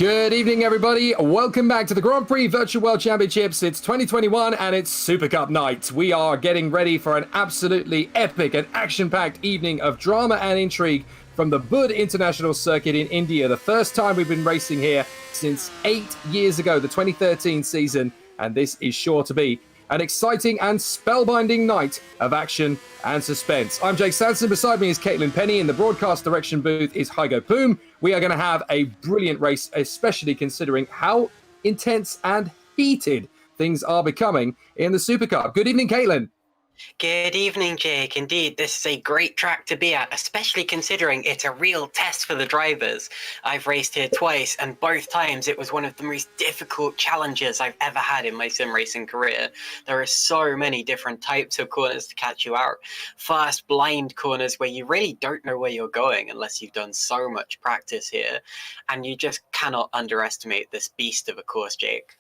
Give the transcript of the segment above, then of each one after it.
Good evening, everybody. Welcome back to the Grand Prix Virtual World Championships. It's 2021 and it's Supercup night. We are getting ready for an absolutely epic and action-packed evening of drama and intrigue from the Buddh International Circuit in India. The first time we've been racing here since 8 years ago, the 2013 season, and this is sure to be an exciting and spellbinding night of action and suspense. I'm Jake Sanson. Beside me is Caitlin Penny. In the broadcast direction booth is Heigo Poom. We are going to have a brilliant race, especially considering how intense and heated things are becoming in the Supercup. Good evening, Caitlin. Good evening, Jake. Indeed, this is a great track to be at, especially considering it's a real test for the drivers. I've raced here twice, and both times it was one of the most difficult challenges I've ever had in my sim racing career. There are so many different types of corners to catch you out. Fast, blind corners where you really don't know where you're going unless you've done so much practice here. And you just cannot underestimate this beast of a course, Jake.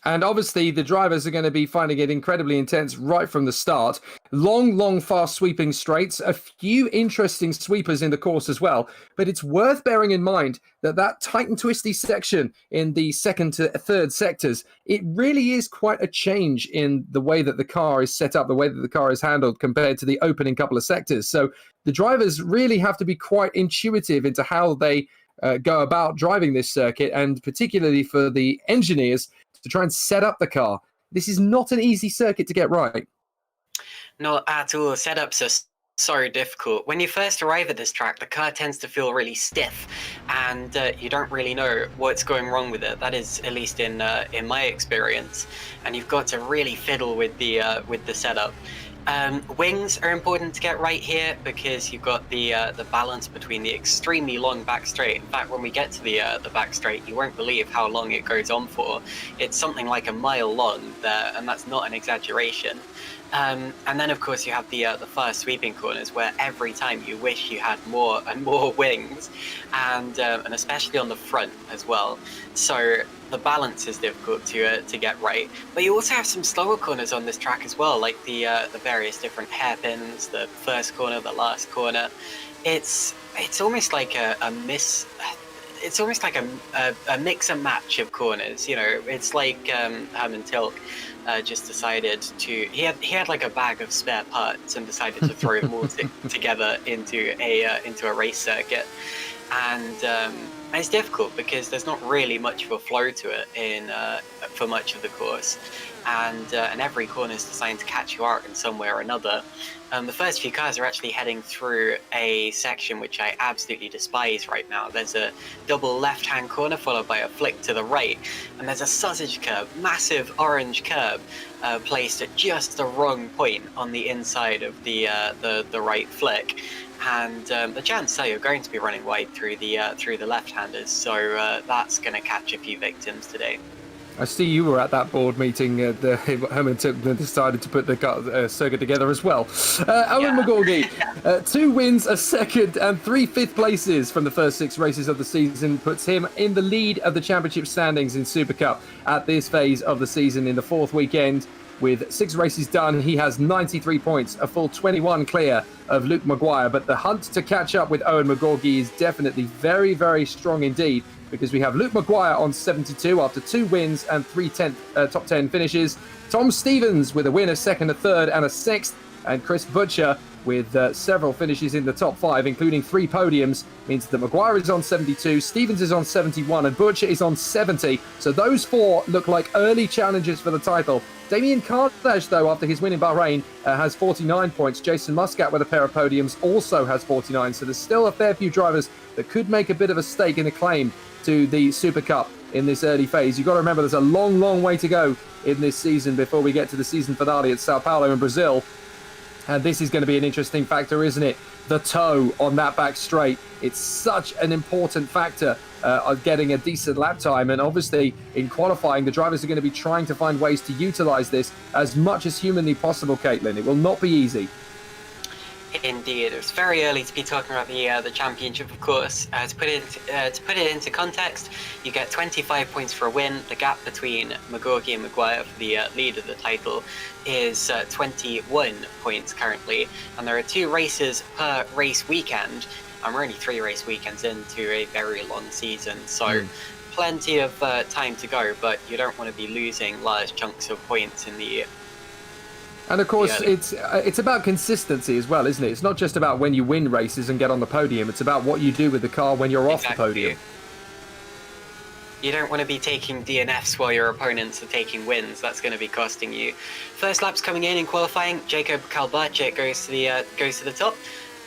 And obviously, the drivers are going to be finding it incredibly intense right from the start. Long, fast sweeping straights, a few interesting sweepers in the course as well. But it's worth bearing in mind that that tight and twisty section in the second to third sectors, it really is quite a change in the way that the car is set up, the way that the car is handled compared to the opening couple of sectors. So the drivers really have to be quite intuitive into how they go about driving this circuit, and particularly for the engineers to try and set up the car. This is not an easy circuit to get right. Not at all. Setups are So difficult. When you first arrive at this track, the car tends to feel really stiff, and you don't really know what's going wrong with it. That is, at least in my experience. And you've got to really fiddle with the setup. Wings are important to get right here because you've got the balance between the extremely long back straight. In fact, when we get to the back straight, you won't believe how long it goes on for. It's something like a mile long there, and that's not an exaggeration. And then, of course, you have the fast sweeping corners where every time you wish you had more and more wings, and especially on the front as well. So the balance is difficult to get right. But you also have some slower corners on this track as well, like the various different hairpins, the first corner, the last corner. It's almost like it's almost like a mix and match of corners. You know, it's like Herman Tilke just decided to he had like a bag of spare parts and decided to throw them all together into a race circuit, and it's difficult because there's not really much of a flow to it for much of the course, and every corner is designed to catch you out in some way or another. The first few cars are actually heading through a section which I absolutely despise right now. There's a double left-hand corner followed by a flick to the right, and there's a sausage curb, massive orange curb, placed at just the wrong point on the inside of the right flick. And the chances are you're going to be running wide through the left-handers, so that's going to catch a few victims today. I see you were at that board meeting. Herman decided to put the circuit together as well. Owen McGorgy, 2 wins, a second, and 3 fifth places from the first 6 races of the season puts him in the lead of the championship standings in Supercup at this phase of the season in the 4th weekend. With 6 races done, he has 93 points, a full 21 clear of Luke Maguire. But the hunt to catch up with Owen McGorgy is definitely very, very strong indeed, because we have Luke Maguire on 72 after 2 wins and 3 top 10 finishes. Tom Stevens with a win, a second, a third, and a 6th. And Chris Butcher with several finishes in the top 5, including 3 podiums, means that Maguire is on 72, Stevens is on 71, and Butcher is on 70. So those 4 look like early challengers for the title. Damien Cardash, though, after his win in Bahrain, has 49 points. Jason Muscat with a pair of podiums also has 49. So there's still a fair few drivers that could make a bit of a stake in the claim to the Super Cup in this early phase. You've got to remember there's a long, long way to go in this season before we get to the season finale at Sao Paulo in Brazil. And this is going to be an interesting factor, isn't it? The toe on that back straight. It's such an important factor of getting a decent lap time. And obviously, in qualifying, the drivers are going to be trying to find ways to utilize this as much as humanly possible, Caitlin. It will not be easy. Indeed, it's very early to be talking about the championship, of course. To put it into context, you get 25 points for a win. The gap between McGorgy and Maguire for the lead of the title is 21 points currently, and there are 2 races per race weekend, and we're only 3 race weekends into a very long season, so plenty of time to go, but you don't want to be losing large chunks of points in the And of course, it's about consistency as well, isn't it? It's not just about when you win races and get on the podium. It's about what you do with the car when you're off the podium. You don't want to be taking DNFs while your opponents are taking wins. That's going to be costing you. First lap's coming in qualifying. Jacob Kalbacek goes to the top.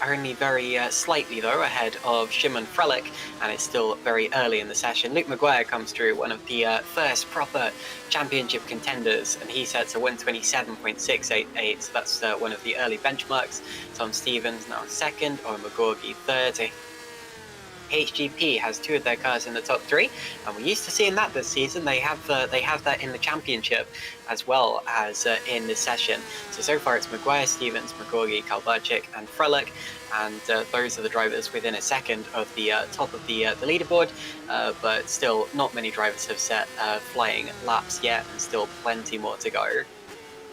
Only very slightly, though, ahead of Shimon Frelich, and it's still very early in the session. Luke Maguire comes through, one of the first proper championship contenders, and he sets a 127.688, so that's one of the early benchmarks. Tom Stevens now second, or McGorgy third. HGP has 2 of their cars in the top 3, and we're used to seeing that this season. They have that in the championship as well as in this session. So far it's Maguire, Stevens, McGorgy, Kalbacek, and Frelich, and those are the drivers within a second of the top of the leaderboard. But still, not many drivers have set flying laps yet, and still plenty more to go.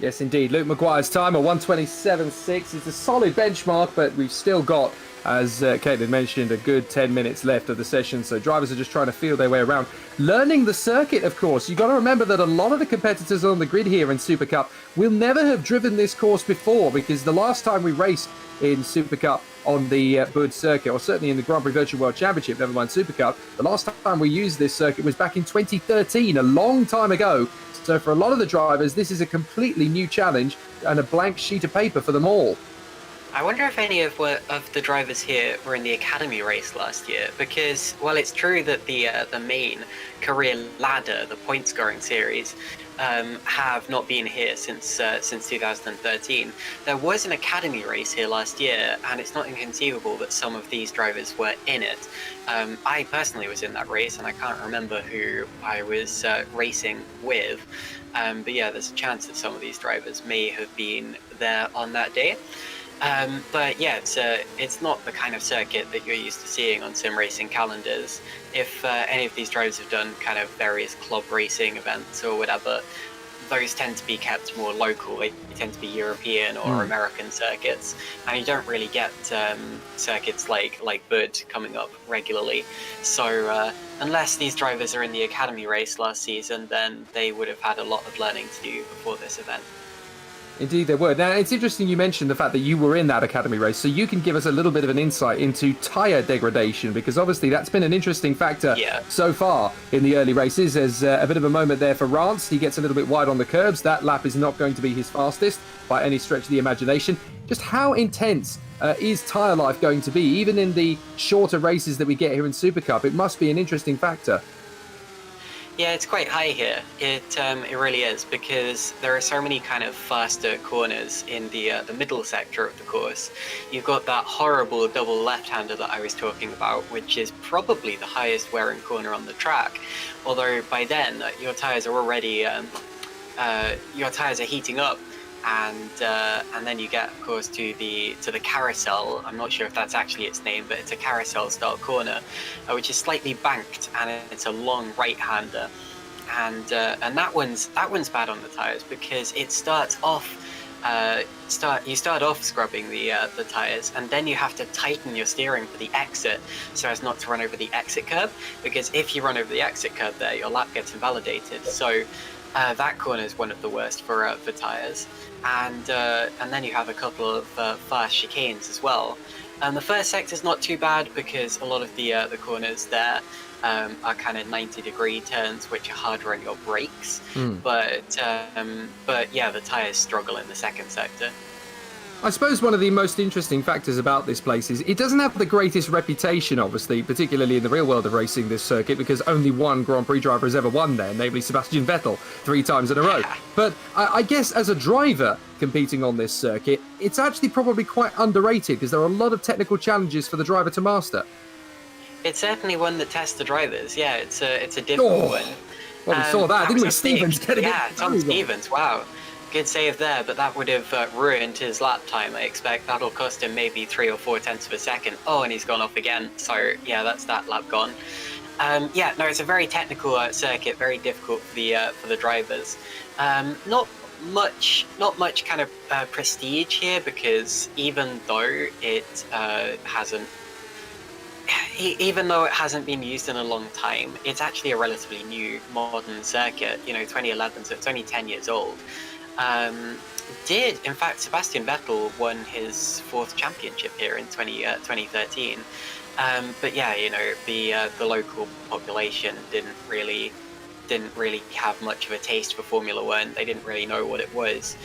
Yes, indeed. Luke Maguire's time, a 127.6. It's a solid benchmark, but we've still got, as Caitlin mentioned, a good 10 minutes left of the session, so drivers are just trying to feel their way around. Learning the circuit, of course. You've got to remember that a lot of the competitors on the grid here in Super Cup will never have driven this course before, because the last time we raced in Super Cup on the Buddh circuit, or certainly in the Grand Prix Virtual World Championship, never mind Super Cup, the last time we used this circuit was back in 2013, a long time ago. So for a lot of the drivers, this is a completely new challenge and a blank sheet of paper for them all. I wonder if any of the drivers here were in the academy race last year, because while it's true that the main career ladder, the point scoring series, have not been here since 2013, there was an academy race here last year, and it's not inconceivable that some of these drivers were in it. I personally was in that race, and I can't remember who I was racing with, but yeah, there's a chance that some of these drivers may have been there on that day. But yeah, it's not the kind of circuit that you're used to seeing on sim racing calendars. If any of these drivers have done kind of various club racing events or whatever, those tend to be kept more local. They tend to be European or American circuits, and you don't really get circuits like Buddh coming up regularly. So unless these drivers are in the academy race last season, then they would have had a lot of learning to do before this event. Indeed, there were. Now, it's interesting you mentioned the fact that you were in that academy race, so you can give us a little bit of an insight into tyre degradation, because obviously that's been an interesting factor so far in the early races. There's a bit of a moment there for Rance. He gets a little bit wide on the curbs. That lap is not going to be his fastest by any stretch of the imagination. Just how intense is tyre life going to be, even in the shorter races that we get here in Super Cup? It must be an interesting factor. Yeah, it's quite high here. It really is, because there are so many kind of faster corners in the middle sector of the course. You've got that horrible double left-hander that I was talking about, which is probably the highest wearing corner on the track. Although by then your tires are already heating up. And then you get, of course, to the carousel. I'm not sure if that's actually its name, but it's a carousel style corner, which is slightly banked, and it's a long right-hander, and that one's bad on the tires, because it starts off. You start off scrubbing the tires, and then you have to tighten your steering for the exit so as not to run over the exit curb, because if you run over the exit curb there, your lap gets invalidated. So that corner is one of the worst for tires. And then you have a couple of fast chicanes as well. And the first sector is not too bad, because a lot of the corners there are kind of 90-degree turns, which are harder on your brakes. But yeah, the tires struggle in the second sector. I suppose one of the most interesting factors about this place is it doesn't have the greatest reputation, obviously, particularly in the real world of racing, this circuit, because only one Grand Prix driver has ever won there, namely Sebastian Vettel, 3 times in a row. But I guess as a driver competing on this circuit, it's actually probably quite underrated, because there are a lot of technical challenges for the driver to master. It's certainly one that tests the drivers. Yeah, it's a difficult one. Well, we saw that, didn't we? Stevens getting it. Yeah, Tom Stevens, wow. Good save there, but that would have ruined his lap time, I expect. That'll cost him maybe 3 or 4 tenths of a second. Oh, and he's gone off again. So, yeah, that's that lap gone. Yeah, no, it's a very technical circuit, very difficult for the drivers. Not much kind of prestige here, because even though it hasn't been used in a long time, it's actually a relatively new, modern circuit. 2011, so it's only 10 years old. In fact, Sebastian Vettel won his 4th championship here in 2013. But yeah, the local population didn't really have much of a taste for Formula One. They didn't really know what it was,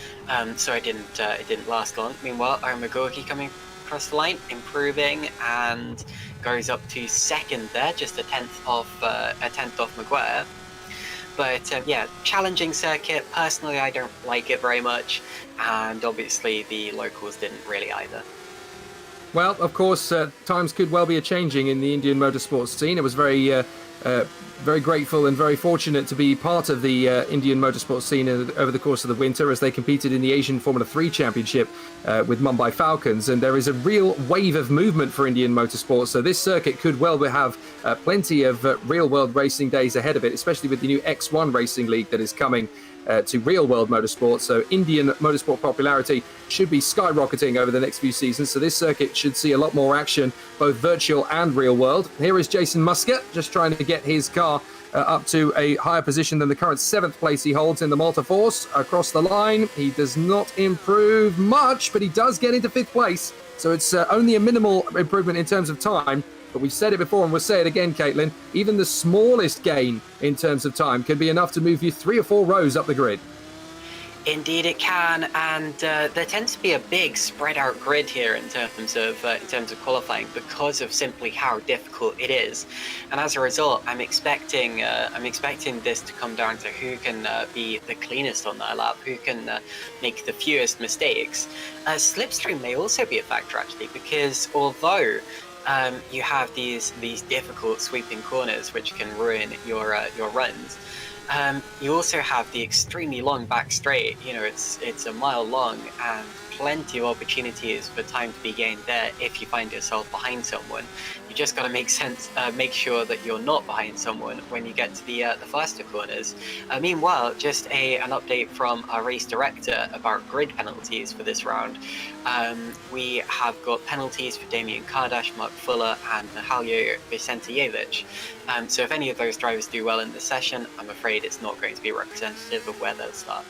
so it didn't last long. Meanwhile, Armagorki coming across the line, improving, and goes up to 2nd there, just a tenth off Maguire. But yeah, challenging circuit. Personally, I don't like it very much, and obviously the locals didn't really either. Well, of course, times could well be a-changing in the Indian motorsports scene. It was very grateful and very fortunate to be part of the Indian motorsports scene over the course of the winter, as they competed in the Asian Formula 3 Championship with Mumbai Falcons. And there is a real wave of movement for Indian motorsports, so this circuit could well have plenty of real-world racing days ahead of it, especially with the new X1 Racing League that is coming to real-world motorsport. So Indian motorsport popularity should be skyrocketing over the next few seasons. So this circuit should see a lot more action, both virtual and real-world. Here is Jason Muscat, just trying to get his car up to a higher position than the current 7th place he holds in the Malta Force. Across the line, he does not improve much, but he does get into 5th place. So it's only a minimal improvement in terms of time. But we've said it before and we'll say it again, Caitlin, even the smallest gain in terms of time could be enough to move you 3 or 4 rows up the grid. Indeed, it can, and there tends to be a big spread out grid here in terms of qualifying because of simply how difficult it is, and as a result, I'm expecting this to come down to who can be the cleanest on their lap, who can make the fewest mistakes. Slipstream may also be a factor actually, because although you have these difficult sweeping corners which can ruin your runs. You also have the extremely long back straight. You know, it's a mile long and plenty of opportunities for time to be gained there if you find yourself behind someone. You just got to make sure that you're not behind someone when you get to the faster corners. Meanwhile, just an update from our race director about grid penalties for this round. We have got penalties for Damian Kardash, Mark Fuller, and Heigo Vicentijevich. So if any of those drivers do well in this session, I'm afraid it's not going to be representative of where they'll start.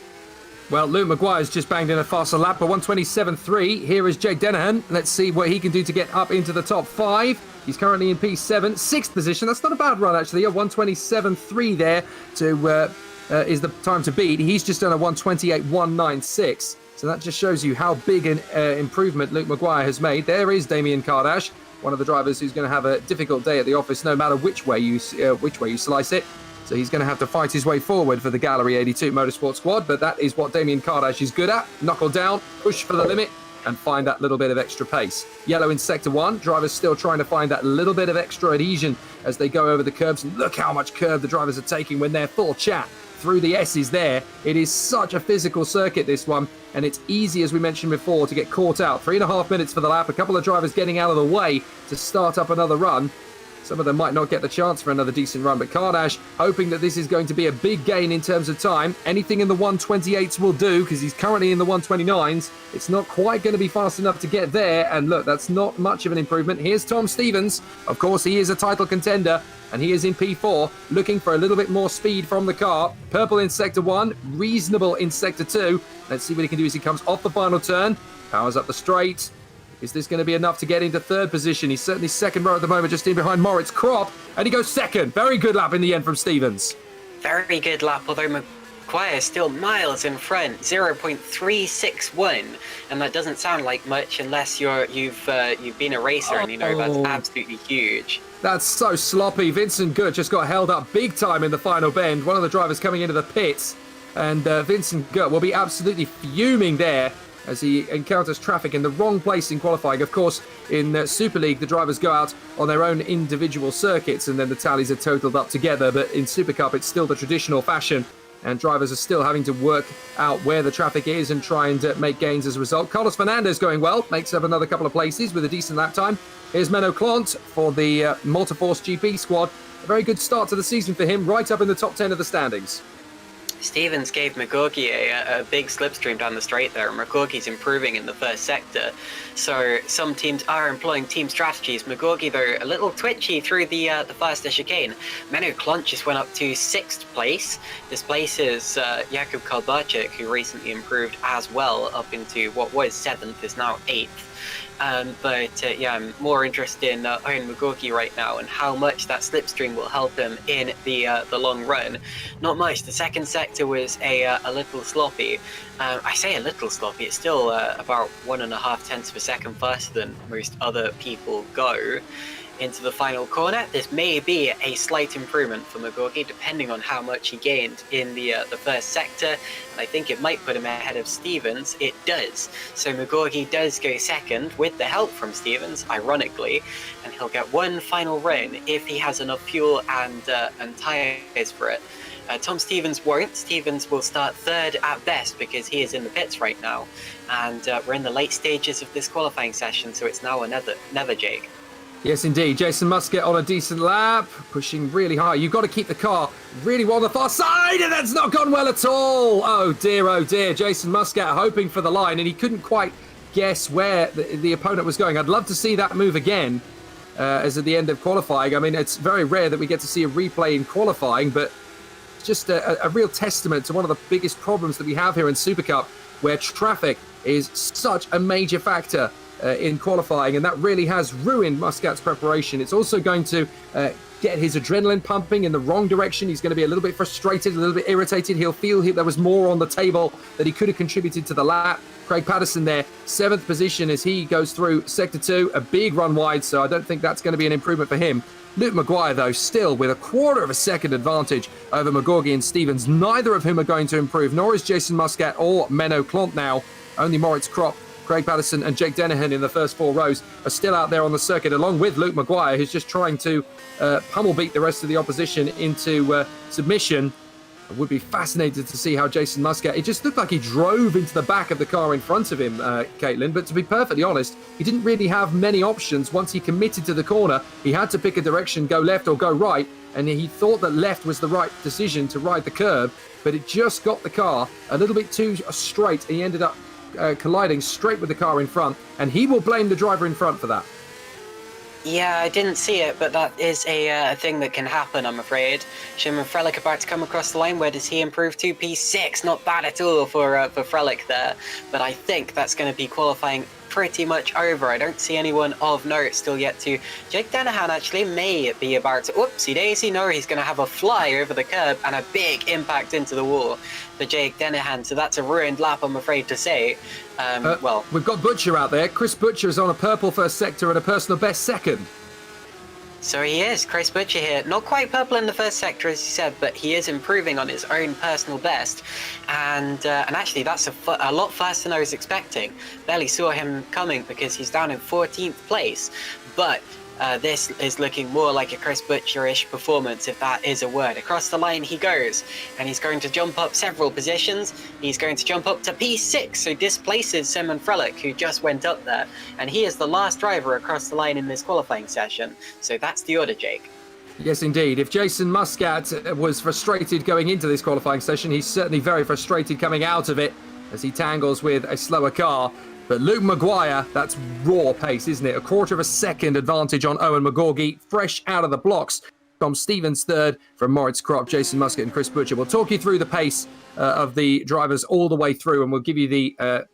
Well, Luke Maguire's just banged in a faster lap, a 127.3. Here is Jake Dennehan. Let's see what he can do to get up into the top 5. He's currently in P7, 6th position. That's not a bad run, actually. A 127.3 there is the time to beat. He's just done a 128.196. So that just shows you how big an improvement Luke Maguire has made. There is Damian Kardash, one of the drivers who's going to have a difficult day at the office, no matter which way you slice it. So he's going to have to fight his way forward for the Gallery 82 Motorsport squad, but that is what Damian Kardash is good at. Knuckle down, push for the limit, and find that little bit of extra pace. Yellow in Sector 1, drivers still trying to find that little bit of extra adhesion as they go over the curbs. And look how much curve the drivers are taking when they're full chat through the S's there. It is such a physical circuit, this one, and it's easy, as we mentioned before, to get caught out. 3.5 minutes for the lap, a couple of drivers getting out of the way to start up another run. Some of them might not get the chance for another decent run, but Kardash hoping that this is going to be a big gain in terms of time. Anything in the 128s will do, because he's currently in the 129s. It's not quite going to be fast enough to get there, and look, that's not much of an improvement. Here's Tom Stevens. Of course, he is a title contender, and he is in P4, looking for a little bit more speed from the car. Purple in Sector 1, reasonable in Sector 2. Let's see what he can do as he comes off the final turn. Powers up the straight. Is this going to be enough to get into 3rd position? He's certainly 2nd row at the moment, just in behind Moritz Kropp. And he goes 2nd. Very good lap in the end from Stevens. Very good lap, although Maguire is still miles in front, 0.361. And that doesn't sound like much unless you've been a racer, and you know that's absolutely huge. That's so sloppy. Vincent Gutt just got held up big time in the final bend. One of the drivers coming into the pits. And Vincent Gutt will be absolutely fuming there as he encounters traffic in the wrong place in qualifying. Of course, in Super League, the drivers go out on their own individual circuits and then the tallies are totaled up together. But in Super Cup, it's still the traditional fashion, and drivers are still having to work out where the traffic is and try and make gains as a result. Carlos Fernandez going well, makes up another couple of places with a decent lap time. Here's Menno Clant for the Multiforce GP squad. A very good start to the season for him, right up in the top 10 of the standings. Stevens gave McGorgy a big slipstream down the straight there, and McGorgy's improving in the first sector. So some teams are employing team strategies. McGorgy, though, a little twitchy through the faster chicane. Menno Clant just went up to 6th place. This places Jakub Kalbacek, who recently improved as well, up into what was 7th, is now 8th. Yeah, I'm more interested in Owen McGorgy right now and how much that slipstream will help him in the long run. Not much. The second sector was a little sloppy. I say a little sloppy. It's still about 1.5 tenths per second faster than most other people go into the final corner. This may be a slight improvement for McGorgy, depending on how much he gained in the first sector. And I think it might put him ahead of Stevens. It does. So McGorgy does go 2nd with the help from Stevens, ironically, and he'll get one final run if he has enough fuel and tyres for it. Tom Stevens won't. Stevens will start 3rd at best because he is in the pits right now. And we're in the late stages of this qualifying session, so it's now another Jake. Yes, indeed. Jason Muscat on a decent lap, pushing really high. You've got to keep the car really well on the far side, and that's not gone well at all. Oh, dear. Jason Muscat hoping for the line, and he couldn't quite guess where the opponent was going. I'd love to see that move again, as at the end of qualifying. I mean, it's very rare that we get to see a replay in qualifying, but it's just a real testament to one of the biggest problems that we have here in Super Cup, where traffic is such a major factor. in qualifying, and that really has ruined Muscat's preparation. It's also going to get his adrenaline pumping in the wrong direction. He's going to be a little bit frustrated, a little bit irritated. He'll feel there was more on the table that he could have contributed to the lap. Craig Patterson there, 7th position as he goes through Sector 2, a big run wide, so I don't think that's going to be an improvement for him. Luke Maguire, though, still with a quarter of a second advantage over McGorgy and Stevens. Neither of whom are going to improve, nor is Jason Muscat or Menno Klont now. Only Moritz Kropp, Craig Patterson and Jake Dennehan in the first 4 rows are still out there on the circuit, along with Luke Maguire, who's just trying to pummel beat the rest of the opposition into submission. I would be fascinated to see how Jason Muscat, it just looked like he drove into the back of the car in front of him, Caitlin, but to be perfectly honest, he didn't really have many options. Once he committed to the corner, he had to pick a direction, go left or go right, and he thought that left was the right decision to ride the curb, but it just got the car a little bit too straight, and he ended up colliding straight with the car in front, and he will blame the driver in front for that. Yeah, I didn't see it, but that is a thing that can happen, I'm afraid. Shimon Frelick about to come across the line. Where does he improve to? P6, not bad at all for Frelick there, but I think that's going to be qualifying pretty much over. I don't see anyone of note still yet to. Jake Dennehan actually may be about to, oopsie daisy, no, he's going to have a fly over the curb and a big impact into the wall for Jake Dennehan, so that's a ruined lap, I'm afraid to say. Well, we've got Butcher out there. Chris Butcher is on a purple first sector and a personal best second. So he is, Chris Butcher here. Not quite purple in the first sector, as you said, but he is improving on his own personal best. And actually, that's a lot faster than I was expecting. Barely saw him coming because he's down in 14th place. But this is looking more like a Chris Butcher-ish performance, if that is a word. Across the line he goes, and he's going to jump up several positions. He's going to jump up to P6, so displaces Simon Frelick, who just went up there. And he is the last driver across the line in this qualifying session. So that's the order, Jake. Yes, indeed. If Jason Muscat was frustrated going into this qualifying session, he's certainly very frustrated coming out of it as he tangles with a slower car. But Luke Maguire, that's raw pace, isn't it? A quarter of a second advantage on Owen McGorgy, fresh out of the blocks. Tom Stevens third from Moritz Kropp, Jason Muscat and Chris Butcher. We'll talk you through the pace of the drivers all the way through, and we'll give you the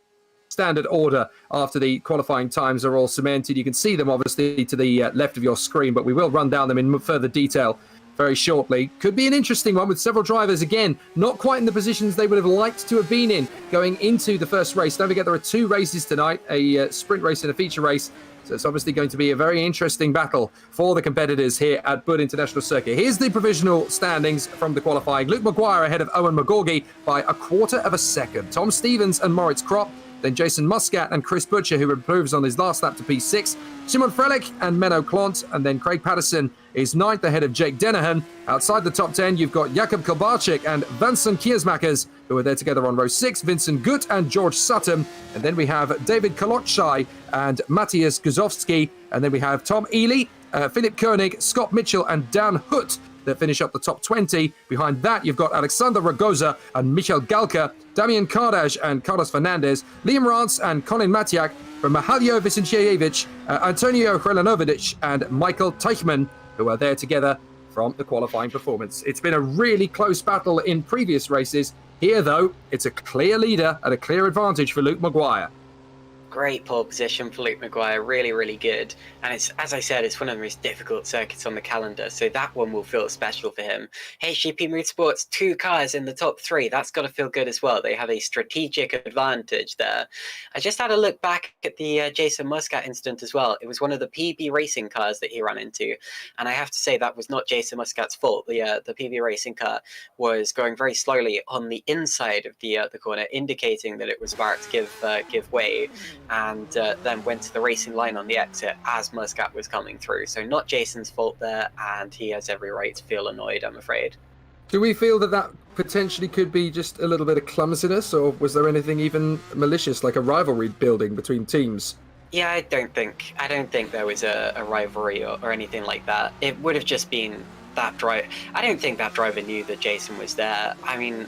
standard order after the qualifying times are all cemented. You can see them, obviously, to the left of your screen, but we will run down them in further detail very shortly. Could be an interesting one with several drivers, again, not quite in the positions they would have liked to have been in going into the first race. Don't forget there are 2 races tonight, a sprint race and a feature race. So it's obviously going to be a very interesting battle for the competitors here at Buddh International Circuit. Here's the provisional standings from the qualifying. Luke Maguire ahead of Owen McGorgy by a quarter of a second. Tom Stevens and Moritz Kropp. Then Jason Muscat and Chris Butcher, who improves on his last lap to P6. Simon Frelick and Menno Klont. And then Craig Patterson is 9th ahead of Jake Dennehan. Outside the top 10, you've got Jakob Kilbarczyk and Vincent Kiersmakers, who are there together on row 6. Vincent Gut and George Sutton. And then we have David Kolotschai and Matthias Guzowski. And then we have Tom Ely, Philip Koenig, Scott Mitchell and Dan Hutt that finish up the top 20. Behind that, you've got Alexander Ragoza and Michel Galka, Damian Kardaj and Carlos Fernandez, Liam Rance and Colin Matiak, from Mihalio Vicentijevic, Antonio Hrelanovic and Michael Teichmann, who are there together from the qualifying performance. It's been a really close battle in previous races. Here, though, it's a clear leader and a clear advantage for Luke Maguire. Great pole position for Luke Maguire, really, really good. And it's, as I said, it's one of the most difficult circuits on the calendar, so that one will feel special for him. HGP Motorsports, 2 cars in the top 3. That's got to feel good as well. They have a strategic advantage there. I just had a look back at the Jason Muscat incident as well. It was one of the PB Racing cars that he ran into, and I have to say that was not Jason Muscat's fault. The PB Racing car was going very slowly on the inside of the corner, indicating that it was about to give way. And then went to the racing line on the exit as Muscat was coming through. So not Jason's fault there, and he has every right to feel annoyed, I'm afraid. Do we feel that that potentially could be just a little bit of clumsiness, or was there anything even malicious, like a rivalry building between teams? Yeah, I don't think there was a rivalry or anything like that. It would have just been that driver. I don't think that driver knew that Jason was there. I mean,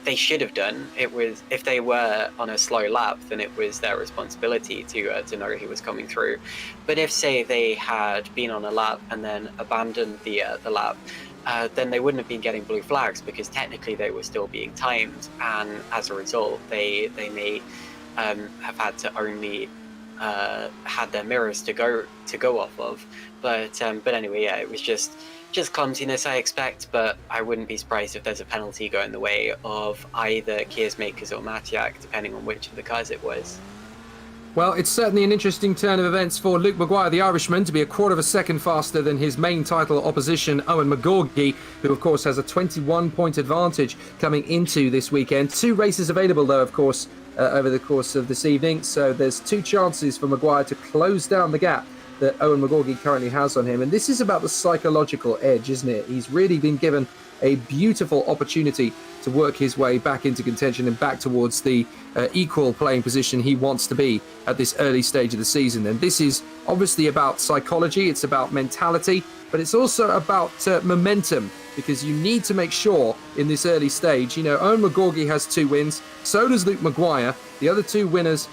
they should have done. It was, if they were on a slow lap, then it was their responsibility to know he was coming through. But if, say, they had been on a lap and then abandoned the lap, then they wouldn't have been getting blue flags, because technically they were still being timed, and as a result, they may have had to only had their mirrors to go off of. But anyway, yeah, it was just clumsiness, I expect, but I wouldn't be surprised if there's a penalty going the way of either Kia's Makers or Matiak, depending on which of the cars it was. Well, it's certainly an interesting turn of events for Luke Maguire, the Irishman, to be a quarter of a second faster than his main title opposition, Owen McGorgy, who, of course, has a 21-point advantage coming into this weekend. 2 races available, though, of course, over the course of this evening. So there's 2 chances for Maguire to close down the gap that Owen McGorgy currently has on him. And this is about the psychological edge, isn't it? He's really been given a beautiful opportunity to work his way back into contention and back towards the equal playing position he wants to be at this early stage of the season. And this is obviously about psychology, it's about mentality, but it's also about momentum, because you need to make sure in this early stage, Owen McGorgy has 2 wins, so does Luke Maguire. The other 2 winners,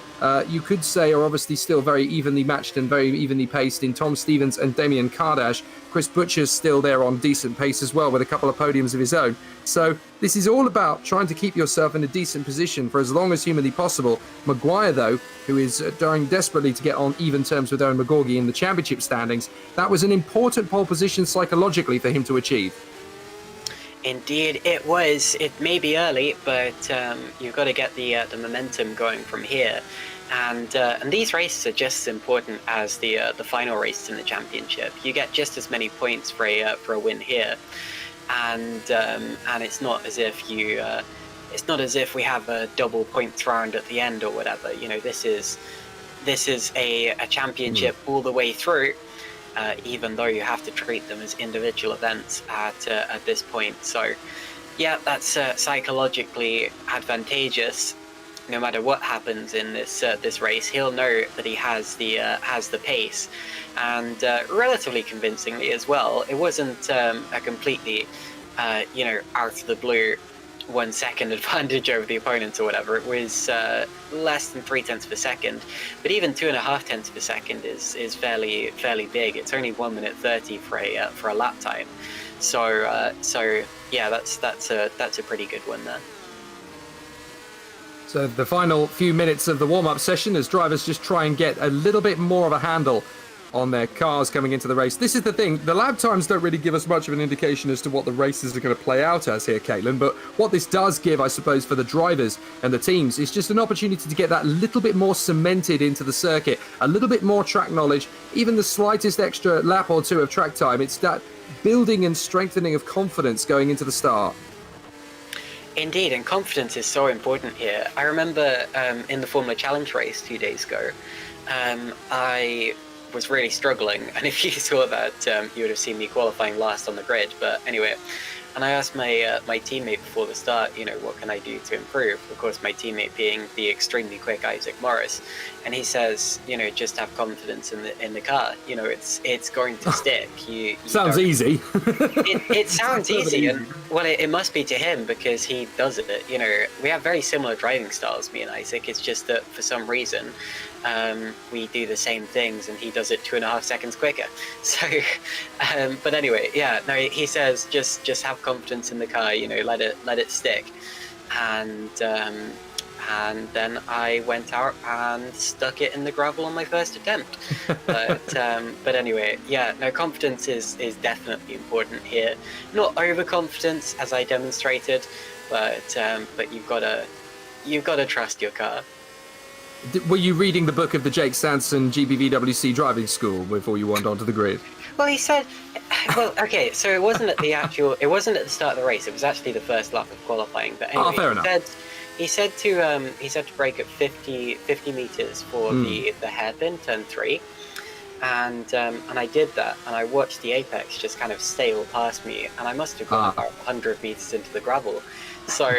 you could say, are obviously still very evenly matched and very evenly paced in Tom Stevens and Damien Kardash. Chris Butcher's still there on decent pace as well, with a couple of podiums of his own. So this is all about trying to keep yourself in a decent position for as long as humanly possible. Maguire, though, who is trying desperately to get on even terms with Owen McGorgy in the championship standings, that was an important pole position psychologically for him to achieve. Indeed, it was. It may be early, but you've got to get the momentum going from here. And these races are just as important as the final races in the championship. You get just as many points for a win here, and it's not as if we have a double points round at the end or whatever. This is a championship all the way through. Even though you have to treat them as individual events at this point. So, yeah, that's psychologically advantageous. No matter what happens in this race, he'll know that he has the pace, and relatively convincingly as well. It wasn't a completely, out of the blue 1 second advantage over the opponents or whatever. It was less than 0.3 of a second, but even 2.5 of a second is fairly big. It's only 1 minute 30 for a lap time, so yeah, that's a pretty good one there. So the final few minutes of the warm-up session as drivers just try and get a little bit more of a handle on their cars coming into the race. This is the thing, the lap times don't really give us much of an indication as to what the races are going to play out as here, Caitlin, but what this does give, I suppose, for the drivers and the teams is just an opportunity to get that little bit more cemented into the circuit, a little bit more track knowledge, even the slightest extra lap or 2 of track time. It's that building and strengthening of confidence going into the start. Indeed, and confidence is so important here. I remember in the Formula Challenge race 2 days ago, I was really struggling, and if you saw that, you would have seen me qualifying last on the grid. But anyway, and I asked my teammate before the start, what can I do to improve? Of course, my teammate being the extremely quick Isaac Morris, and he says, just have confidence in the car. It's going to stick. You sounds easy. It sounds easy, and well, it must be to him because he does it. We have very similar driving styles, me and Isaac. It's just that for some reason, we do the same things, and he does it 2.5 seconds quicker. So, but anyway, yeah, no, he says just have confidence in the car, let it stick, and then I went out and stuck it in the gravel on my first attempt. But anyway, yeah, no, confidence is definitely important here. Not overconfidence, as I demonstrated, but you've got to trust your car. Were you reading the book of the Jake Sanson GPVWC driving school before you went onto the grid? Well, he said, okay, so it wasn't at the start of the race. It was actually the first lap of qualifying. But anyway, fair enough. He said to brake at 50 meters for the hairpin, turn 3, and I did that, and I watched the apex just kind of sail past me, and I must have gone about 100 meters into the gravel. So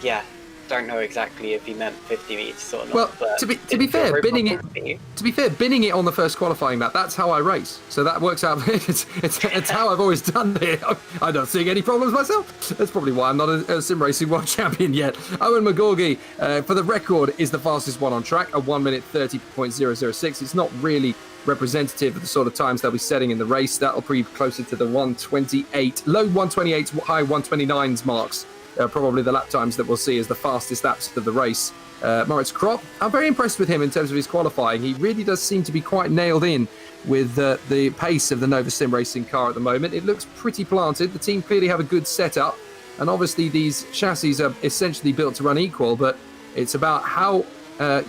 yeah. Don't know exactly if he meant 50 meters or not. Well, but to be fair, binning it on the first qualifying lap, that's how I race. So that works out. It's how I've always done it. I don't see any problems myself. That's probably why I'm not a sim racing world champion yet. Owen McGorgy, for the record, is the fastest one on track, a 1 minute 30.006. It's not really representative of the sort of times they'll be setting in the race. That'll be closer to the 128, low 128s, high 129s marks probably the lap times that we'll see as the fastest laps of the race. Moritz Kropp, I'm very impressed with him in terms of his qualifying. He really does seem to be quite nailed in with the pace of the Nova Sim Racing car at the moment. It looks pretty planted. The team clearly have a good setup, and obviously these chassis are essentially built to run equal, but it's about how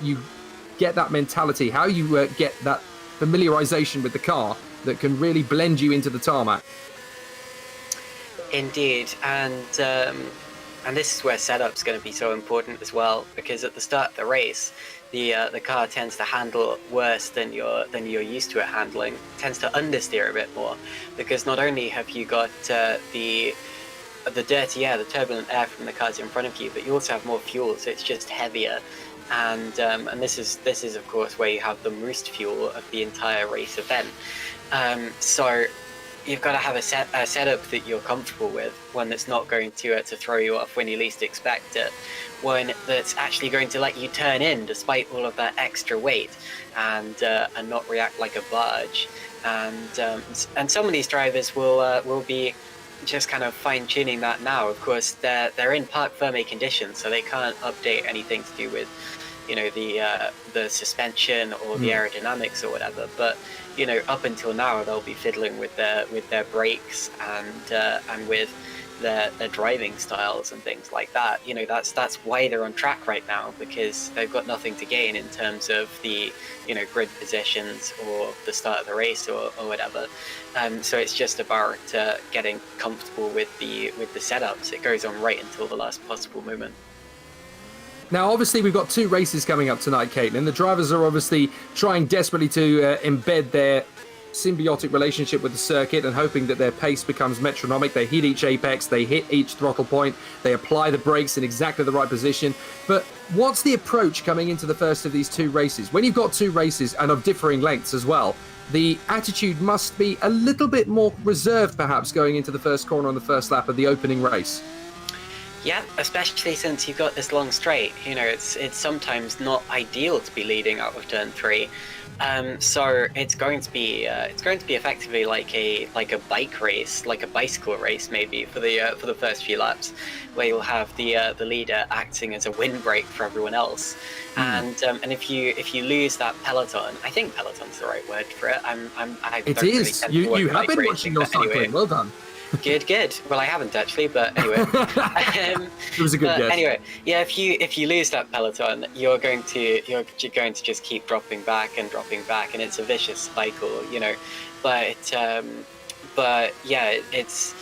you get that mentality, how you get that familiarization with the car that can really blend you into the tarmac. Indeed, and this is where setup's going to be so important as well, because at the start of the race, the car tends to handle worse than you're used to it handling. It tends to understeer a bit more, because not only have you got the dirty air, the turbulent air from the cars in front of you, but you also have more fuel, so it's just heavier. And this is of course where you have the most fuel of the entire race event. So you've got to have a setup that you're comfortable with, one that's not going to throw you off when you least expect it, one that's actually going to let you turn in despite all of that extra weight, and not react like a barge. And some of these drivers will be just kind of fine-tuning that now. Of course, they're in parc fermé conditions, so they can't update anything to do with, you know, the suspension or the aerodynamics or whatever. But you know, up until now, they'll be fiddling with their brakes and with their driving styles and things like that. You know, that's why they're on track right now, because they've got nothing to gain in terms of the, you know, grid positions or the start of the race or whatever. So it's just about getting comfortable with the setups. It goes on right until the last possible moment. Now, obviously, we've got two races coming up tonight, Caitlin. The drivers are obviously trying desperately to embed their symbiotic relationship with the circuit and hoping that their pace becomes metronomic. They hit each apex, they hit each throttle point, they apply the brakes in exactly the right position. But what's the approach coming into the first of these two races? When you've got two races and of differing lengths as well, the attitude must be a little bit more reserved, perhaps, going into the first corner on the first lap of the opening race. Yeah, especially since you've got this long straight. You know, it's sometimes not ideal to be leading out of turn 3. So it's going to be effectively like a bike race, like a bicycle race maybe for the first few laps, where you'll have the leader acting as a windbreak for everyone else. And if you lose that peloton, I think peloton's the right word for it. It is. You have been watching your cycling. Anyway. Well done. Good. Well, I haven't actually, but anyway. It was a good guess. Anyway, yeah. If you lose that peloton, you're going to just keep dropping back, and it's a vicious cycle, you know. But yeah, it's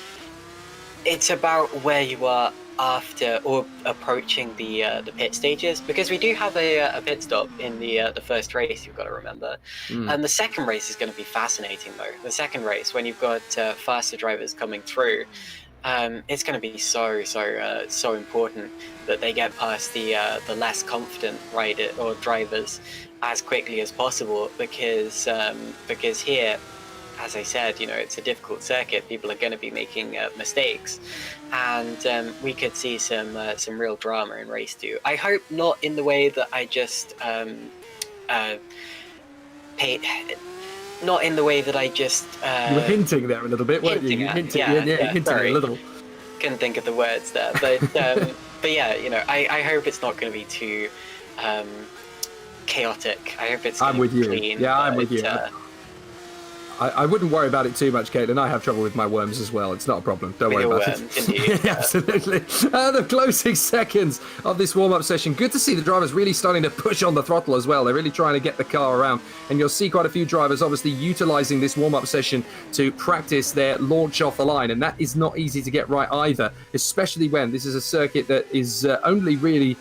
about where you are after or approaching the pit stages, because we do have a pit stop in the first race, you've got to remember. And the second race is going to be fascinating though. The second race, when you've got faster drivers coming through, it's going to be so important that they get past the less confident rider or drivers as quickly as possible, because here, as I said, you know, it's a difficult circuit. People are going to be making mistakes, and we could see some real drama in race 2. I hope not in the way that I just not in the way that I just. You were hinting there a little bit, weren't you? Hinting a little. Couldn't think of the words there, but but yeah, you know, I hope it's not going to be too chaotic. I hope it's. I'm with you. Clean, yeah, I'm with you. I wouldn't worry about it too much, Caitlin. I have trouble with my worms as well. It's not a problem. Don't worry about it. Absolutely. The closing seconds of this warm-up session. Good to see the drivers really starting to push on the throttle as well. They're really trying to get the car around. And you'll see quite a few drivers obviously utilising this warm-up session to practice their launch off the line. And that is not easy to get right either, especially when this is a circuit that is only really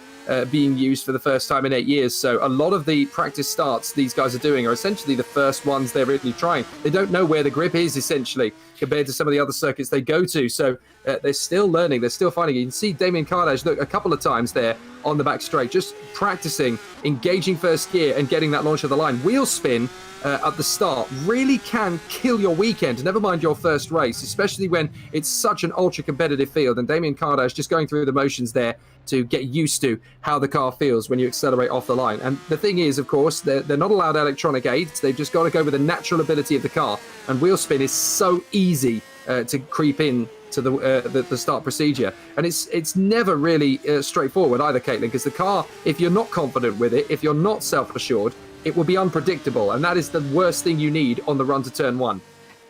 being used for the first time in 8 years. So a lot of the practice starts these guys are doing are essentially the first ones they're really trying. They don't know where the grip is, essentially, compared to some of the other circuits they go to. So they're still learning. They're still finding it. You can see Damien Kardaj look a couple of times there on the back straight, just practicing, engaging first gear and getting that launch of the line. Wheel spin at the start really can kill your weekend, never mind your first race, especially when it's such an ultra competitive field. And Damien Kardaj just going through the motions there to get used to how the car feels when you accelerate off the line. And the thing is, of course, they're not allowed electronic aids. They've just got to go with the natural ability of the car. And wheel spin is so easy to creep in to the start procedure. And it's never really straightforward either, Caitlin, because the car, if you're not confident with it, if you're not self-assured, it will be unpredictable. And that is the worst thing you need on the run to turn 1.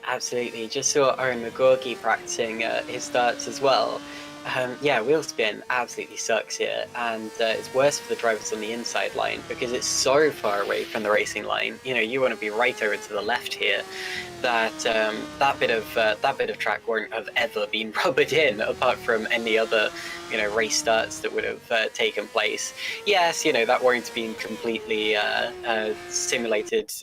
Absolutely. Just saw Owen McGorgy practicing his starts as well. Yeah, wheel spin absolutely sucks here, and it's worse for the drivers on the inside line because it's so far away from the racing line. You know, you want to be right over to the left here. That that bit of track won't have ever been rubbered in, apart from any other, you know, race starts that would have taken place. Yes, you know, that won't have been completely simulated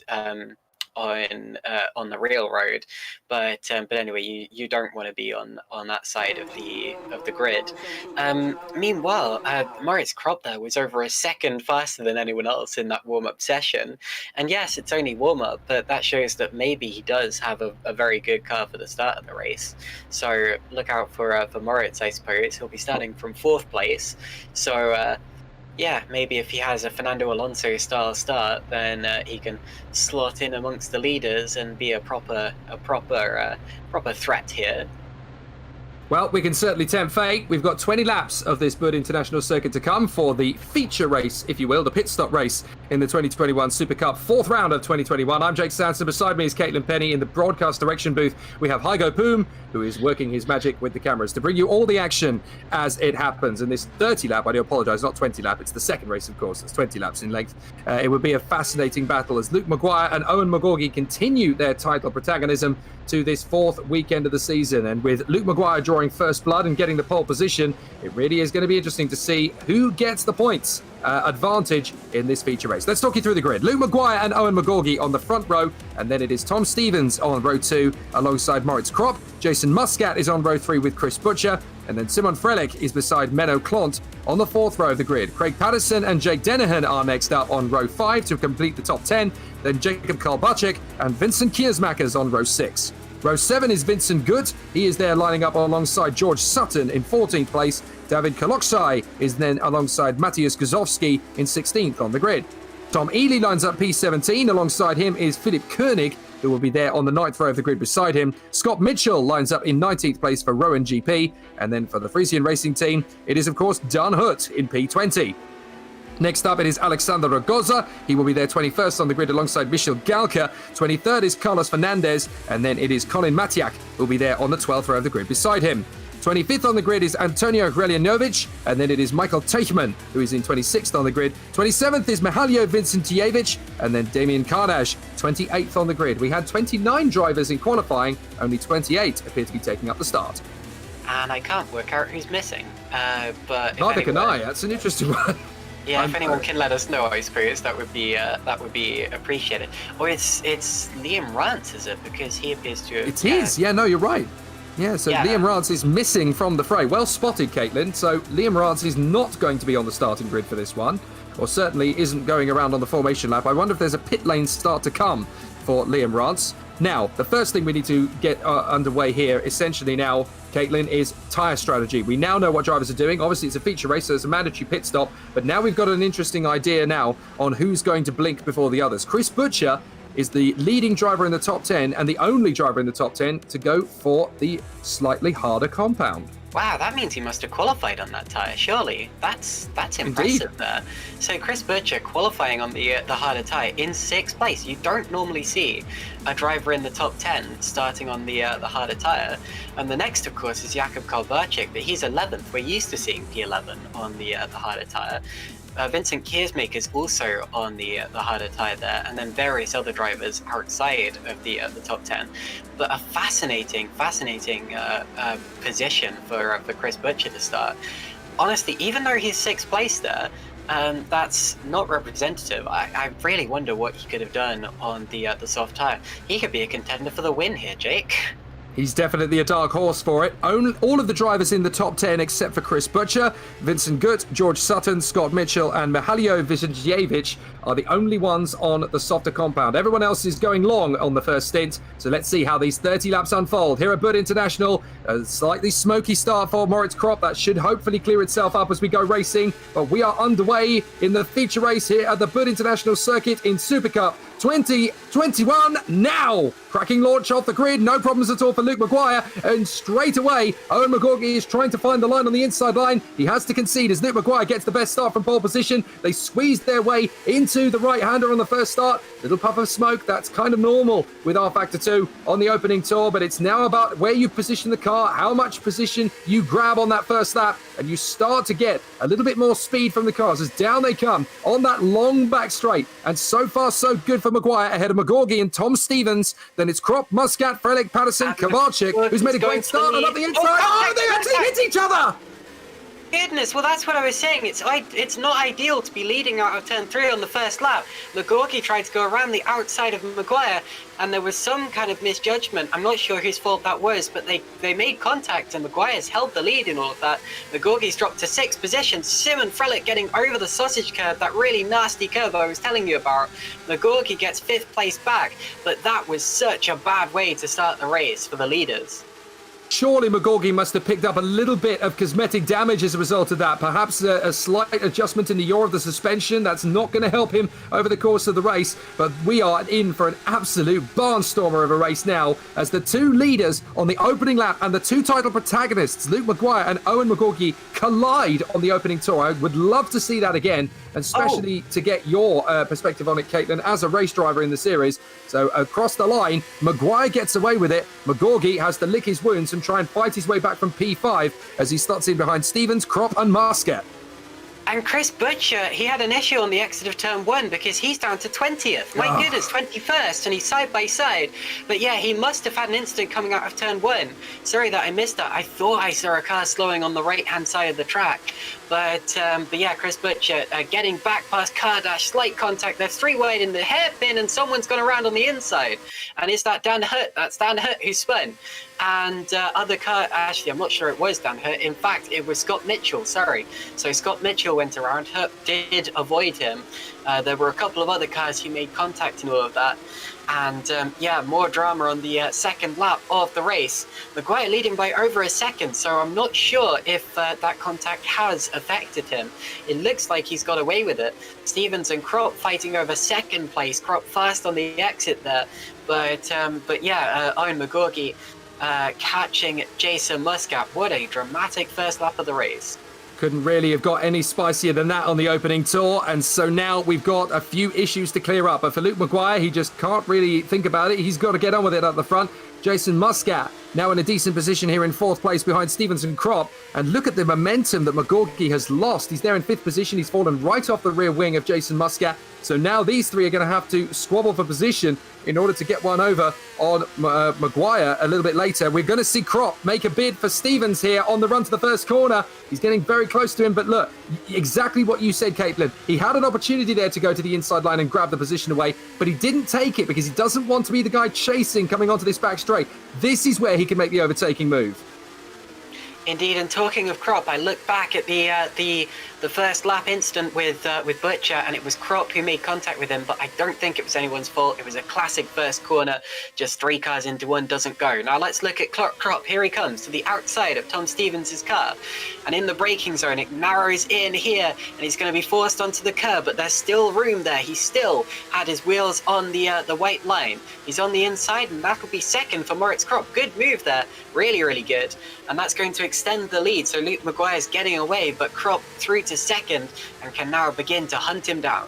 on the real road, but anyway, you don't want to be on that side of the grid. Meanwhile, Moritz Kropp there was over a second faster than anyone else in that warm-up session, and yes, it's only warm-up, but that shows that maybe he does have a very good car for the start of the race. So look out for Moritz, I suppose. He'll be starting from 4th place, so yeah, maybe if he has a Fernando Alonso style start, then he can slot in amongst the leaders and be a proper threat here. Well, we can certainly tempt fate. We've got 20 laps of this Buddh International Circuit to come for the feature race, if you will, the pit stop race in the 2021 Super Cup, 4th round of 2021. I'm Jake Sanson. Beside me is Caitlin Penny. In the broadcast direction booth, we have Heigo Poom, who is working his magic with the cameras to bring you all the action as it happens. In this 30 lap, I do apologise, not 20 lap, it's the second race, of course, it's 20 laps in length. It would be a fascinating battle as Luke Maguire and Owen McGorgy continue their title protagonism to this 4th weekend of the season. And with Luke Maguire drawing first blood and getting the pole position, it really is going to be interesting to see who gets the points advantage in this feature race. Let's talk you through the grid. Luke Maguire and Owen McGorgy on the front row, and then it is Tom Stevens on row 2 alongside Moritz Kropp. Jason Muscat is on row 3 with Chris Butcher, and then Simon Frelich is beside Menno Klont on the 4th row of the grid. Craig Patterson and Jake Dennehan are next up on row 5 to complete the top 10. Then Jacob Karlbachek and Vincent Kiersmakers on row 6. Row 7 is Vincent Good. He is there lining up alongside George Sutton in 14th place. David Kaloksai is then alongside Matthias Guzowski in 16th on the grid. Tom Ely lines up P17. Alongside him is Philip Koenig, who will be there on the 9th row of the grid beside him. Scott Mitchell lines up in 19th place for Rowan GP. And then for the Frisian Racing Team, it is, of course, Dan Hutt in P20. Next up, it is Alexander Ragoza. He will be there 21st on the grid alongside Michel Galka. 23rd is Carlos Fernandez. And then it is Colin Matiak, who will be there on the 12th row of the grid beside him. 25th on the grid is Antonio Grelianovic, and then it is Michael Teichmann, who is in 26th on the grid. 27th is Mihalio Vincentievich, and then Damian Kardash, 28th on the grid. We had 29 drivers in qualifying, only 28 appear to be taking up the start. And I can't work out who's missing, but neither can I. That's an interesting one. Yeah, if anyone can let us know, I suppose that would be appreciated. Or it's Liam Rance, is it? Because he appears to have... It is. Yeah, no, you're right. Yeah, so Liam Rance is missing from the fray. Well spotted, Caitlin. So Liam Rance is not going to be on the starting grid for this one, or certainly isn't going around on the formation lap. I wonder if there's a pit lane start to come for Liam Rance. Now, the first thing we need to get underway here, essentially now, Caitlin, is tyre strategy. We now know what drivers are doing. Obviously, it's a feature race, so it's a mandatory pit stop. But now we've got an interesting idea now on who's going to blink before the others. Chris Butcher is the leading driver in the top 10 and the only driver in the top 10 to go for the slightly harder compound. Wow, that means he must have qualified on that tyre, surely. That's impressive there. So Chris Butcher qualifying on the harder tyre in 6th place. You don't normally see a driver in the top 10 starting on the harder tyre. And the next, of course, is Jakob Karlbachek, but he's 11th. We're used to seeing P11 on the harder tyre. Vincent Kiersmakers is also on the harder tyre there, and then various other drivers outside of the top 10. But a fascinating position for Chris Butcher to start. Honestly, even though he's 6th place there, that's not representative. I really wonder what he could have done on the soft tyre. He could be a contender for the win here, Jake. He's definitely a dark horse for it. All of the drivers in the top 10 except for Chris Butcher, Vincent Gut, George Sutton, Scott Mitchell and Mihalio Vincentievich are the only ones on the softer compound. Everyone else is going long on the first stint, so let's see how these 30 laps unfold. Here at Buddh International, a slightly smoky start for Moritz Kropp. That should hopefully clear itself up as we go racing, but we are underway in the feature race here at the Buddh International Circuit in Super Cup 2021 now. Cracking launch off the grid, no problems at all for Luke Maguire. And straight away, Owen McGorgy is trying to find the line on the inside line. He has to concede as Luke Maguire gets the best start from pole position. They squeeze their way into the right-hander on the first start. Little puff of smoke, that's kind of normal with R-Factor 2 on the opening tour, but it's now about where you position the car, how much position you grab on that first lap, and you start to get a little bit more speed from the cars as down they come on that long back straight. And so far, so good for Maguire ahead of McGorgy and Tom Stevens. Then it's Krop, Muscat, Frelick, Patterson, Kovalchik, who's made a great start and up the inside. Oh, they actually hit each other! Goodness, well, that's what I was saying. It's not ideal to be leading out of turn 3 on the first lap. McGorgy tried to go around the outside of Maguire, and there was some kind of misjudgment. I'm not sure whose fault that was, but they made contact, and Maguire's held the lead in all of that. McGorgy's dropped to 6th position. Simon Frelick getting over the sausage curve, that really nasty curve I was telling you about. McGorgy gets 5th place back, but that was such a bad way to start the race for the leaders. Surely McGorgy must have picked up a little bit of cosmetic damage as a result of that. Perhaps a slight adjustment in the yaw of the suspension. That's not going to help him over the course of the race. But we are in for an absolute barnstormer of a race now as the two leaders on the opening lap and the two title protagonists, Luke Maguire and Owen McGorgy, collide on the opening tour. I would love to see that again, especially to get your perspective on it, Caitlin, as a race driver in the series. So across the line, Maguire gets away with it. McGorgy has to lick his wounds and try and fight his way back from P5 as he slots in behind Stevens, Krop and Muscat. And Chris Butcher, he had an issue on the exit of turn 1 because he's down to 20th. My goodness, 21st, and he's side by side. But yeah, he must have had an incident coming out of turn 1. Sorry that I missed that. I thought I saw a car slowing on the right-hand side of the track. But yeah, Chris Butcher getting back past Kardash, slight contact. They're 3 wide in the hairpin, and someone's gone around on the inside. And is that Dan Hutt? That's Dan Hutt who spun. And other car, actually, I'm not sure it was Dan Hutt. In fact, it was Scott Mitchell, sorry. So Scott Mitchell went around. Hutt did avoid him. There were a couple of other cars who made contact and all of that. And yeah, more drama on the second lap of the race. Maguire leading by over a second, so I'm not sure if that contact has affected him. It looks like he's got away with it. Stevens and Krop fighting over second place. Krop fast on the exit there. But yeah, Owen McGorgy catching Jason Muscat. What a dramatic first lap of the race. Couldn't really have got any spicier than that on the opening tour, and so now we've got a few issues to clear up. But for Luke Maguire, he just can't really think about it. He's got to get on with it at the front. Jason Muscat now in a decent position here in 4th place behind Stevens and Krop. And look at the momentum that McGorgy has lost. He's there in 5th position. He's fallen right off the rear wing of Jason Muscat. So now these three are going to have to squabble for position in order to get one over on Maguire a little bit later. We're going to see Krop make a bid for Stevens here on the run to the first corner. He's getting very close to him, but look, exactly what you said, Caitlin. He had an opportunity there to go to the inside line and grab the position away, but he didn't take it because he doesn't want to be the guy chasing coming onto this back straight. This is where he can make the overtaking move. Indeed, and talking of Krop, I look back at the first lap incident with Butcher, and it was Krop who made contact with him, but I don't think it was anyone's fault. It was a classic first corner, just 3 cars into one doesn't go. Now let's look at Krop. Here he comes to the outside of Tom Stevens' car, and in the braking zone, it narrows in here, and he's going to be forced onto the curb, but there's still room there. He still had his wheels on the white line. He's on the inside, and that'll be second for Moritz Krop. Good move there, really, really good, and that's going to extend the lead. So Luke Maguire's getting away, but Krop through to second and can now begin to hunt him down.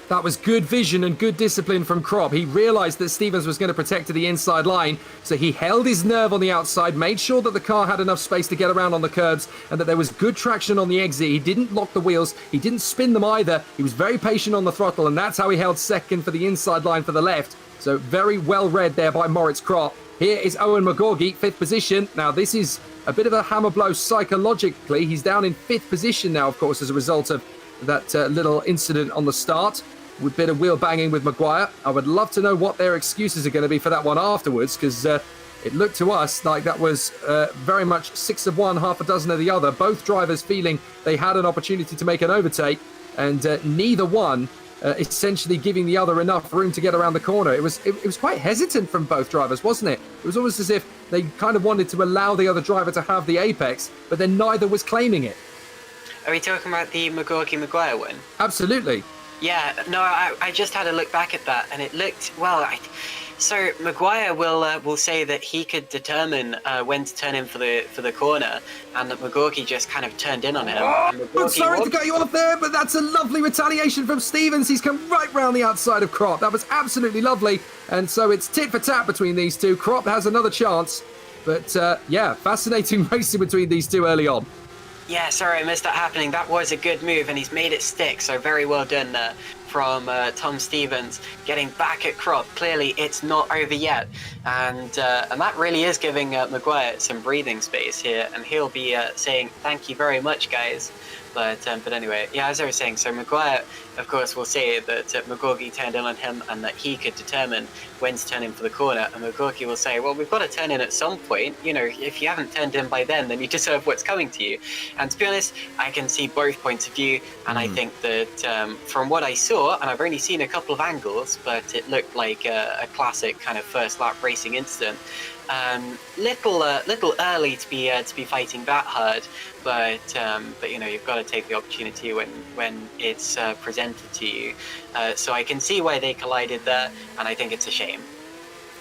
That was good vision and good discipline from Krop. He realised that Stevens was going to protect to the inside line, so he held his nerve on the outside, made sure that the car had enough space to get around on the curbs and that there was good traction on the exit. He didn't lock the wheels, he didn't spin them either. He was very patient on the throttle, and that's how he held second for the inside line for the left. So very well read there by Moritz Krop. Here is Owen McGorgy, 5th position. Now this is a bit of a hammer blow psychologically. He's down in 5th position now, of course, as a result of that little incident on the start with a bit of wheel banging with Maguire. I would love to know what their excuses are going to be for that one afterwards, because it looked to us like that was very much 6 of one, half a dozen of the other. Both drivers feeling they had an opportunity to make an overtake, and neither one essentially giving the other enough room to get around the corner. It was quite hesitant from both drivers, wasn't it? It was almost as if they kind of wanted to allow the other driver to have the apex, but then neither was claiming it. Are we talking about the McGorgy-Maguire one? Absolutely. Yeah, no, I just had a look back at that, and it looked well. So Maguire will say that he could determine when to turn in for the corner, and that McGorky just kind of turned in on him. Oh, I'm sorry to cut you off there, but that's a lovely retaliation from Stevens. He's come right round the outside of Krop. That was absolutely lovely, and so it's tit for tat between these two. Krop has another chance, but yeah, fascinating racing between these two early on. Yeah, sorry, I missed that happening. That was a good move, and he's made it stick, so very well done there from Tom Stevens, getting back at Krop. Clearly, it's not over yet, and that really is giving Maguire some breathing space here, and he'll be saying, thank you very much, guys. But anyway, yeah, as I was saying, so Maguire, of course, will say that McGorky turned in on him and that he could determine when to turn in for the corner. And McGorky will say, well, we've got to turn in at some point. You know, if you haven't turned in by then you deserve what's coming to you. And to be honest, I can see both points of view. And I think that from what I saw, and I've only seen a couple of angles, but it looked like a classic kind of first lap racing incident. Little early to be fighting that hard, but you know, you've got to take the opportunity when it's presented to you. So I can see why they collided there, and I think it's a shame.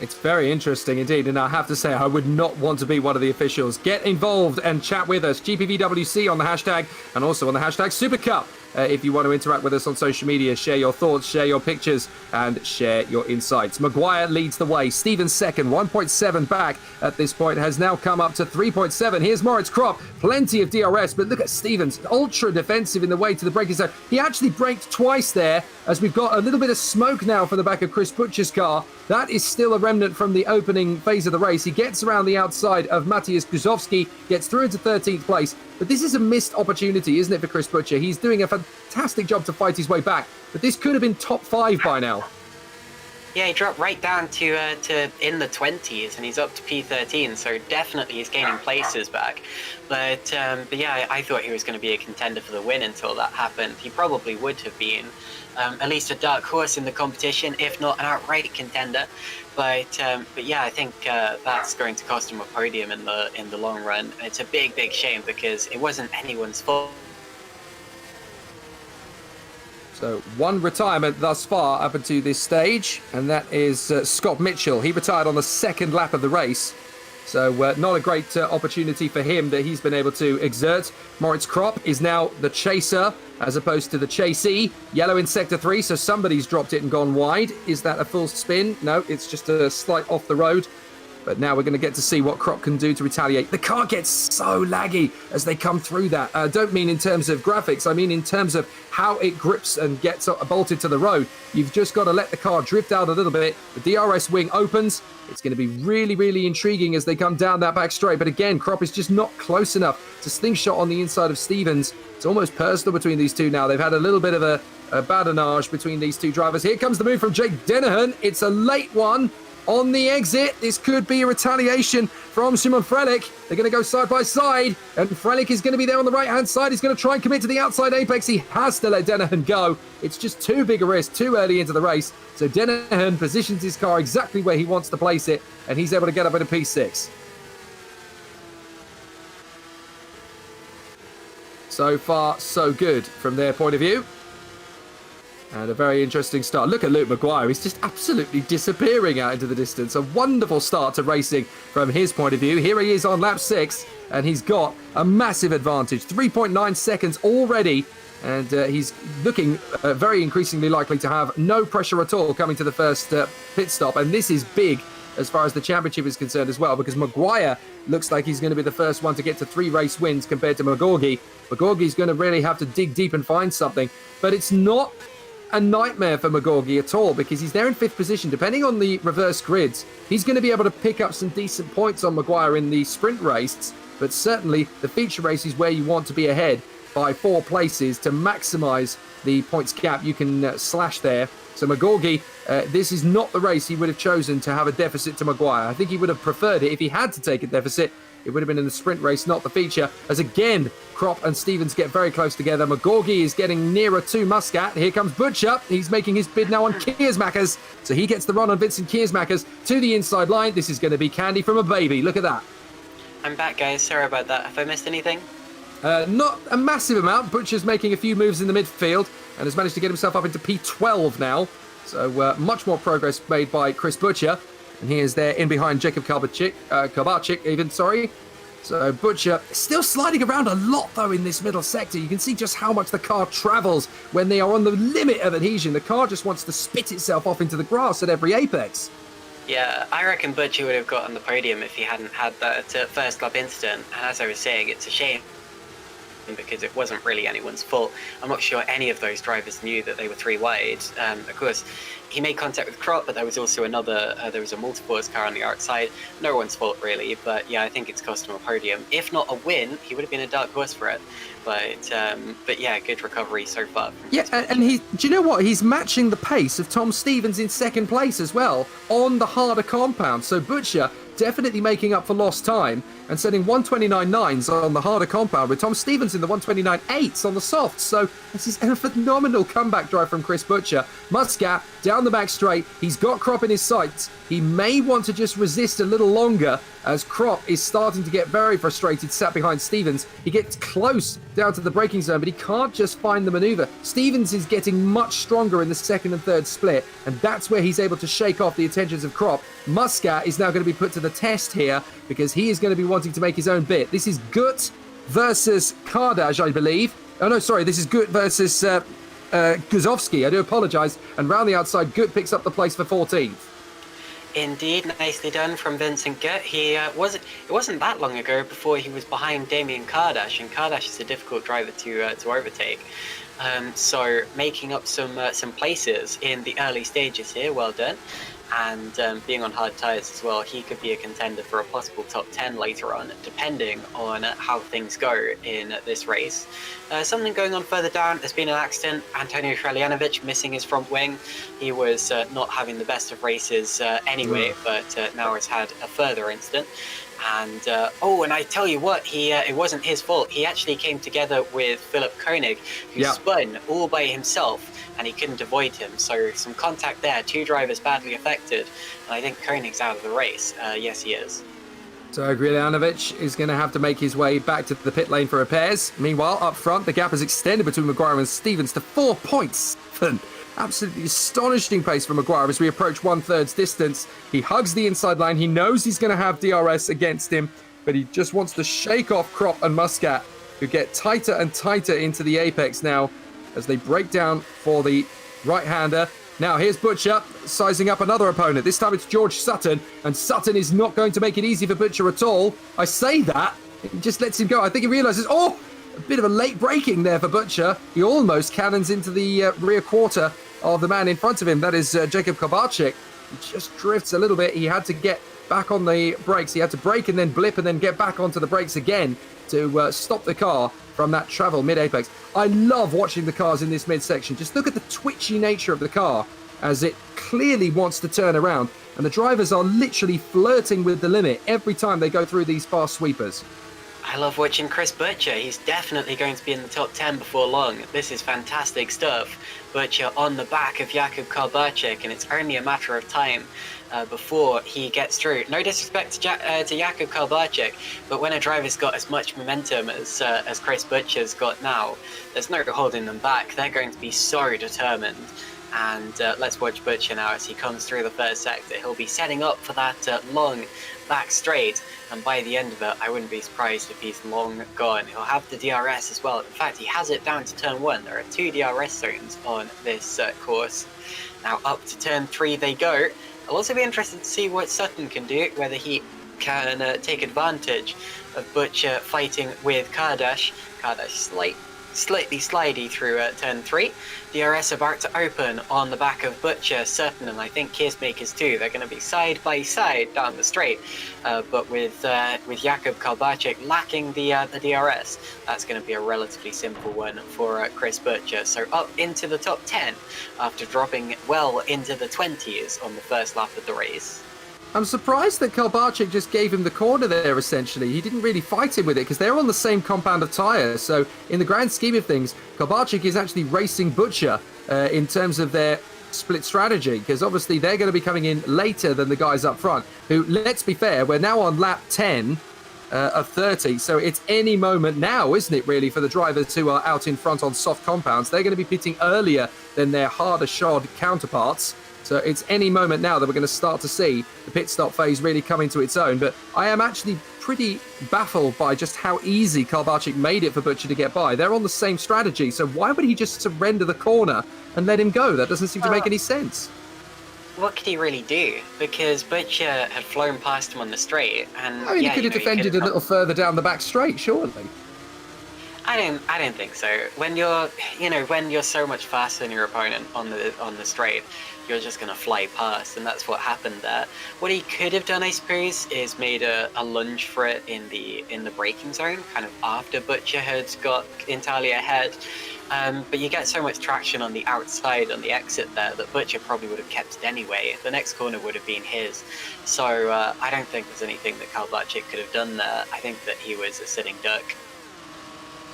It's very interesting indeed, and I have to say I would not want to be one of the officials. Get involved and chat with us. GPVWC on the hashtag, and also on the hashtag Supercup. If you want to interact with us on social media, share your thoughts, share your pictures, and share your insights. Maguire leads the way. Stevens second, 1.7 back at this point, has now come up to 3.7. Here's Moritz Krop, plenty of DRS, but look at Stevens, ultra defensive in the way to the braking zone. He actually braked twice there, as we've got a little bit of smoke now from the back of Chris Butcher's car. That is still a remnant from the opening phase of the race. He gets around the outside of Matthias Guzowski, gets through into 13th place. But this is a missed opportunity, isn't it, for Chris Butcher? He's doing a fantastic job to fight his way back. But this could have been top 5 by now. Yeah, he dropped right down to in the 20s, and he's up to P13, so definitely he's gaining places back. But yeah, I thought he was going to be a contender for the win until that happened. He probably would have been at least a dark horse in the competition, if not an outright contender. But yeah, I think that's going to cost him a podium in the long run. And it's a big shame because it wasn't anyone's fault. So one retirement thus far up until this stage, and that is Scott Mitchell. He retired on the second lap of the race. So not a great opportunity for him that he's been able to exert. Moritz Krop is now the chaser as opposed to the chasee. Yellow in sector 3, so somebody's dropped it and gone wide. Is that a full spin? No, it's just a slight off the road. But now we're going to get to see what Krop can do to retaliate. The car gets so laggy as they come through that. I don't mean in terms of graphics. I mean in terms of how it grips and gets bolted to the road. You've just got to let the car drift out a little bit. The DRS wing opens. It's going to be really intriguing as they come down that back straight. But again, Krop is just not close enough to slingshot on the inside of Stevens. It's almost personal between these two now. They've had a little bit of a badinage between these two drivers. Here comes the move from Jake Dennehan. It's a late one. On the exit, this could be a retaliation from Simon Frelich. They're going to go side by side, and Frelich is going to be there on the right-hand side. He's going to try and commit to the outside apex. He has to let Dennehan go. It's just too big a risk, too early into the race. So Dennehan positions his car exactly where he wants to place it, and he's able to get up into P6. So far, so good from their point of view. And a very interesting start. Look at Luke Maguire. He's just absolutely disappearing out into the distance. A wonderful start to racing from his point of view. Here he is on lap 6, and he's got a massive advantage. 3.9 seconds already, and he's looking very increasingly likely to have no pressure at all coming to the first pit stop. And this is big as far as the championship is concerned as well, because Maguire looks like he's going to be the first one to get to 3 race wins compared to McGorgy. McGorgy's going to really have to dig deep and find something, but it's not a nightmare for McGorgy at all, because he's there in 5th position. Depending on the reverse grids, he's going to be able to pick up some decent points on Maguire in the sprint race, but certainly the feature race is where you want to be ahead by 4 places to maximize the points gap you can slash there. So McGorgy, this is not the race he would have chosen to have a deficit to Maguire. I think he would have preferred it if he had to take a deficit. It would have been in the sprint race, not the feature. As again, Krop and Stevens get very close together. McGorgy is getting nearer to Muscat. Here comes Butcher. He's making his bid now on Kiersmakers. So he gets the run on Vincent Kiersmakers to the inside line. This is going to be candy from a baby. Look at that. I'm back, guys. Sorry about that. Have I missed anything? Not a massive amount. Butcher's making a few moves in the midfield and has managed to get himself up into P12 now. So much more progress made by Chris Butcher. And he is there in behind Jacob Karbarczyk even, sorry. So Butcher still sliding around a lot, though, in this middle sector. You can see just how much the car travels when they are on the limit of adhesion. The car just wants to spit itself off into the grass at every apex. Yeah, I reckon Butcher would have got on the podium if he hadn't had that first lap incident. And as I was saying, it's a shame because it wasn't really anyone's fault. I'm not sure any of those drivers knew that they were 3 wide. Of course, he made contact with Krop, but there was also there was a multi-force car on the outside. No one's fault, really. But yeah, I think it's cost him a podium. If not a win, he would have been a dark horse for it. But yeah, good recovery so far. Yeah, and do you know what? He's matching the pace of Tom Stevens in second place as well on the harder compound. So Butcher definitely making up for lost time and setting 129.9s on the harder compound with Tom Stevens in the 129.8s on the soft. So this is a phenomenal comeback drive from Chris Butcher. Muscat down the back straight. He's got Krop in his sights. He may want to just resist a little longer as Krop is starting to get very frustrated, sat behind Stevens. He gets close down to the braking zone, but he can't just find the maneuver. Stevens is getting much stronger in the second and third split, and that's where he's able to shake off the attentions of Krop. Muscat is now going to be put to the test here because he is going to be wanting to make his own bit. This is Gut versus Kardash, I believe. Oh, no, sorry. This is Gut versus Guzovsky. I do apologize. And round the outside, Gut picks up the place for 14th. Indeed, nicely done from Vincent Gut. It wasn't that long ago before he was behind Damien Kardash, and Kardash is a difficult driver to overtake. So making up some places in the early stages here, well done. And being on hard tyres as well, he could be a contender for a possible top 10 later on, depending on how things go in this race. Something going on further down, there's been an accident. Antonio Kraljanovich missing his front wing. He was not having the best of races anyway, but now has had a further incident. And and I tell you what, it wasn't his fault. He actually came together with Philip Koenig, who spun all by himself, and he couldn't avoid him. So some contact there, 2 drivers badly affected, and I think Koenig's out of the race. Yes, he is. So Grilianovic is going to have to make his way back to the pit lane for repairs. Meanwhile, up front, the gap has extended between Maguire and Stevens to 4 points. Absolutely astonishing pace from Maguire as we approach 1/3 distance. He hugs the inside line. He knows he's going to have DRS against him, but he just wants to shake off Krop and Muscat, who get tighter and tighter into the apex now as they break down for the right-hander. Now here's Butcher sizing up another opponent. This time it's George Sutton, and Sutton is not going to make it easy for Butcher at all. I say that, he just lets him go. I think he realizes, a bit of a late braking there for Butcher. He almost cannons into the rear quarter of the man in front of him. That is Jacob Karbarczyk. He just drifts a little bit. He had to get back on the brakes. He had to brake and then blip and then get back onto the brakes again to stop the car from that travel mid-apex. I love watching the cars in this midsection. Just look at the twitchy nature of the car as it clearly wants to turn around. And the drivers are literally flirting with the limit every time they go through these fast sweepers. I love watching Chris Butcher. He's definitely going to be in the top 10 before long. This is fantastic stuff. Butcher on the back of Jakub Karbarczyk, and it's only a matter of time before he gets through. No disrespect to Jakub Karbarczyk, but when a driver's got as much momentum as Chris Butcher's got now, there's no holding them back. They're going to be so determined. And let's watch Butcher now as he comes through the first sector. He'll be setting up for that long back straight, and by the end of it, I wouldn't be surprised if he's long gone. He'll have the DRS as well. In fact, he has it down to turn 1. There are 2 DRS zones on this course. Now up to turn 3 they go. I'll also be interested to see what Sutton can do, whether he can take advantage of Butcher fighting with Kardash. Kardash slightly slidey through turn 3. DRS about to open on the back of Butcher, Sutton, and I think Keersmakers too. They're going to be side by side down the straight, but with Jakub Karbarczyk lacking the DRS, that's going to be a relatively simple one for Chris Butcher. So up into the top 10 after dropping well into the 20s on the first lap of the race. I'm surprised that Karbarczyk just gave him the corner there, essentially. He didn't really fight him with it because they're on the same compound of tyres. So in the grand scheme of things, Karbarczyk is actually racing Butcher in terms of their split strategy, because obviously they're going to be coming in later than the guys up front, who, let's be fair, we're now on lap 10 of 30. So it's any moment now, isn't it, really, for the drivers who are out in front on soft compounds. They're going to be pitting earlier than their harder shod counterparts. So it's any moment now that we're going to start to see the pit stop phase really come into its own. But I am actually pretty baffled by just how easy Karbacic made it for Butcher to get by. They're on the same strategy. So why would he just surrender the corner and let him go? That doesn't seem to make any sense. What could he really do? Because Butcher had flown past him on the straight, and I mean, he could have defended a little further down the back straight, surely. I don't think so. When you're so much faster than your opponent on the straight, you're just gonna fly past, and that's what happened there. What he could have done, I suppose, is made a lunge for it in the braking zone, kind of after Butcher had got entirely ahead. But you get so much traction on the outside, on the exit there, that Butcher probably would have kept it anyway. The next corner would have been his. So I don't think there's anything that Karbacic could have done there. I think that he was a sitting duck.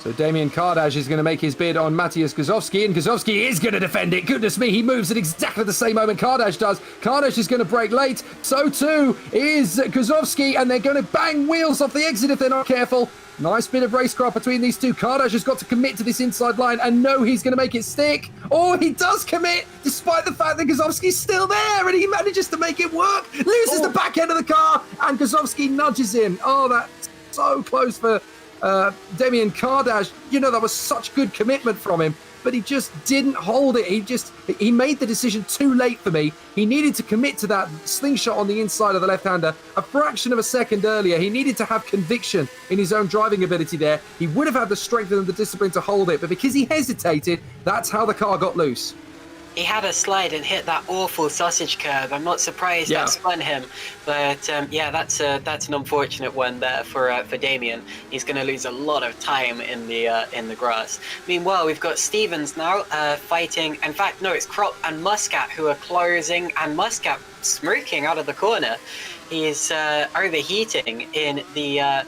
So Damien Kardaj is going to make his bid on Matthias Guzowski, and Guzowski is going to defend it. Goodness me, he moves at exactly the same moment Kardaj does. Kardaj is going to brake late. So too is Guzowski, and they're going to bang wheels off the exit if they're not careful. Nice bit of racecraft between these two. Kardaj has got to commit to this inside line, and no, he's going to make it stick. Oh, he does commit, despite the fact that Guzowski's still there, and he manages to make it work. Loses the back end of the car, and Guzowski nudges him. Oh, that's so close for Damien Kardaj. That was such good commitment from him, but he just didn't hold it. He made the decision too late for me. He needed to commit to that slingshot on the inside of the left-hander a fraction of a second earlier. He needed to have conviction in his own driving ability there. He would have had the strength and the discipline to hold it, but because he hesitated, that's how the car got loose. He had a slide and hit that awful sausage curve. I'm not surprised that spun him, but that's an unfortunate one there for Damien. He's going to lose a lot of time in the grass. Meanwhile, we've got Stevens now fighting. In fact, no, it's Krop and Muscat who are closing, and Muscat smirking out of the corner. He's overheating in the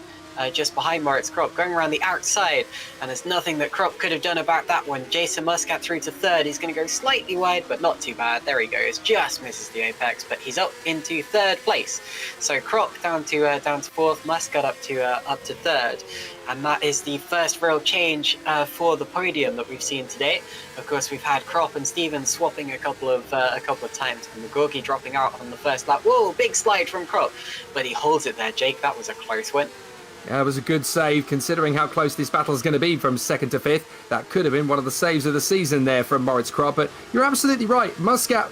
just behind Moritz Krop, going around the outside, and there's nothing that Krop could have done about that one. Jason Muscat through to third. He's going to go slightly wide, but not too bad. There he goes, just misses the apex, but he's up into third place. So Krop down to fourth, Muscat up to third, and that is the first real change for the podium that we've seen today. Of course, we've had Krop and Stevens swapping a couple of times, and McGorgy dropping out on the first lap. Whoa, big slide from Krop, but he holds it there, Jake. That was a close one. Yeah, it was a good save, considering how close this battle is going to be from second to fifth. That could have been one of the saves of the season there from Moritz Krop, but you're absolutely right. Muscat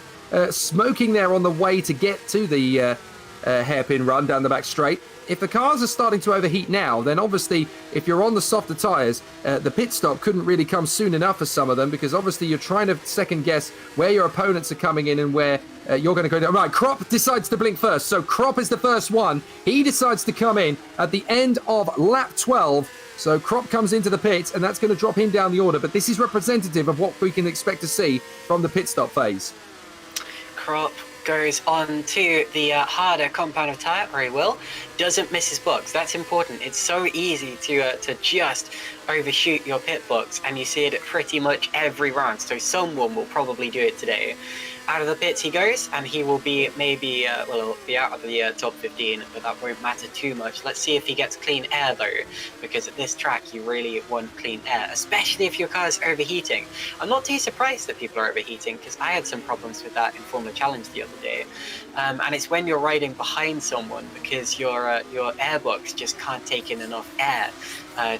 smoking there on the way to get to the hairpin run down the back straight. If the cars are starting to overheat now, then obviously if you're on the softer tyres, the pit stop couldn't really come soon enough for some of them, because obviously you're trying to second guess where your opponents are coming in and where you're going to go down. Right, Krop decides to blink first. So Krop is the first one. He decides to come in at the end of lap 12. So Krop comes into the pit, and that's going to drop him down the order. But this is representative of what we can expect to see from the pit stop phase. Krop goes on to the harder compound of tyre, or he will, doesn't miss his box. That's important. It's so easy to just overshoot your pit box, and you see it at pretty much every round, so someone will probably do it today. Out of the pits he goes, and he will be maybe, he'll be out of the top 15, but that won't matter too much. Let's see if he gets clean air though, because at this track you really want clean air, especially if your car's overheating. I'm not too surprised that people are overheating, because I had some problems with that in Formula Challenge the other day. And it's when you're riding behind someone, because your airbox just can't take in enough air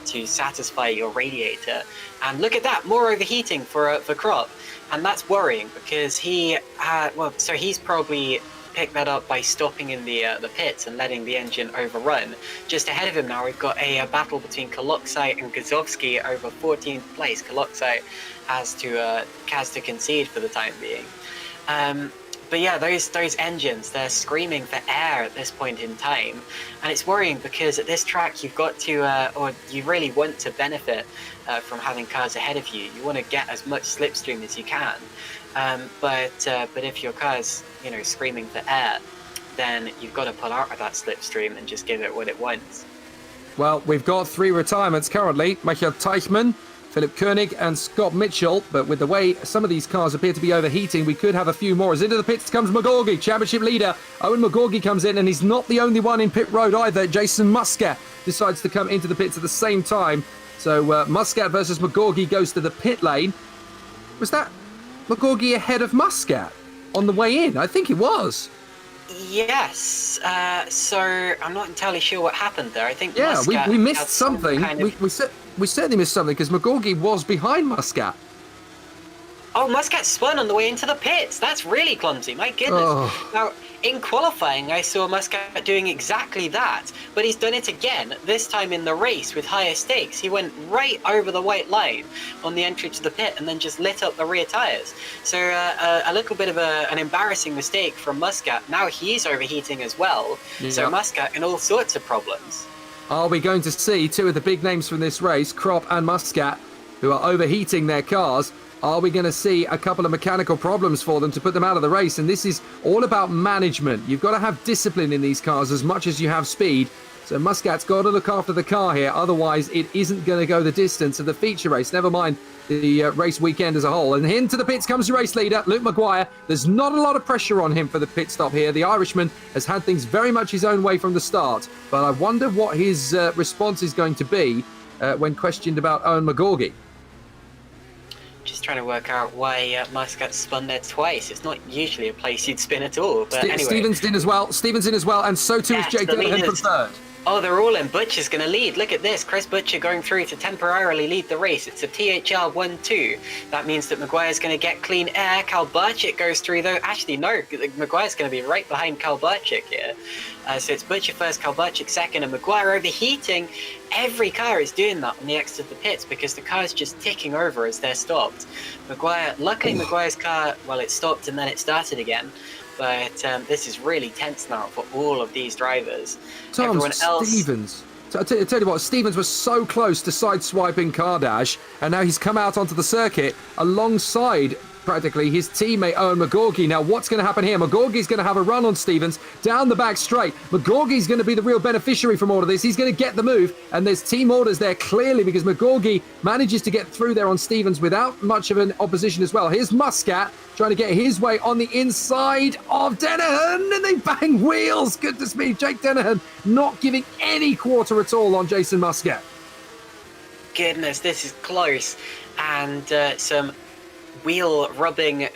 to satisfy your radiator. And look at that, more overheating for Krop. And that's worrying, because he's probably picked that up by stopping in the pits and letting the engine overrun. Just ahead of him now, we've got a battle between Koloksai and Guzowski over 14th place. Koloksai has to concede for the time being. But yeah, those engines, they're screaming for air at this point in time. And it's worrying, because at this track you've got to, or you really want to benefit from having cars ahead of you. You want to get as much slipstream as you can. But if your car's, screaming for air, then you've got to pull out of that slipstream and just give it what it wants. Well, we've got 3 retirements currently. Michael Teichmann, Philip Koenig and Scott Mitchell. But with the way some of these cars appear to be overheating, we could have a few more. As into the pits comes McGorgy, championship leader. Owen McGorgy comes in, and he's not the only one in pit road either. Jason Muscat decides to come into the pits at the same time. So Muscat versus McGorgy goes to the pit lane. Was that McGorgy ahead of Muscat on the way in? I think it was. Yes. So I'm not entirely sure what happened there. I think Muscat we missed something. We certainly missed something because McGorgy was behind Muscat. Oh, Muscat spun on the way into the pits. That's really clumsy. My goodness. Oh. Now, in qualifying, I saw Muscat doing exactly that, but he's done it again, this time in the race with higher stakes. He went right over the white line on the entry to the pit and then just lit up the rear tyres. So a little bit of an embarrassing mistake from Muscat. Now he's overheating as well. Yeah. So Muscat in all sorts of problems. Are we going to see two of the big names from this race, Kropp and Muscat, who are overheating their cars? Are we going to see a couple of mechanical problems for them to put them out of the race? And this is all about management. You've got to have discipline in these cars as much as you have speed. So Muscat's got to look after the car here. Otherwise, it isn't going to go the distance of the feature race. Never mind the race weekend as a whole. And into the pits comes the race leader, Luke Maguire. There's not a lot of pressure on him for the pit stop here. The Irishman has had things very much his own way from the start. But I wonder what his response is going to be when questioned about Owen McGorgy. Just trying to work out why Muscat spun there twice. It's not usually a place you'd spin at all. But anyway. Stevens in as well, and so too is Jake Dillon from third. Oh, they're all in. Butcher's going to lead. Look at this. Chris Butcher going through to temporarily lead the race. It's a THR 1-2. That means that Maguire's going to get clean air. Kalbarczyk goes through, though. Actually, no. Maguire's going to be right behind Kalbarczyk here. So it's Butcher first, Kalbarczyk second, and Maguire overheating. Every car is doing that on the exit of the pits because the car's just ticking over as they're stopped. Luckily Maguire's car, well, it stopped and then it started again. But this is really tense now for all of these drivers. Everyone else... Stevens. I tell you what, Stevens was so close to sideswiping Kardash, and now he's come out onto the circuit alongside practically his teammate Owen McGorgy. Now what's going to happen here? McGorgy's going to have a run on Stevens down the back straight. McGorgy's going to be the real beneficiary from all of this. He's going to get the move, and there's team orders there clearly because McGorgy manages to get through there on Stevens without much of an opposition as well. Here's Muscat trying to get his way on the inside of Dennehan, and they bang wheels. Goodness me, Jake Dennehan not giving any quarter at all on Jason Muscat. Goodness, this is close, and some wheel rubbing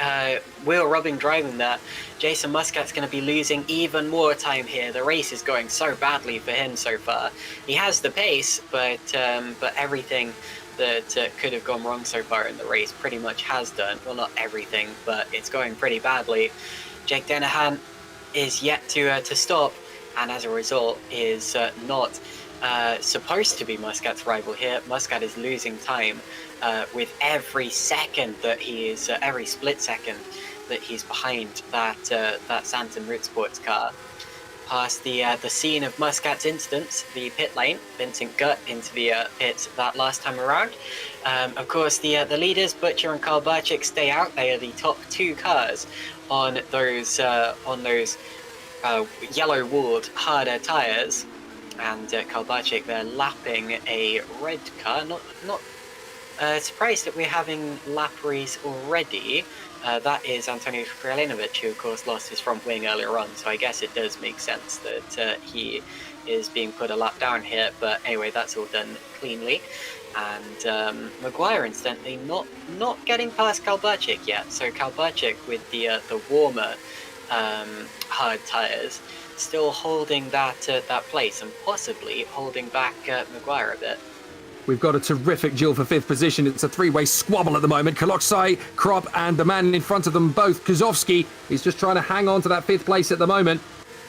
driving there. Jason Muscat's going to be losing even more time here. The race is going so badly for him so far. He has the pace, but everything that could have gone wrong so far in the race pretty much has done. Well, not everything, but it's going pretty badly. Jake Dennehan is yet to stop, and as a result is not supposed to be Muscat's rival here. Muscat is losing time with every second that he is, every split second that he's behind that Sanson Root Sports car. Past the scene of Muscat's incident, the pit lane, Vincent got into the pits that last time around. Of course, the leaders, Butcher and Kalbarczyk, stay out. They are the top two cars on those yellow-walled harder tyres. And Kalbarczyk, they're lapping a red car. Not surprised that we're having lapperies already. That is Antonio Kralinovic, who of course lost his front wing earlier on, so I guess it does make sense that he is being put a lap down here. But anyway, that's all done cleanly. And Maguire, incidentally, not getting past Kalbarczyk yet. So Kalbarczyk with the warmer hard tyres, still holding that place and possibly holding back Maguire a bit. We've got a terrific duel for fifth position. It's a three-way squabble at the moment. Koloksai, Kropp, and the man in front of them both, Kozowski, is just trying to hang on to that fifth place at the moment.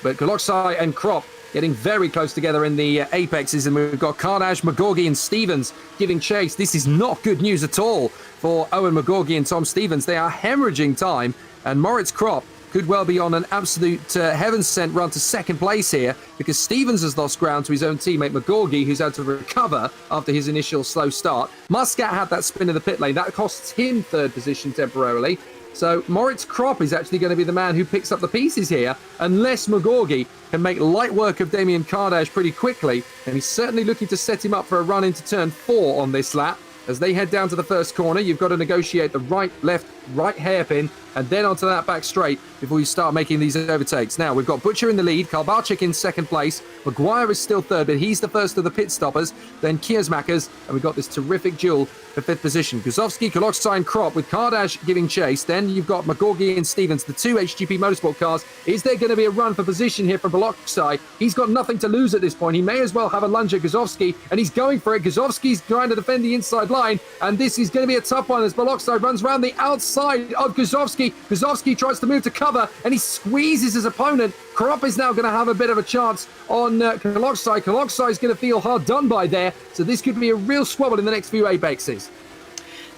But Koloksai and Kropp getting very close together in the apexes, and we've got Kardash, McGorgy, and Stevens giving chase. This is not good news at all for Owen McGorgy and Tom Stevens. They are hemorrhaging time, and Moritz Kropp could well be on an absolute heaven-sent run to second place here, because Stevens has lost ground to his own teammate McGorgy, who's had to recover after his initial slow start. Muscat had that spin in the pit lane. That costs him third position temporarily. So Moritz Kropp is actually going to be the man who picks up the pieces here, unless McGorgy can make light work of Damien Kardash pretty quickly, and he's certainly looking to set him up for a run into turn 4 on this lap. as they head down to the first corner. You've got to negotiate the right, left, right hairpin, and then onto that back straight before you start making these overtakes. Now, we've got Butcher in the lead, Kalbarczyk in second place, Maguire is still third, but he's the first of the pit stoppers, then Kiersmakers, and we've got this terrific duel for fifth position. Guzovski, Koloksai and Krop with Kardash giving chase. Then you've got Magorgi and Stevens, the two HGP Motorsport cars. Is there going to be a run for position here from Koloksai? He's got nothing to lose at this point. He may as well have a lunge at Guzovski, and he's going for it. Guzovski's trying to defend the inside line, and this is going to be a tough one as Koloksai runs around the outside of Guzovski. Guzovski tries to move to cover, and he squeezes his opponent. Krop is now going to have a bit of a chance on Koloksai. Koloksai is going to feel hard done by there, so this could be a real squabble in the next few apexes.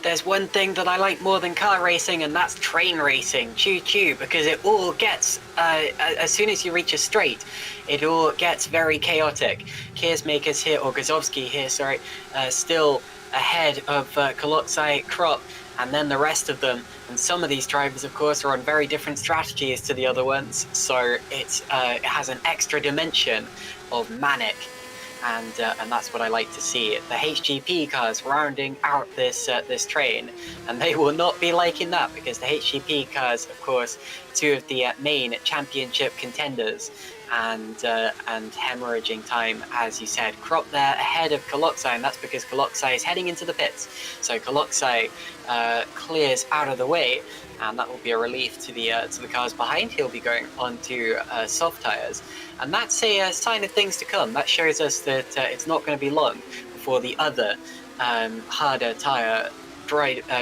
There's one thing that I like more than car racing, and that's train racing. Choo-choo, because it all gets, as soon as you reach a straight, it all gets very chaotic. Kiersmakers here, or Guzovski here, sorry, still ahead of Koloksai, Krop, and then the rest of them. And some of these drivers, of course, are on very different strategies to the other ones, so it has an extra dimension of manic. And that's what I like to see. The HGP cars rounding out this train, and they will not be liking that, because the HGP cars, of course, two of the main championship contenders, and hemorrhaging time, as you said. Krop there ahead of Koloksai, and that's because Koloksai is heading into the pits. So Koloksai clears out of the way, and that will be a relief to the cars behind. He'll be going onto soft tires, and that's a sign of things to come. That shows us that it's not going to be long before the other harder tire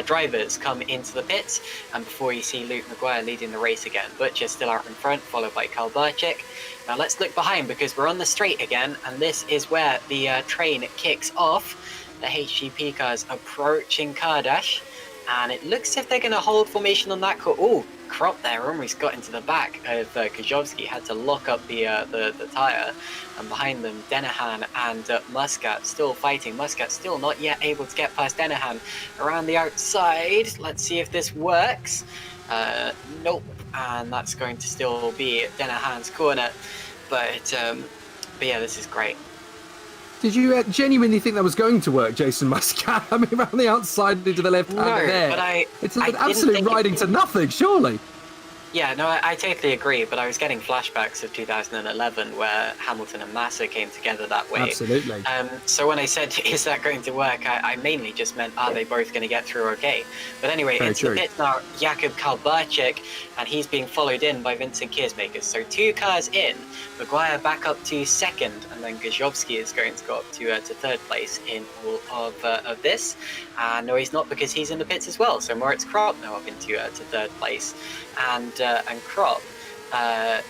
drivers come into the pits, and before you see Luke Maguire leading the race again. Butcher still out in front, followed by Kalbarczyk. Now let's look behind, because we're on the straight again, and this is where the train kicks off. The HGP cars approaching Kardash, and it looks as if they're going to hold formation on that car. Oh, Krop there almost got into the back of Guzovski, had to lock up the tyre, and behind them Denahan and Muscat still fighting. Muscat still not yet able to get past Denahan around the outside. Let's see if this works. Nope, and that's going to still be Denahan's corner, but yeah, this is great. Did you genuinely think that was going to work, Jason Muscat? I mean, around the outside into the left hand there. But it's an absolute riding to nothing, surely. Yeah, no, I totally agree, but I was getting flashbacks of 2011 where Hamilton and Massa came together that way. Absolutely. So when I said, is that going to work, I mainly just meant, are they both going to get through okay? But anyway, into the pit now, Jakub Kalbarczyk, and he's being followed in by Vincent Kiersmakers. So two cars in, Maguire back up to second, and then Guzovski is going to go up to third place in all of this. No, he's not, because he's in the pits as well. So Moritz Krop now up into to third place. And Krop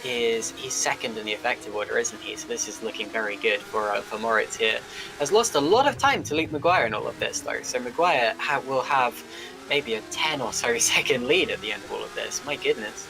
he's second in the effective order, isn't he? So this is looking very good for Moritz here. Has lost a lot of time to Luke Maguire in all of this, though. So Maguire will have maybe a 10 or so second lead at the end of all of this. My goodness.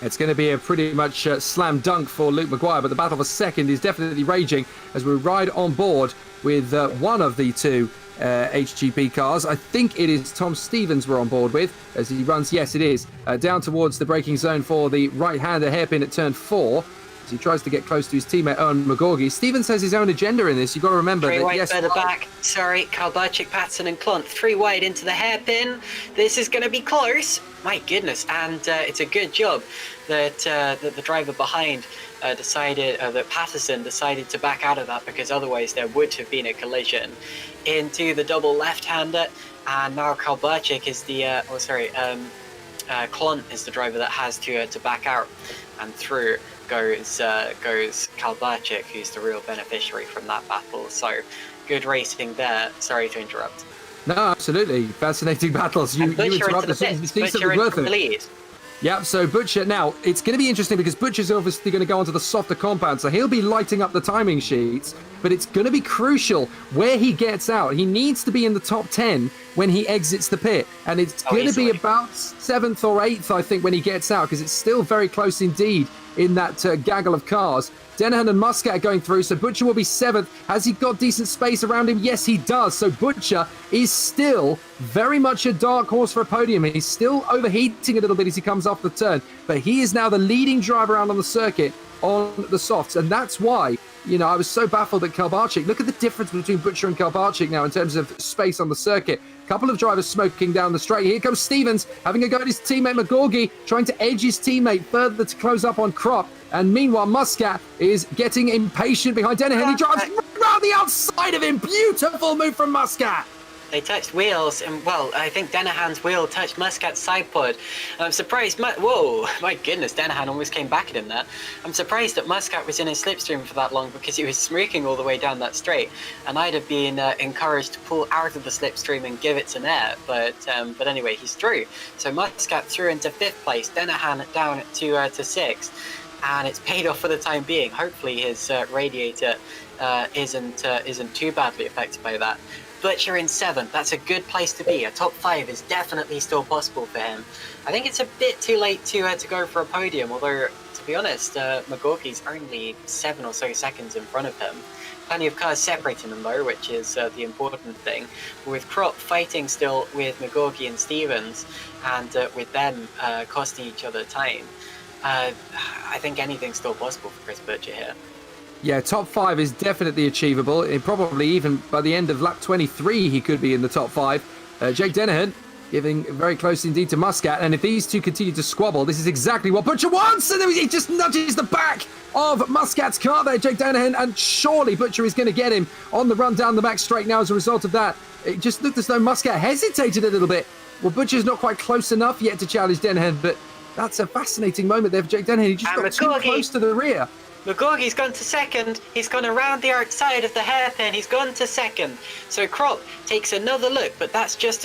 It's going to be a pretty much slam dunk for Luke Maguire, but the battle for second is definitely raging as we ride on board with one of the two HGP cars. I think it is Tom Stevens we're on board with as he runs, yes it is, down towards the braking zone for the right-hander hairpin at turn 4 as he tries to get close to his teammate Owen Magorgi. Stevens has his own agenda in this. You've got to remember three that, wide yes, further back. Sorry, Kalbarczyk, Patson and Klont. 3 wide into the hairpin. This is going to be close. My goodness, and it's a good job that the driver behind that Patterson decided to back out of that, because otherwise there would have been a collision into the double left-hander. And now Kalbarczyk is the Klont is the driver that has to back out, and through goes Kalbarczyk, who's the real beneficiary from that battle. So good racing there. Sorry to interrupt. No, absolutely. Fascinating battles. You interrupt us. Butcher into the lead. Yeah, so Butcher, now, it's going to be interesting because Butcher's obviously going to go onto the softer compound, so he'll be lighting up the timing sheets, but it's going to be crucial where he gets out. He needs to be in the top 10 when he exits the pit, and it's going to be about 7th or 8th, I think, when he gets out, because it's still very close indeed in that gaggle of cars. Denahan and Muscat are going through, so Butcher will be 7th. Has he got decent space around him? Yes, he does. So Butcher is still very much a dark horse for a podium. He's still overheating a little bit as he comes off the turn, but he is now the leading driver around on the circuit on the softs. And that's why, you know, I was so baffled at Kalbarczyk. Look at the difference between Butcher and Kalbarczyk now in terms of space on the circuit. Couple of drivers smoking down the straight. Here comes Stevens having a go at his teammate McGorgy, trying to edge his teammate further to close up on Krop. And meanwhile, Muscat is getting impatient behind Dennehan. He drives around the outside of him. Beautiful move from Muscat. They touched wheels, and well, I think Dennehan's wheel touched Muscat's side pod. I'm surprised. Whoa, my goodness, Dennehan almost came back at him there. I'm surprised that Muscat was in his slipstream for that long because he was smoking all the way down that straight, and I'd have been encouraged to pull out of the slipstream and give it some air. But anyway, he's through. So Muscat through into 5th place, Dennehan down to 6th, and it's paid off for the time being. Hopefully, his radiator isn't too badly affected by that. Butcher in 7th, that's a good place to be. A top 5 is definitely still possible for him. I think it's a bit too late to go for a podium, although, to be honest, McGorky's only 7 or so seconds in front of him. Plenty of cars separating them though, which is the important thing. With Krop fighting still with McGorky and Stevens, and with them costing each other time, I think anything's still possible for Chris Butcher here. Yeah, top 5 is definitely achievable. And probably even by the end of lap 23, he could be in the top 5. Jake Dennehan giving very close indeed to Muscat. And if these two continue to squabble, this is exactly what Butcher wants. And he just nudges the back of Muscat's car there, Jake Dennehan. And surely Butcher is going to get him on the run down the back straight now as a result of that. It just looked as though Muscat hesitated a little bit. Well, Butcher's not quite close enough yet to challenge Dennehan, but that's a fascinating moment there for Jake Dennehan. He just got too close to the rear. McGorgy's gone to 2nd. He's gone around the outside of the hairpin. He's gone to 2nd. So Krop takes another look, but that's just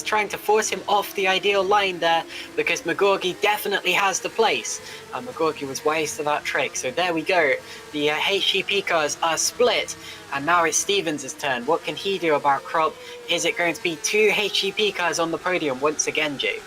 trying to force him off the ideal line there, because McGorgy definitely has the place. And McGorgy was wise to that trick. So there we go. The HGP cars are split, and now it's Stevens' turn. What can he do about Krop? Is it going to be 2 HGP cars on the podium once again, Jake?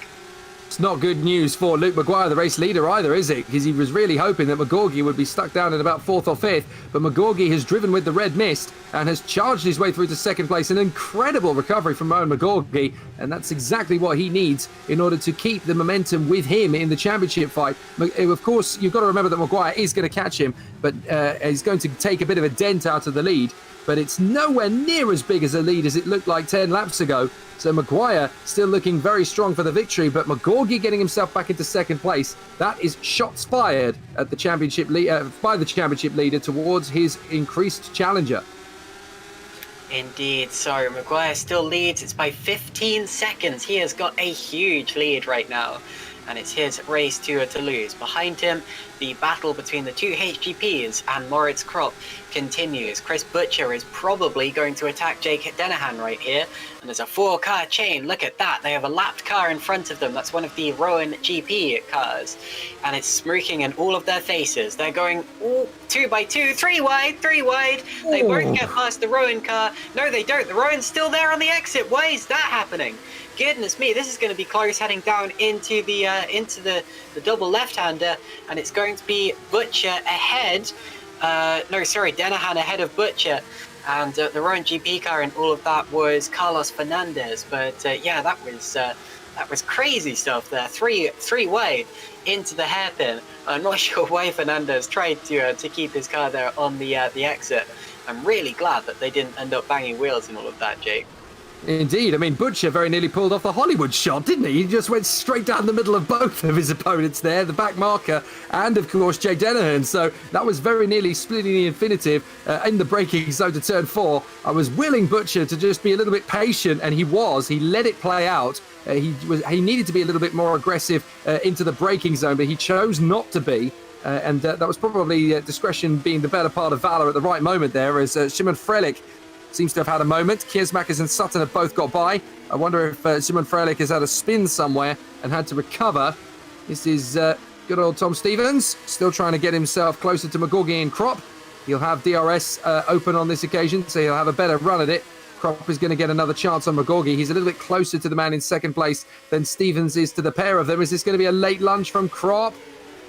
It's not good news for Luke Maguire, the race leader, either, is it? Because he was really hoping that McGorgy would be stuck down in about 4th or 5th. But McGorgy has driven with the red mist and has charged his way through to 2nd place. An incredible recovery from Owen McGorgy. And that's exactly what he needs in order to keep the momentum with him in the championship fight. Of course, you've got to remember that Maguire is going to catch him, but he's going to take a bit of a dent out of the lead. But it's nowhere near as big as a lead as it looked like 10 laps ago. So Maguire still looking very strong for the victory, but McGorgy getting himself back into 2nd place. That is shots fired at the championship by the championship leader towards his increased challenger. Indeed, so Maguire still leads. It's by 15 seconds. He has got a huge lead right now, and it's his race to lose. Behind him, the battle between the 2 HGPs and Moritz Krop continues. Chris Butcher is probably going to attack Jake Dennehan right here, and there's a 4-car chain. Look at that. They have a lapped car in front of them. That's one of the Rowan GP cars, and it's smirking in all of their faces. They're going 2 by 2, 3 wide, 3 wide. They won't get past the Rowan car. No, they don't. The Rowan's still there on the exit. Why is that happening? Goodness me, this is going to be close, heading down into the double left-hander, and it's going to be Butcher ahead. Dennehan ahead of Butcher, and the Rowan GP car and all of that was Carlos Fernandez. But yeah, that was crazy stuff there. Three wide into the hairpin. I'm not sure why Fernandez tried to keep his car there on the exit. I'm really glad that they didn't end up banging wheels and all of that, Jake. Indeed. I mean, Butcher very nearly pulled off the Hollywood shot, didn't he? He just went straight down the middle of both of his opponents there, the back marker and, of course, Jake Dennehan. So that was very nearly splitting the infinitive in the braking zone to turn 4. I was willing Butcher to just be a little bit patient, and he was. He let it play out. He needed to be a little bit more aggressive into the braking zone, but he chose not to be. And that was probably discretion being the better part of valor at the right moment there, as Szymon Frelich seems to have had a moment. Kiersmakers and Sutton have both got by. I wonder if Szymon Frelich has had a spin somewhere and had to recover. This is good old Tom Stevens, still trying to get himself closer to McGorgy and Krop. He'll have DRS open on this occasion, so he'll have a better run at it. Krop is going to get another chance on McGorgy. He's a little bit closer to the man in 2nd place than Stevens is to the pair of them. Is this going to be a late lunge from Krop?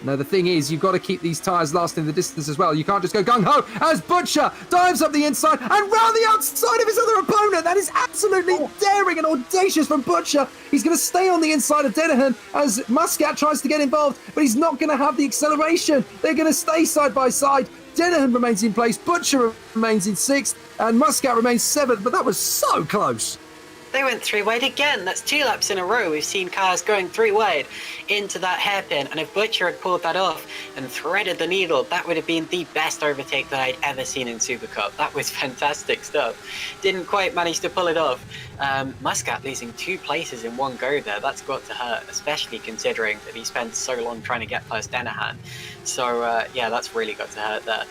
Now, the thing is, you've got to keep these tyres lasting the distance as well. You can't just go gung-ho as Butcher dives up the inside and round the outside of his other opponent. That is absolutely daring and audacious from Butcher. He's going to stay on the inside of Denihan as Muscat tries to get involved, but he's not going to have the acceleration. They're going to stay side by side. Denihan remains in place, Butcher remains in 6th, and Muscat remains 7th, but that was so close. They went 3 wide again. That's 2 laps in a row. We've seen cars going 3 wide into that hairpin. And if Butcher had pulled that off and threaded the needle, that would have been the best overtake that I'd ever seen in Supercup. That was fantastic stuff. Didn't quite manage to pull it off. Muscat losing 2 places in one go there. That's got to hurt, especially considering that he spent so long trying to get past Denihan. So, yeah, that's really got to hurt there.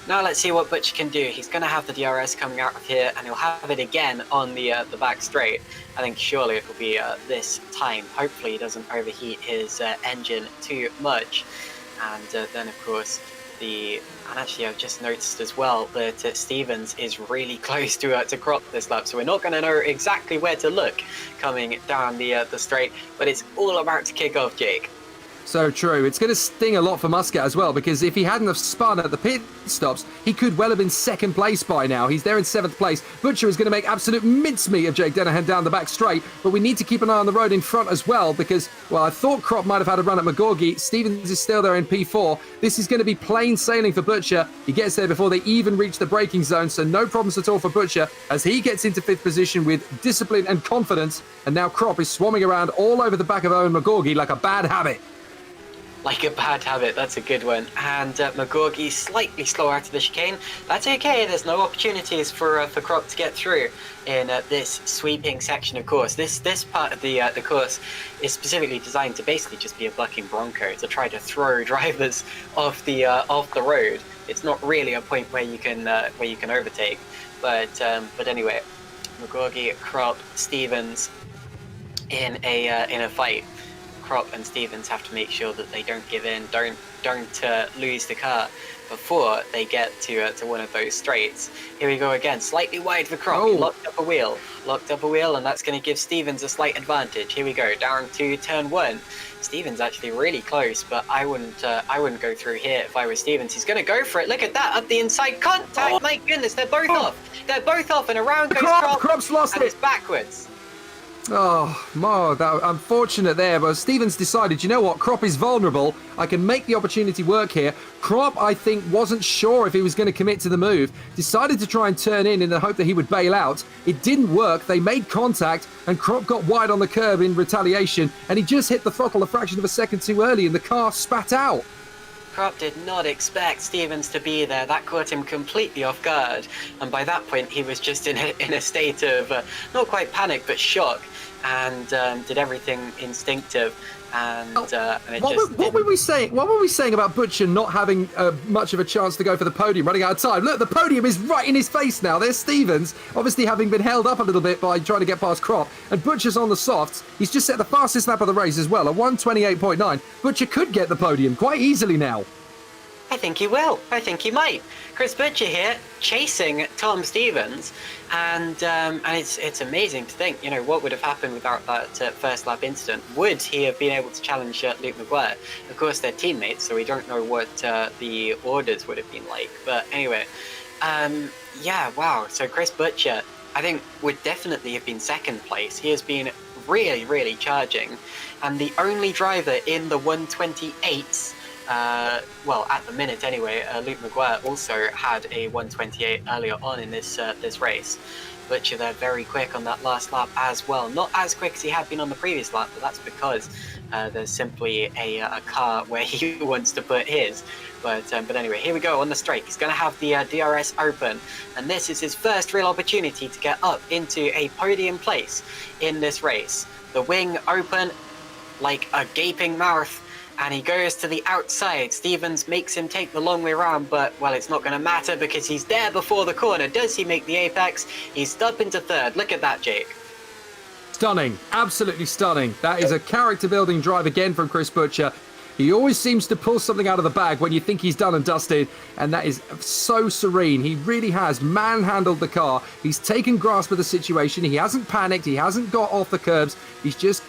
Now let's see what Butcher can do. He's going to have the DRS coming out of here, and he'll have it again on the back straight. I think surely it will be this time. Hopefully he doesn't overheat his engine too much. And then, of course, and actually I've just noticed as well that Stevens is really close to Crop this lap, so we're not going to know exactly where to look coming down the straight, but it's all about to kick off, Jake. So true. It's going to sting a lot for Muscat as well, because if he hadn't have spun at the pit stops, he could well have been 2nd place by now. He's there in 7th place. Butcher is going to make absolute mincemeat of Jake Denihan down the back straight, but we need to keep an eye on the road in front as well, because, well, I thought Crop might have had a run at McGorgy. Stevens is still there in P4. This is going to be plain sailing for Butcher. He gets there before they even reach the braking zone, so no problems at all for Butcher as he gets into 5th position with discipline and confidence, and now Crop is swarming around all over the back of Owen McGorgy like a bad habit. Like a bad habit, that's a good one. And McGorgy slightly slow out of the chicane. That's okay, there's no opportunities for Crop to get through in this sweeping section of course. This part of the course is specifically designed to basically just be a bucking bronco, to try to throw drivers off the road. It's not really a point where you can overtake. But anyway, McGorgy, Crop, Stevens in a fight. Crop and Stevens have to make sure that they don't give in, don't lose the car before they get to one of those straights. Here we go again, slightly wide for Crop. He locked up a wheel, and that's going to give Stevens a slight advantage. Here we go, down to turn 1. Stevens actually really close, but I wouldn't go through here if I was Stevens. He's going to go for it. Look at that, up the inside contact. Oh. My goodness, they're both off. They're both off, and around goes Crop. Crop's lost and it. It's backwards. Oh, that unfortunate there, but Stevens decided, you know what, Crop is vulnerable. I can make the opportunity work here. Crop, I think, wasn't sure if he was going to commit to the move. Decided to try and turn in the hope that he would bail out. It didn't work. They made contact, and Crop got wide on the curb in retaliation, and he just hit the throttle a fraction of a second too early, and the car spat out. Crop did not expect Stevens to be there. That caught him completely off guard, and by that point he was just in a state of not quite panic but shock, and did everything instinctive. What were we saying about Butcher not having much of a chance to go for the podium, running out of time? Look, the podium is right in his face now. There's Stevens, obviously having been held up a little bit by trying to get past Crop, and Butcher's on the softs. He's just set the fastest lap of the race as well, a 1:28.9. Butcher could get the podium quite easily now. I think he will. I think he might. Chris Butcher here, chasing Tom Stevens, and it's amazing to think, you know, what would have happened without that first lap incident. Would he have been able to challenge Luke McGuire? Of course, they're teammates, so we don't know what the orders would have been like. But anyway, yeah, wow. So Chris Butcher, I think, would definitely have been 2nd place. He has been really, really charging, and the only driver in the 128s. Well, at the minute anyway, Luke McGuire also had a 1:28 earlier on in this race. Butcher there very quick on that last lap as well. Not as quick as he had been on the previous lap, but that's because there's simply a car where he wants to put his. But anyway, here we go on the straight. He's going to have the DRS open, and this is his first real opportunity to get up into a podium place in this race. The wing open like a gaping mouth, and he goes to the outside. Stevens makes him take the long way around, but, well, it's not going to matter because he's there before the corner. Does he make the apex? He's up into 3rd. Look at that, Jake. Stunning. Absolutely stunning. That is a character-building drive again from Chris Butcher. He always seems to pull something out of the bag when you think he's done and dusted, and that is so serene. He really has manhandled the car. He's taken grasp of the situation. He hasn't panicked. He hasn't got off the curbs. He's just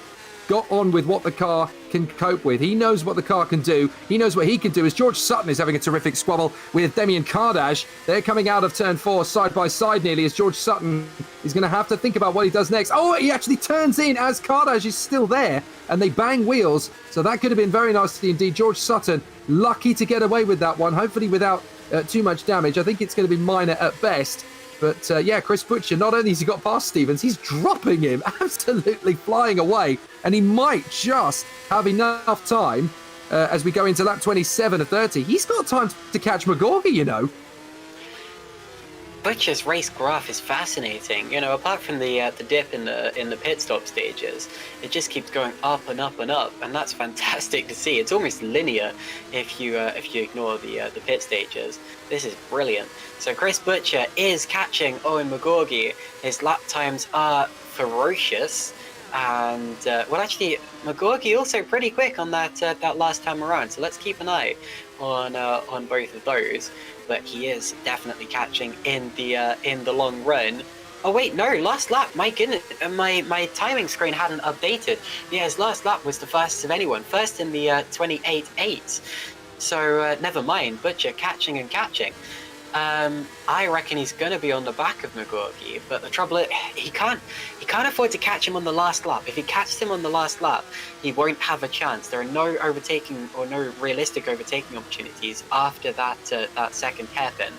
got on with what the car can cope with. He knows what the car can do. He knows what he can do. As George Sutton is having a terrific squabble with Damien Kardash. They're coming out of turn 4 side by side nearly, as George Sutton is going to have to think about what he does next. Oh, he actually turns in as Kardash is still there, and they bang wheels. So that could have been very nasty indeed. George Sutton, lucky to get away with that one, hopefully without too much damage. I think it's going to be minor at best. But yeah, Chris Butcher, not only has he got past Stevens, he's dropping him, absolutely flying away. And he might just have enough time as we go into lap 27 of 30. He's got time to catch McGorgy, you know. Butcher's race graph is fascinating. You know, apart from the dip in the pit stop stages, it just keeps going up and up and up, and that's fantastic to see. It's almost linear if you ignore the pit stages. This is brilliant. So Chris Butcher is catching Owen McGorgy. His lap times are ferocious, and well, actually, McGorgy also pretty quick on that last time around. So let's keep an eye on both of those. But he is definitely catching in the long run. Oh wait, no, last lap. My goodness, my timing screen hadn't updated. Yeah, his last lap was the fastest of anyone, first in the 28.8. So never mind. Butcher catching and catching. I reckon he's going to be on the back of McGorgy, but the trouble is he can't afford to catch him on the last lap. If he catches him on the last lap, he won't have a chance. There are no overtaking or no realistic overtaking opportunities after that second hairpin.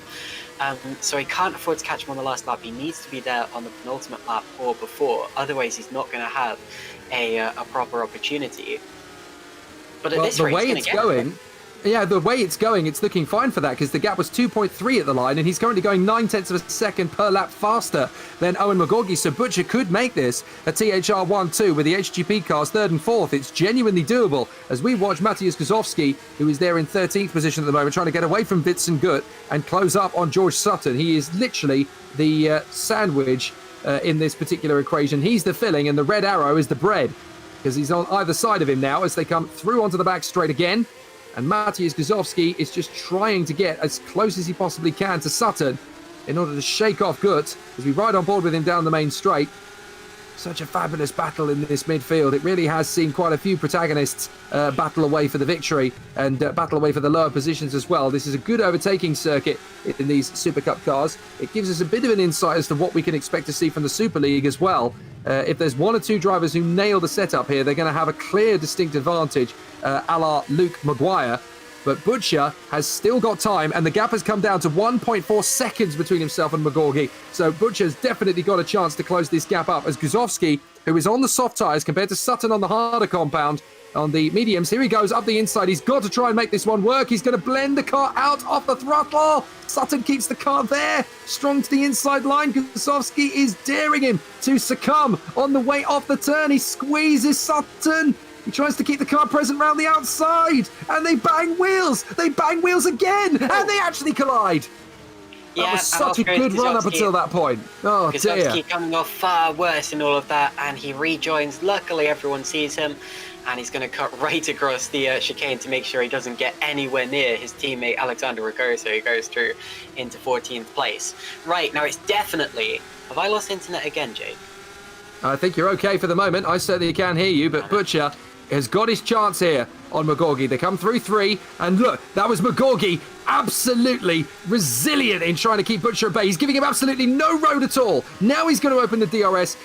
So he can't afford to catch him on the last lap. He needs to be there on the penultimate lap or before. Otherwise, he's not going to have a proper opportunity. But at this rate, the way it's going, it's looking fine for that, because the gap was 2.3 at the line, and he's currently going 9/10 of a second per lap faster than Owen McGorgy. So Butcher could make this a THR 1-2 with the HGP cars 3rd and 4th. It's genuinely doable as we watch Matthias Guzowski, who is there in 13th position at the moment, trying to get away from Vincent Gut and close up on George Sutton. He is literally the sandwich in this particular equation. He's the filling, and the red arrow is the bread, because he's on either side of him now as they come through onto the back straight again. And Matthias Guzowski is just trying to get as close as he possibly can to Sutton in order to shake off Gut as we ride on board with him down the main straight. Such a fabulous battle in this midfield. It really has seen quite a few protagonists battle away for the victory and battle away for the lower positions as well. This is a good overtaking circuit in these Super Cup cars. It gives us a bit of an insight as to what we can expect to see from the Super League as well. If there's one or two drivers who nail the setup here, they're going to have a clear, distinct advantage, a la Luke Maguire. But Butcher has still got time, and the gap has come down to 1.4 seconds between himself and McGorgy. So Butcher's definitely got a chance to close this gap up, as Guzowski, who is on the soft tyres compared to Sutton on the harder compound, on the mediums. Here he goes up the inside. He's got to try and make this one work. He's going to blend the car out off the throttle. Sutton keeps the car there, strong to the inside line. Guzowski is daring him to succumb on the way off the turn. He squeezes Sutton. He tries to keep the car present round the outside, and they bang wheels. They bang wheels again, and they actually collide. That was such a good run up until that point. Oh dear. Guzowski coming off far worse in all of that, and he rejoins. Luckily, everyone sees him, and he's going to cut right across the chicane to make sure he doesn't get anywhere near his teammate Alexander Ragosa, who goes through into 14th place. Right, now it's definitely... Have I lost internet again, Jake? I think you're okay for the moment. I certainly can hear you, but Butcher has got his chance here on McGorgy. They come through 3, and look, that was McGorgy absolutely resilient in trying to keep Butcher at bay. He's giving him absolutely no road at all. Now he's going to open the DRS.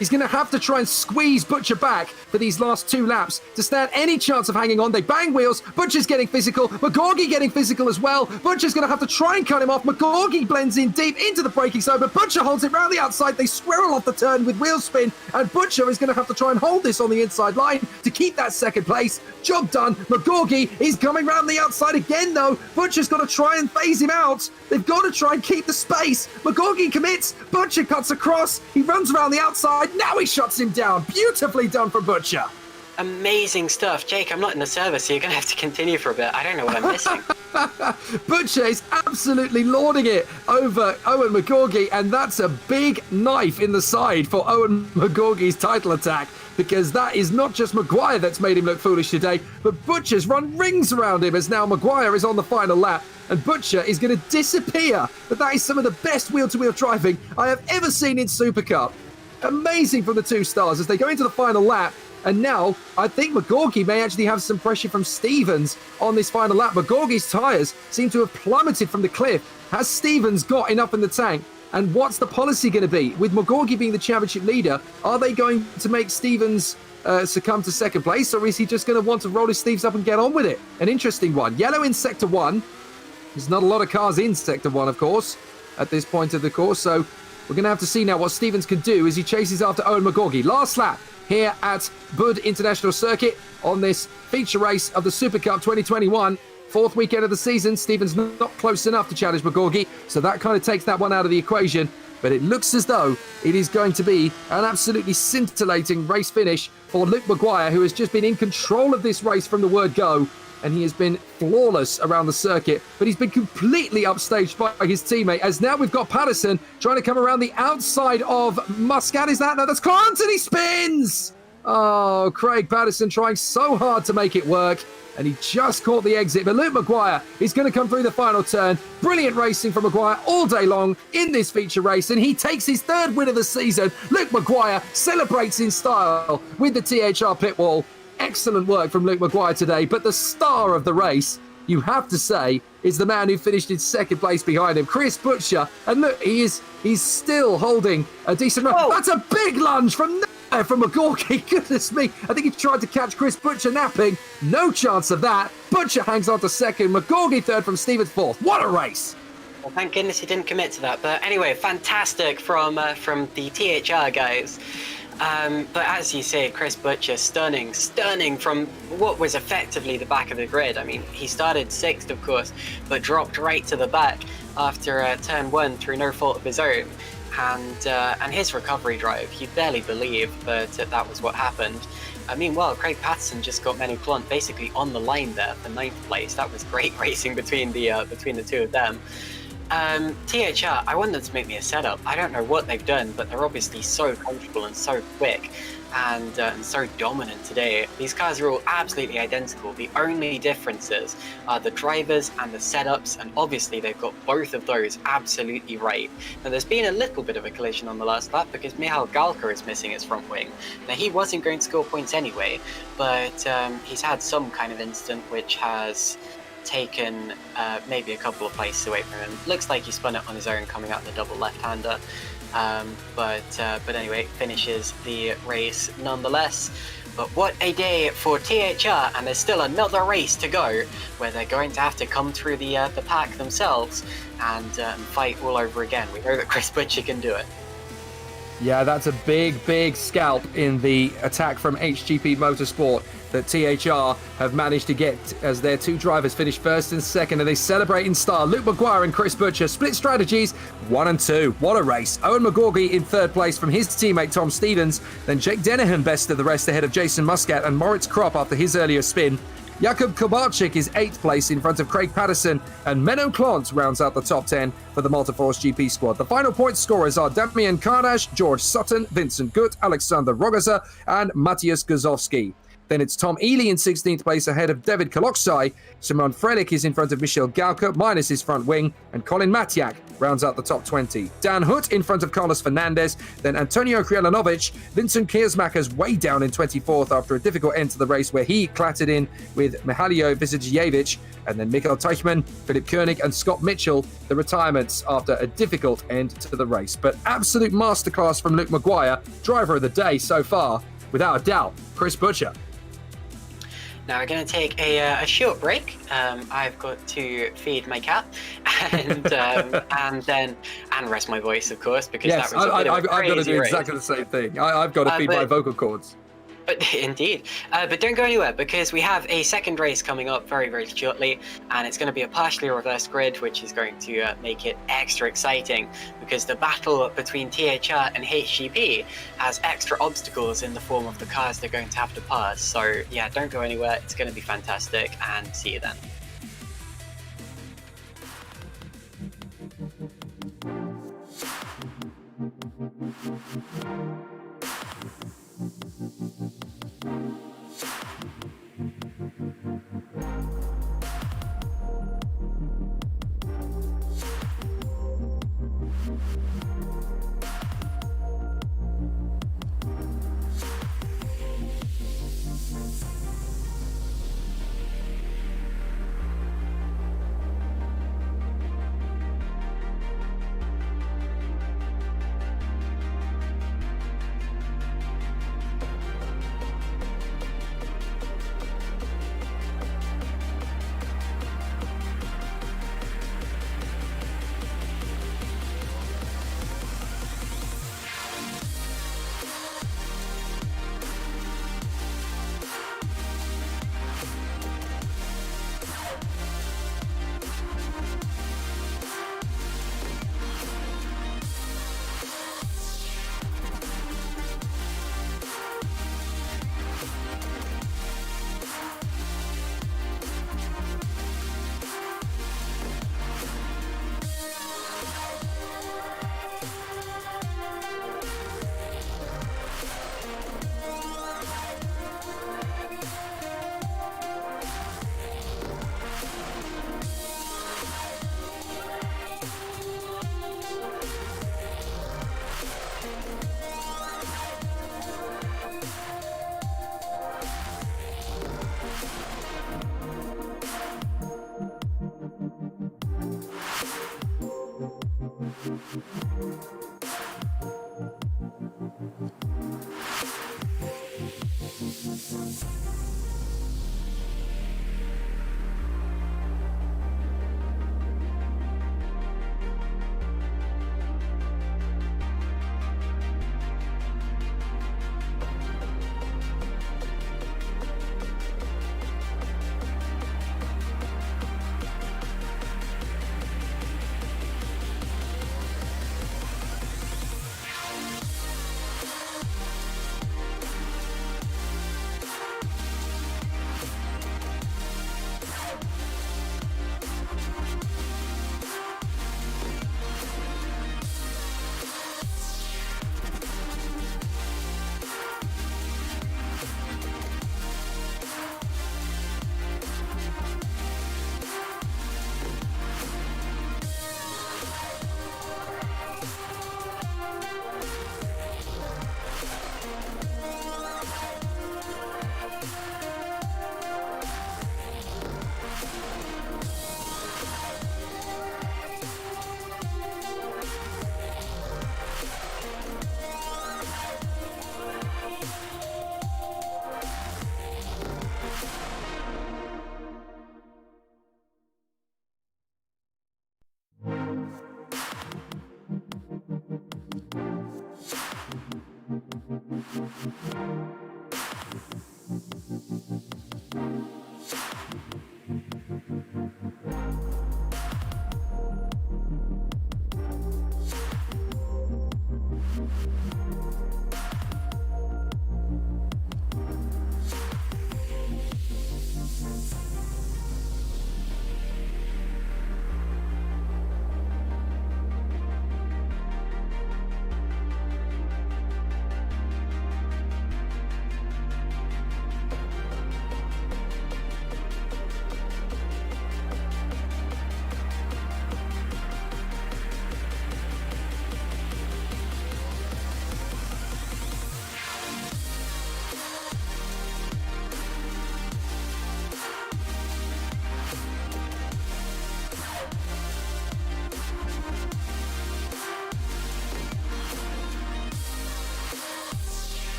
He's going to have to try and squeeze Butcher back for these last 2 laps to stand any chance of hanging on. They bang wheels. Butcher's getting physical. McGorgy getting physical as well. Butcher's going to have to try and cut him off. McGorgy blends in deep into the braking zone, but Butcher holds it round the outside. They squirrel off the turn with wheel spin, and Butcher is going to have to try and hold this on the inside line to keep that second place. Job done. McGorgy is coming round the outside again, though. Butcher's got to try and phase him out. They've got to try and keep the space. McGorgy commits. Butcher cuts across. He runs around the outside. Now he shuts him down. Beautifully done from Butcher. Amazing stuff. Jake, I'm not in the service, so you're going to have to continue for a bit. I don't know what I'm missing. Butcher is absolutely lording it over Owen McGorgy, and that's a big knife in the side for Owen McGorgy's title attack, because that is not just Maguire that's made him look foolish today, but Butcher's run rings around him as now Maguire is on the final lap, and Butcher is going to disappear. But that is some of the best wheel-to-wheel driving I have ever seen in Super Cup. Amazing from the 2 stars as they go into the final lap. And now I think McGorgy may actually have some pressure from Stevens on this final lap. McGorgy's tyres seem to have plummeted from the cliff. Has Stevens got enough in the tank? And what's the policy going to be? With McGorgy being the championship leader, are they going to make Stevens succumb to second place, or is he just going to want to roll his sleeves up and get on with it? An interesting one. Yellow in Sector 1. There's not a lot of cars in Sector 1, of course, at this point of the course, so we're going to have to see now what Stevens can do as he chases after Owen McGorgy. Last lap here at Buddh International Circuit on this feature race of the Supercup 2021. Fourth weekend of the season. Stevens not close enough to challenge McGorgy, so that kind of takes that one out of the equation. But it looks as though it is going to be an absolutely scintillating race finish for Luke Maguire, who has just been in control of this race from the word go, and he has been flawless around the circuit, but he's been completely upstaged by his teammate, as now we've got Patterson trying to come around the outside of Muscat. Is that? No, that's Clarence, and he spins! Oh, Craig Patterson trying so hard to make it work, and he just caught the exit. But Luke Maguire is going to come through the final turn. Brilliant racing from Maguire all day long in this feature race, and he takes his third win of the season. Luke Maguire celebrates in style with the THR pit wall. Excellent work from Luke Maguire today, but the star of the race, you have to say, is the man who finished in second place behind him, Chris Butcher. And look, he's still holding a decent run. That's a big lunge from McGorgy. Goodness me. I think he tried to catch Chris Butcher napping. No chance of that. Butcher hangs on to second. McGorgy third from Stevens fourth. What a race. Well, thank goodness he didn't commit to that. But anyway, fantastic from the THR guys. But as you say, Chris Butcher, stunning from what was effectively the back of the grid. I mean, he started sixth, of course, but dropped right to the back after turn one through no fault of his own. And his recovery drive, you'd barely believe that that was what happened. Meanwhile, Craig Patterson just got Menu Clont basically on the line there for ninth place. That was great racing between the two of them. THR, I want them to make me a setup. I don't know what they've done, but they're obviously so comfortable and so quick and so dominant today. These cars are all absolutely identical. The only differences are the drivers and the setups, and obviously they've got both of those absolutely right. Now, there's been a little bit of a collision on the last lap because Michal Galka is missing his front wing. Now, he wasn't going to score points anyway, but he's had some kind of incident which has taken maybe a couple of places away from him. Looks like he spun it on his own coming out the double left-hander. But anyway, finishes the race nonetheless. But what a day for THR, and there's still another race to go where they're going to have to come through the pack themselves and fight all over again. We know that Chris Butcher can do it. Yeah, that's a big scalp in the attack from HGP Motorsport that THR have managed to get as their two drivers finish first and second, and they celebrate in style. Luke Maguire and Chris Butcher split strategies 1 and 2. What a race. Owen McGorgy in third place from his teammate Tom Stevens. Then Jake Dennehan best of the rest ahead of Jason Muscat and Moritz Kropp after his earlier spin. Jakub Kobarczyk is 8th place in front of Craig Patterson, and Menno Clont rounds out the top 10 for the Multiforce GP squad. The final point scorers are Damian Kardash, George Sutton, Vincent Gutt, Alexander Rogaza, and Matthias Gazowski. Then it's Tom Ely in 16th place ahead of David Kaloksai. Simon Frelich is in front of Michel Galka minus his front wing, and Colin Matiak rounds out the top 20. Dan Hutt in front of Carlos Fernandez, then Antonio Krielanovic. Vincent Kiersmacher's way down in 24th after a difficult end to the race where he clattered in with Mihalio Vizijevic, and then Mikhail Teichmann, Philip Koenig, and Scott Mitchell, the retirements after a difficult end to the race. But absolute masterclass from Luke Maguire, driver of the day so far, without a doubt, Chris Butcher. Now we're going to take a short break. I've got to feed my cat and rest my voice, of course, because yes, that was I've got to do exactly the same thing. I've got to feed my vocal cords. But indeed. But don't go anywhere, because we have a second race coming up very, very shortly, and it's going to be a partially reversed grid, which is going to make it extra exciting, because the battle between THR and HGP has extra obstacles in the form of the cars they're going to have to pass. So yeah, don't go anywhere. It's going to be fantastic, and see you then.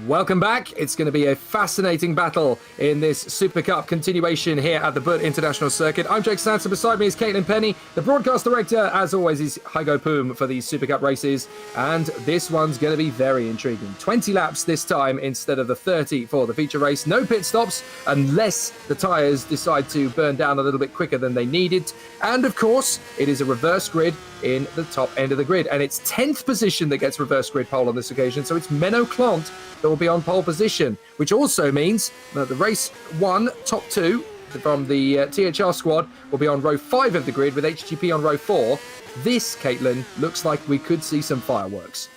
Welcome back. It's going to be a fascinating battle in this Super Cup continuation here at the Buddh International Circuit. I'm Jake Sanson. Beside me is Caitlin Penny. The broadcast director, as always, is Heigo Poom for these Super Cup races. And this one's going to be very intriguing. 20 laps this time instead of the 30 for the feature race. No pit stops unless the tyres decide to burn down a little bit quicker than they needed. And of course, it is a reverse grid in the top end of the grid. And it's 10th position that gets reverse grid pole on this occasion. So it's Menno Clant that will be on pole position, which also means that the race one, top two from the THR squad will be on row 5 of the grid with HGP on row 4. This, Caitlin, looks like we could see some fireworks.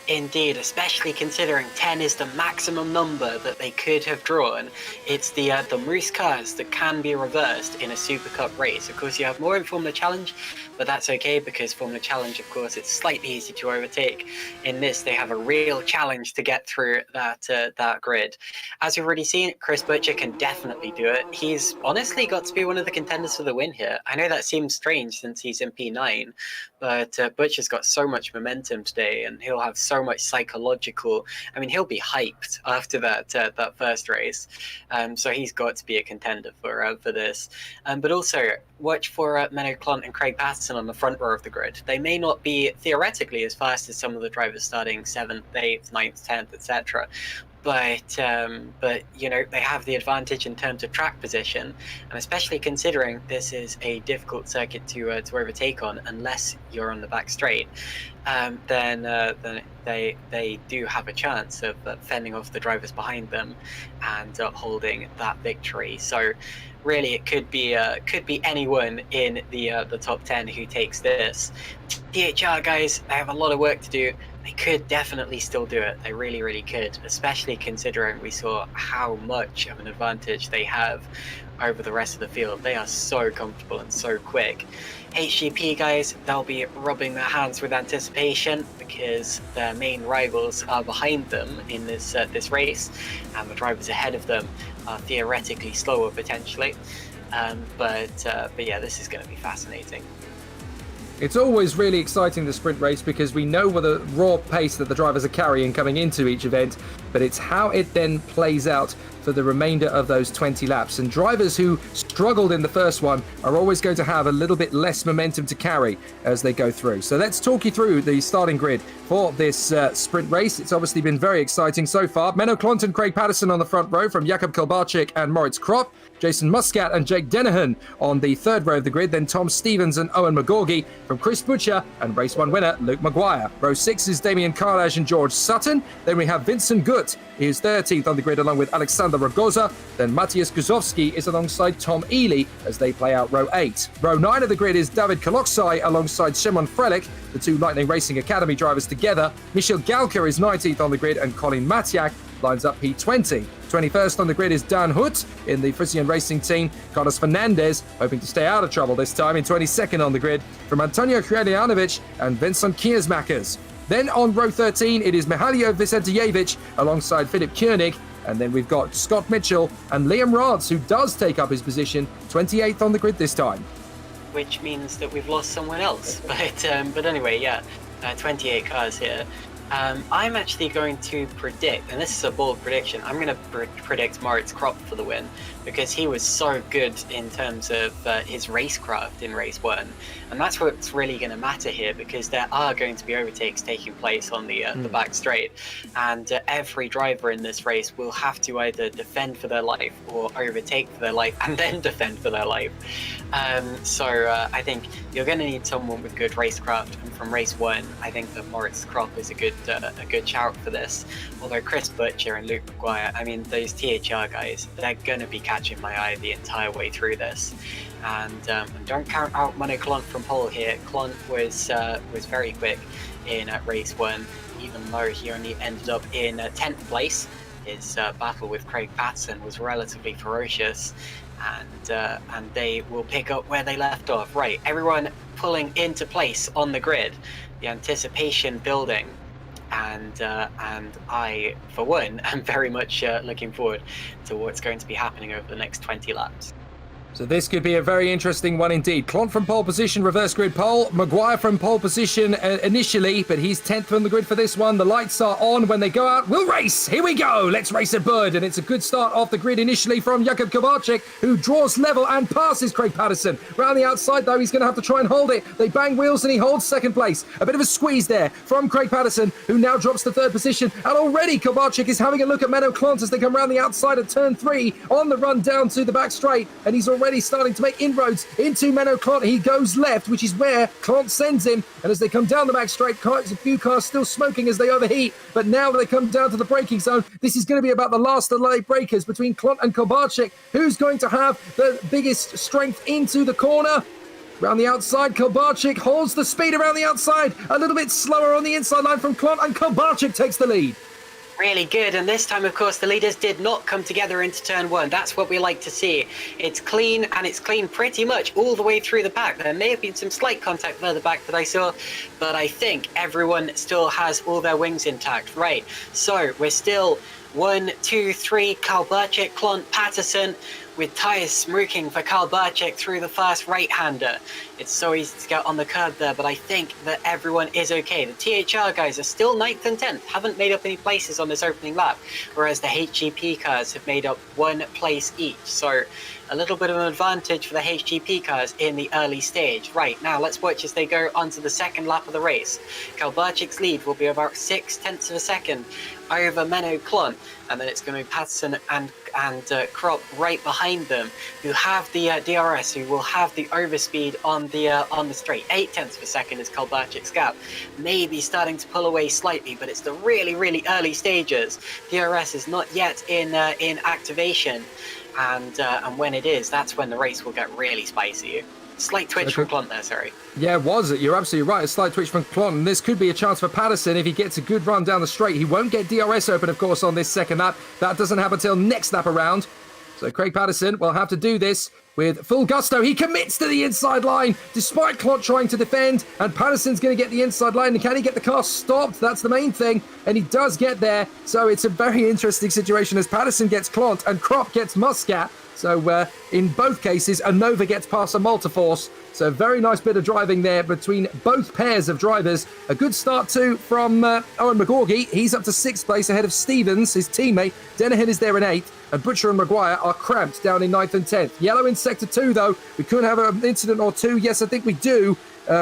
Indeed, especially considering 10 is the maximum number that they could have drawn. It's the Muscats that can be reversed in a Super Cup race. Of course, you have more in Formula Challenge, but that's okay because Formula Challenge, of course, it's slightly easy to overtake. In this, they have a real challenge to get through that grid. As we've already seen, Chris Butcher can definitely do it. He's honestly got to be one of the contenders for the win here. I know that seems strange since he's in P9, but Butcher's got so much momentum today, and he'll have so much psychological. I mean, he'll be hyped after that first race. So he's got to be a contender for this. But also watch for Menno Clant and Craig Patterson on the front row of the grid. They may not be theoretically as fast as some of the drivers starting 7th, 8th, 9th, 10th, etc. but you know, they have the advantage in terms of track position, and especially considering this is a difficult circuit to overtake on unless you're on the back straight. Then they do have a chance of fending off the drivers behind them and holding that victory. So really, it could be anyone in the top 10 who takes this. THR guys, they have a lot of work to do. They could definitely still do it. They really, really could, especially considering we saw how much of an advantage they have over the rest of the field. They are so comfortable and so quick. HGP guys, they'll be rubbing their hands with anticipation because their main rivals are behind them in this race, and the drivers ahead of them are theoretically slower potentially. But yeah, this is going to be fascinating. It's always really exciting, the sprint race, because we know what the raw pace that the drivers are carrying coming into each event, but it's how it then plays out for the remainder of those 20 laps. And drivers who struggled in the first one are always going to have a little bit less momentum to carry as they go through. So let's talk you through the starting grid for this sprint race. It's obviously been very exciting so far. Menno Klont and Craig Patterson on the front row from Jakob Kulbarczyk and Moritz Kropp. Jason Muscat and Jake Dennehan on the third row of the grid. Then Tom Stevens and Owen McGorgy from Chris Butcher and race 1 winner Luke Maguire. Row 6 is Damien Carlage and George Sutton. Then we have Vincent Gutt, who's 13th on the grid along with Alexander Rogoza. Then Matthias Guzowski is alongside Tom Ely as they play out row 8. Row 9 of the grid is David Kaloksai alongside Shimon Frelich, the two Lightning Racing Academy drivers together. Michel Galka is 19th on the grid and Colin Matiak lines up P20. 21st on the grid is Dan Hood in the Frisian Racing team. Carlos Fernandez, hoping to stay out of trouble this time, in 22nd on the grid from Antonio Krijanovic and Vincent Kiersmakers. Then on row 13, it is Mihailo Vicentijevic alongside Philip Koenig. And then we've got Scott Mitchell and Liam Rance, who does take up his position, 28th on the grid this time. Which means that we've lost someone else. But anyway, yeah, 28 cars here. I'm actually going to predict, and this is a bold prediction, I'm going to predict Moritz Kropp for the win, because he was so good in terms of his racecraft in race 1. And that's what's really going to matter here, because there are going to be overtakes taking place on the back straight. And every driver in this race will have to either defend for their life or overtake for their life and then defend for their life. So I think you're going to need someone with good racecraft. And from race 1, I think that Moritz Kropp is a good shout for this. Although Chris Butcher and Luke Maguire, I mean, those THR guys, they're going to be catching my eye the entire way through this. And don't count out Menno Klont from pole here. Klont was very quick in race 1, even though he only ended up in 10th place. His battle with Craig Patterson was relatively ferocious, and they will pick up where they left off. Right, everyone pulling into place on the grid, the anticipation building. And I, for one, am very much looking forward to what's going to be happening over the next 20 laps. So this could be a very interesting one indeed. Klont from pole position, reverse grid pole. Maguire from pole position initially, but he's 10th on the grid for this one. The lights are on. When they go out, we'll race. Here we go. Let's race at Buddh. And it's a good start off the grid initially from Jakob Kulbarczyk, who draws level and passes Craig Patterson. Round the outside, though, he's going to have to try and hold it. They bang wheels and he holds second place. A bit of a squeeze there from Craig Patterson, who now drops to third position. And already Kulbarczyk is having a look at Menno Klont as they come round the outside at turn 3 on the run down to the back straight. And he's already starting to make inroads into Menno Klont. He goes left, which is where Klont sends him. And as they come down the back straight, a few cars still smoking as they overheat. But now they come down to the braking zone. This is going to be about the last of the late breakers between Klont and Kulbarczyk. Who's going to have the biggest strength into the corner? Around the outside, Kulbarczyk holds the speed around the outside. A little bit slower on the inside line from Klont, and Kulbarczyk takes the lead. Really good, and this time, of course, the leaders did not come together into turn 1. That's what we like to see. It's clean, and it's clean pretty much all the way through the pack. There may have been some slight contact further back that I saw, but I think everyone still has all their wings intact. Right, so we're still 1, 2, 3, Kulbarczyk, Klont, Patterson, with tyres smoking for Kulbarczyk through the first right-hander. It's so easy to get on the curb there, but I think that everyone is okay. The THR guys are still 9th and 10th, haven't made up any places on this opening lap, whereas the HGP cars have made up 1 place each. So a little bit of an advantage for the HGP cars in the early stage. Right, now let's watch as they go onto the second lap of the race. Kulbarczyk's lead will be about 0.6 of a second over Menno Klont, and then it's going to be Patterson and Crop right behind them, who have the DRS, who will have the overspeed on the straight. 0.8 of a second is Kalbachik's gap. Maybe starting to pull away slightly, but it's the really, really early stages. DRS is not yet in activation, and when it is, that's when the race will get really spicy. Slight twitch from Clont there, sorry. Yeah, was it? You're absolutely right. A slight twitch from Clont. And this could be a chance for Patterson if he gets a good run down the straight. He won't get DRS open, of course, on this second lap. That doesn't happen until next lap around. So Craig Patterson will have to do this with full gusto. He commits to the inside line, despite Clont trying to defend. And Patterson's going to get the inside line. And can he get the car stopped? That's the main thing. And he does get there. So it's a very interesting situation as Patterson gets Clont and Crop gets Muscat. So in both cases, a Nova gets past a Multiforce. So very nice bit of driving there between both pairs of drivers. A good start too from Owen McGorgy. He's up to 6th place ahead of Stevens, his teammate. Dennehan is there in 8th. And Butcher and Maguire are cramped down in 9th and 10th. Yellow in Sector 2 though. We could have an incident or two. Yes, I think we do.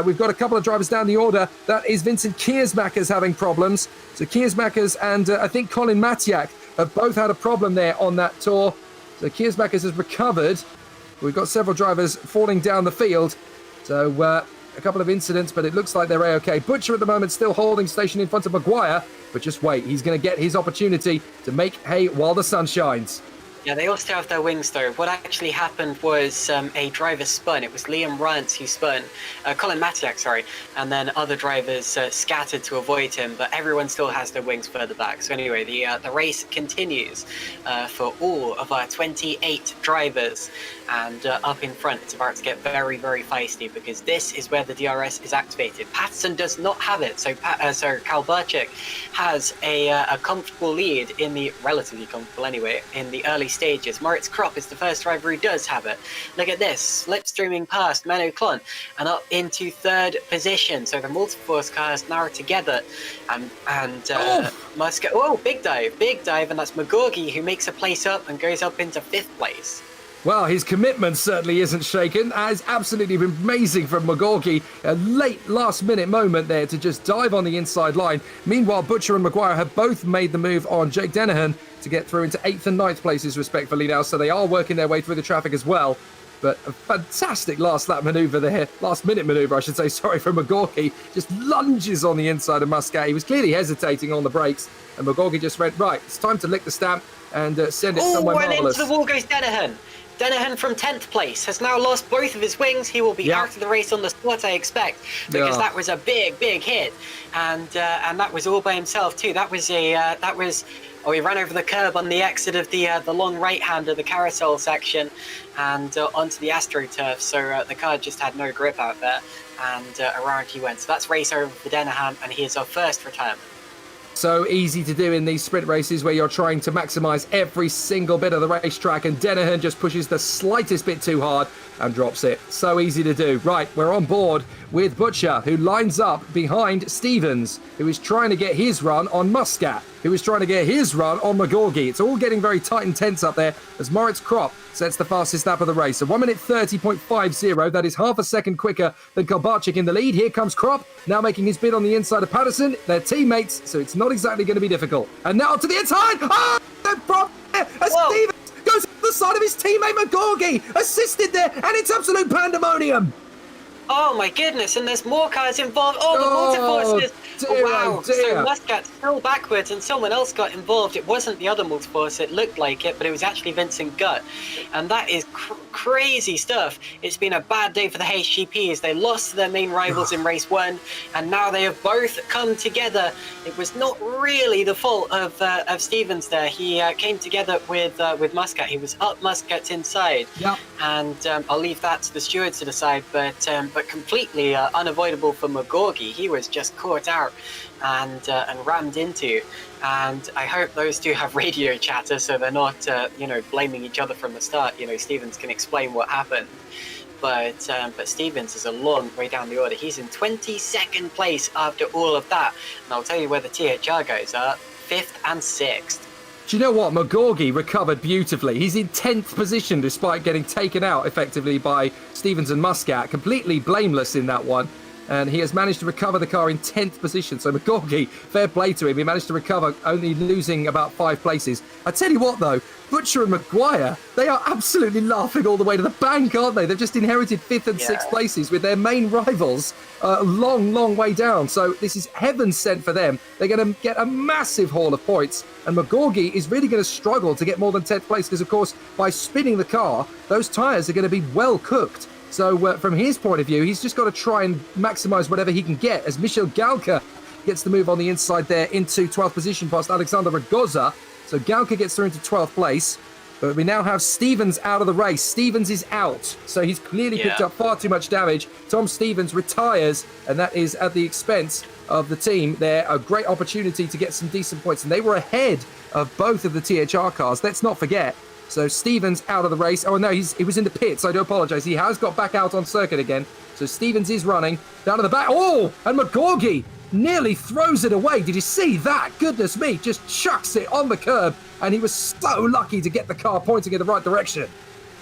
We've got a couple of drivers down the order. That is Vincent Kiersmakers having problems. So Kiersmakers and I think Colin Matiak have both had a problem there on that tour. So Kiersmakers has recovered. We've got several drivers falling down the field. So a couple of incidents, but it looks like they're okay. Butcher at the moment still holding station in front of Maguire. But just wait, he's going to get his opportunity to make hay while the sun shines. Yeah, they all still have their wings though. What actually happened was a driver spun. It was Liam Rance who spun, Colin Matiak, sorry, and then other drivers scattered to avoid him, but everyone still has their wings further back. So anyway, the race continues for all of our 28 drivers, and up in front it's about to get very, very feisty because this is where the DRS is activated. Patterson does not have it, so Kalbachik has a comfortable lead in the, relatively comfortable anyway, in the early stages. Moritz Krop is the first driver who does have it. Look at this, slipstreaming past Menno Clont and up into 3rd position. So the Multiforce cars now are together, and Muscat. Oh, big dive, and that's McGorgy who makes a place up and goes up into 5th place. Well, his commitment certainly isn't shaken. That has absolutely been amazing from McGorgy. A late last-minute moment there to just dive on the inside line. Meanwhile, Butcher and Maguire have both made the move on Jake Dennehan to get through into 8th and 9th places respectively now, so they are working their way through the traffic as well. But a fantastic last-lap manoeuvre there. Last-minute manoeuvre, I should say, sorry, from McGorgy. Just lunges on the inside of Muscat. He was clearly hesitating on the brakes, and McGorgy just went, right, it's time to lick the stamp and send it somewhere marvellous. And into the wall goes Dennehan. Dennehan from 10th place has now lost both of his wings. He will be out of the race on the spot, I expect, because that was a big, big hit, and that was all by himself too. That was he ran over the curb on the exit of the long right-hander, the carousel section, and onto the AstroTurf. So the car just had no grip out there, and around he went. So that's race over for Dennehan, and he is our first retirement. So easy to do in these sprint races where you're trying to maximise every single bit of the racetrack, and Dennehan just pushes the slightest bit too hard and drops it. So easy to do. Right, we're on board with Butcher, who lines up behind Stevens, who is trying to get his run on Muscat, who is trying to get his run on McGorgy. It's all getting very tight and tense up there as Moritz Krop sets the fastest lap of the race. So 1 minute 30.50. That is half a second quicker than Kalbachik in the lead. Here comes Krop, now making his bid on the inside of Patterson. They're teammates, so it's not exactly going to be difficult. And now to the inside! Oh, the prop as Stevens goes to the side of his teammate McGorgy, assisted there, and it's absolute pandemonium. Oh my goodness, and there's more cars involved. Oh, the Multiforces. Dear, wow. dear. So Muscat fell backwards and someone else got involved. It wasn't the other Multiforce, it looked like it, but it was actually Vincent Gutt. And that is crazy stuff. It's been a bad day for the HGPs. They lost to their main rivals in race 1, and now they have both come together. It was not really the fault of Stevens there. He came together with Muscat. He was up Muscat's inside. Yep. And I'll leave that to the stewards to decide, but completely unavoidable for McGorgy. He was just caught out and rammed into, and I hope those two have radio chatter so they're not blaming each other from the start. Stevens can explain what happened, but Stevens is a long way down the order. He's in 22nd place after all of that, and I'll tell you where the THR goes are 5th and 6th. Do you know what? McGorgy recovered beautifully. He's in 10th position despite getting taken out effectively by Stevens and Muscat. Completely blameless in that one. and he has managed to recover the car in 10th position. So McGorgy, fair play to him. He managed to recover, only losing about 5 places. I tell you what, though, Butcher and Maguire, they are absolutely laughing all the way to the bank, aren't they? They've just inherited 5th and 6th places with their main rivals a long way down. So this is heaven sent for them. They're going to get a massive haul of points. And McGorgy is really going to struggle to get more than 10th place because, of course, by spinning the car, those tyres are going to be well cooked. So from his point of view, he's just got to try and maximise whatever he can get as Michel Galka gets the move on the inside there into 12th position past Alexander Ragoza. So Galka gets through into 12th place. But we now have Stevens out of the race. Stevens is out. So he's clearly picked up far too much damage. Tom Stevens retires, and that is at the expense of the team. There, a great opportunity to get some decent points. And they were ahead of both of the THR cars. Let's not forget. So Stevens out of the race. Oh, no, he was in the pits. I do apologise. He has got back out on circuit again. So Stevens is running down to the back. Oh, and McGorgy nearly throws it away. Did you see that? Goodness me, just chucks it on the curb. And he was so lucky to get the car pointing in the right direction.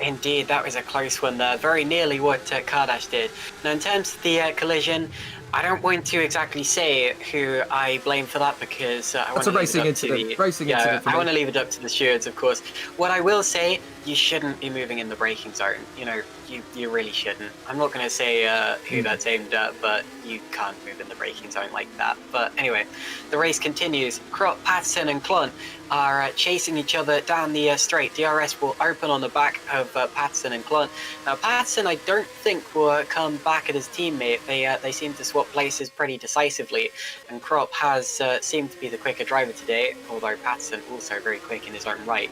Indeed, that was a close one there. Very nearly what Kardash did. Now, in terms of the collision, I don't want to exactly say who I blame for that because I want to leave it up to the... I want to leave it up to the stewards, of course. What I will say, you shouldn't be moving in the braking zone. You know, you really shouldn't. I'm not going to say who that's aimed at, but you can't move in the braking zone like that. But anyway, the race continues. Krop, Patterson and Clunt are chasing each other down the straight. DRS will open on the back of Patterson and Clunt. Now, Patterson, I don't think will come back at his teammate. They seem to swap places pretty decisively, and Krop has seemed to be the quicker driver today, although Patterson also very quick in his own right.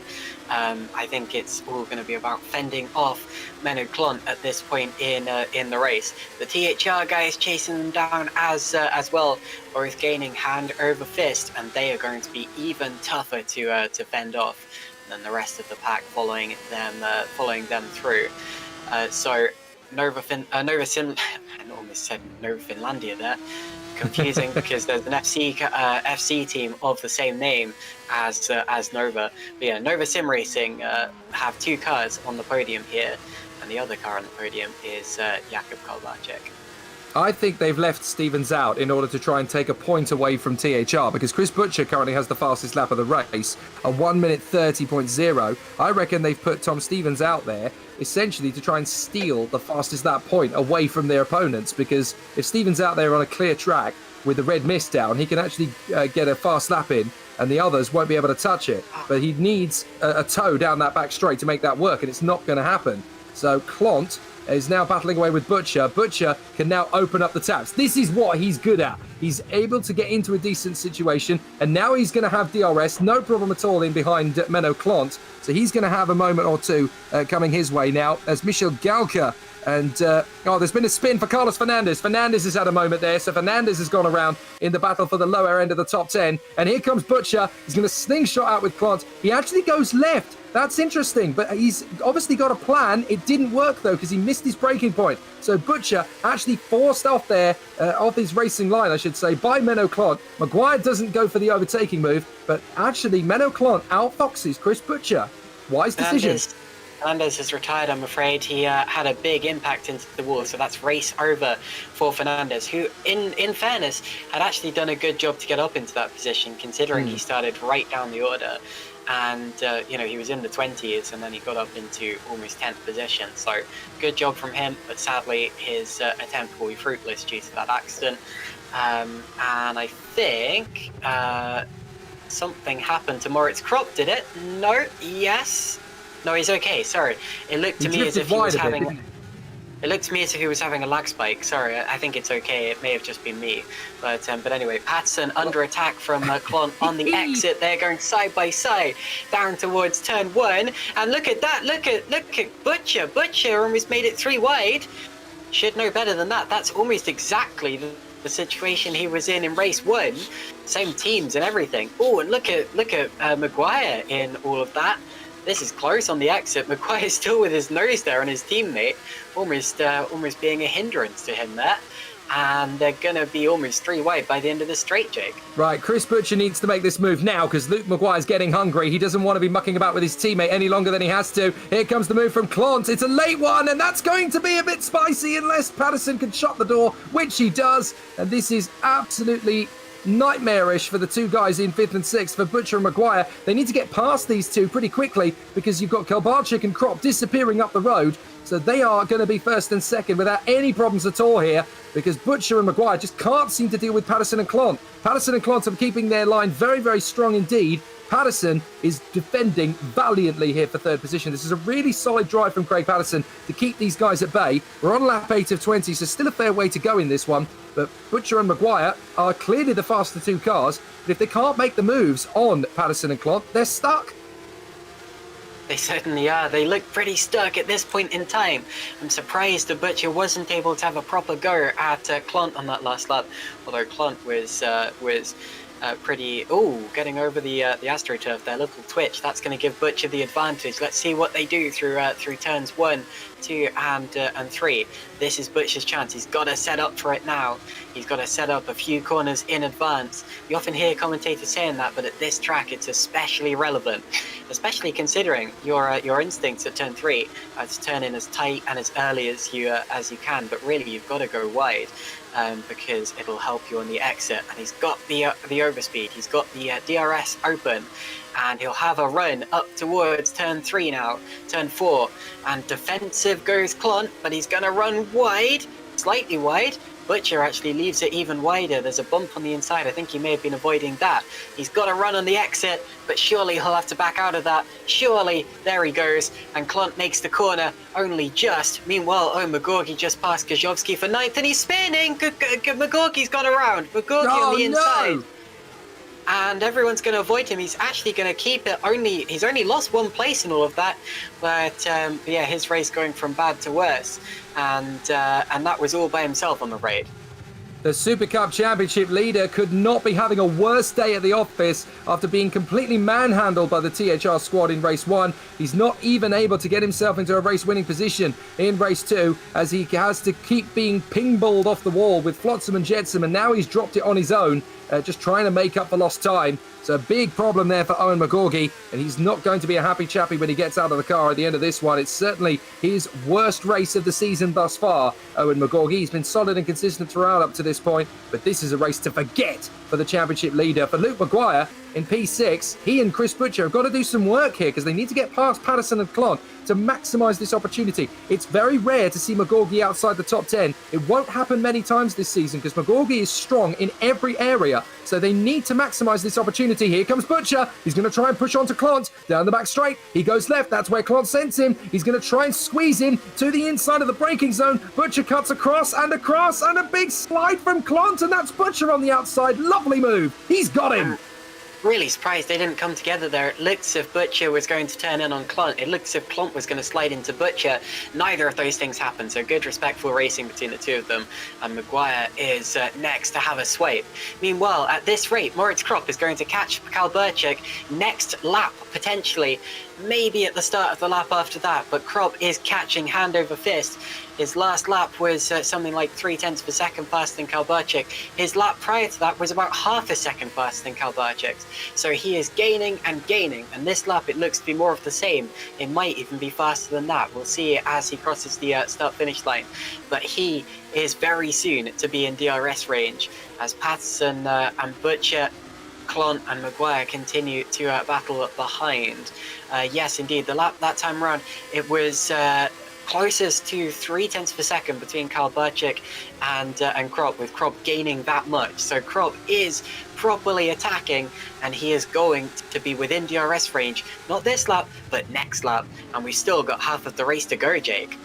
I think it's all going to be about fending off Menno Clunt at this point in the race. The THR guys chasing them down as well, both gaining hand over fist, and they are going to be even tougher to fend off than the rest of the pack following them through. So Nova Finlandia there. Confusing because there's an FC team of the same name as Nova. But yeah, Nova Sim Racing have 2 cars on the podium here, and the other car on the podium is Jakub Kalbacek. I think they've left Stevens out in order to try and take a point away from THR because Chris Butcher currently has the fastest lap of the race, a 1:30.0. I reckon they've put Tom Stevens out there essentially to try and steal the fastest lap point away from their opponents, because if Stevens out there on a clear track with the red mist down, he can actually get a fast lap in and the others won't be able to touch it. But he needs a tow down that back straight to make that work, and it's not going to happen. So Clont is now battling away with Butcher. Butcher can now open up the taps. This is what he's good at. He's able to get into a decent situation, and now he's going to have DRS, no problem at all in behind Menno Clont. So he's going to have a moment or two coming his way now as Michel Galka. And, there's been a spin for Carlos Fernandez. Fernandez has had a moment there, so Fernandez has gone around in the battle for the lower end of the top 10. And here comes Butcher. He's going to slingshot out with Clont. He actually goes left. That's interesting, but he's obviously got a plan. It didn't work, though, because he missed his braking point. So Butcher actually forced off there, off his racing line, I should say, by Menno Clont. Maguire doesn't go for the overtaking move, but actually Menno Clont outfoxes Chris Butcher. Wise decision. Fernandez has retired, I'm afraid. He had a big impact into the wall, so that's race over for Fernandez, who, in fairness, had actually done a good job to get up into that position, considering he started right down the order. And, he was in the 20s, and then he got up into almost 10th position. So, good job from him, but sadly, his attempt will be fruitless due to that accident. And I think something happened to Moritz Krop, did it? No? Yes? No, he's okay, sorry. It looked to me as if he was having... It looked to me as if he was having a lag spike. Sorry, I think it's okay. It may have just been me. But anyway, Patterson under attack from Clont on the exit. They're going side by side down towards turn 1. And look at that. Look at Butcher. Butcher almost made it 3 wide. Should know better than that. That's almost exactly the situation he was in race 1. Same teams and everything. Oh, and look at Maguire in all of that. This is close on the exit. Maguire's still with his nose there on his teammate, almost being a hindrance to him there. and they're going to be almost 3 wide by the end of this straight, Jake. Right, Chris Butcher needs to make this move now because Luke Maguire's getting hungry. He doesn't want to be mucking about with his teammate any longer than he has to. Here comes the move from Clont. It's a late one, and that's going to be a bit spicy unless Patterson can shut the door, which he does. And this is absolutely nightmarish for the two guys in 5th and 6th. For Butcher and Maguire, they need to get past these two pretty quickly because you've got Kalbarczyk and Krop disappearing up the road. So they are going to be 1st and 2nd without any problems at all here because Butcher and Maguire just can't seem to deal with Patterson and Clont. Patterson and Clont are keeping their line very, very strong indeed. Patterson is defending valiantly here for 3rd position. This is a really solid drive from Craig Patterson to keep these guys at bay. We're on lap 8 of 20, so still a fair way to go in this one. But Butcher and Maguire are clearly the faster two cars. But if they can't make the moves on Patterson and Clont, they're stuck. They certainly are. They look pretty stuck at this point in time. I'm surprised the Butcher wasn't able to have a proper go at Clont on that last lap, although Clont was pretty... Oh, getting over the AstroTurf there, little twitch. That's going to give Butcher the advantage. Let's see what they do through turns 1, 2, and 3. This is Butcher's chance. He's got to set up for it now. He's got to set up a few corners in advance. You often hear commentators saying that, but at this track, it's especially relevant, especially considering your instincts at turn 3 to turn in as tight and as early as you can. But really, you've got to go wide. Because it'll help you on the exit, and he's got the overspeed, he's got the DRS open, and he'll have a run up towards turn 3 now, turn 4, and defensive goes Clont, but he's going to run wide, slightly wide. Butcher actually leaves it even wider. There's a bump on the inside. I think he may have been avoiding that. He's got to run on the exit, but surely he'll have to back out of that. Surely, there he goes, and Clont makes the corner only just. Meanwhile, Magorgi just passed Gajowski for 9th, and he's spinning. Magorgi's gone around. Magorgi on the inside. No. And everyone's going to avoid him. He's actually going to keep it he's only lost 1 place in all of that. But yeah, his race going from bad to worse. And that was all by himself on the raid. The Super Cup Championship leader could not be having a worse day at the office after being completely manhandled by the THR squad in race 1. He's not even able to get himself into a race-winning position in race 2 as he has to keep being ping-balled off the wall with Flotsam and Jetsam, and now he's dropped it on his own, just trying to make up for lost time. It's a big problem there for Owen Magorgi, and he's not going to be a happy chappy when he gets out of the car at the end of this one. It's certainly his worst race of the season thus far, Owen Magorgi. He's been solid and consistent throughout up to this point, but this is a race to forget for the championship leader. For Luke Maguire in P6, he and Chris Butcher have got to do some work here because they need to get past Patterson and Clont to maximise this opportunity. It's very rare to see Magorgi outside the top 10. It won't happen many times this season because Magorgi is strong in every area. So they need to maximise this opportunity. Here comes Butcher. He's going to try and push on to Clont. Down the back straight. He goes left. That's where Clont sends him. He's going to try and squeeze in to the inside of the braking zone. Butcher cuts across, and a big slide from Clont, and that's Butcher on the outside. Lovely move. He's got him. Really surprised they didn't come together there. It looked as if Butcher was going to turn in on Clont. It looked as if Clont was going to slide into Butcher. Neither of those things happened, so good respectful racing between the two of them. And Maguire is next to have a swipe. Meanwhile, at this rate, Moritz Krop is going to catch Kalbarczyk next lap, potentially. Maybe at the start of the lap after that, but Krop is catching hand over fist. His last lap was something like 0.3 of a second faster than Kalbarczyk. His lap prior to that was about half a second faster than Kalbarczyk's. So he is gaining and gaining, and this lap it looks to be more of the same. It might even be faster than that. We'll see as he crosses the start-finish line. But he is very soon to be in DRS range as Patterson and Butcher, Clont and Maguire continue to battle up behind. Yes, indeed, the lap that time around, it was closest to 0.3 of a second between Kalbarczyk and Krop, with Krop gaining that much. So Krop is properly attacking, and he is going to be within DRS range, not this lap, but next lap. And we've still got half of the race to go, Jake.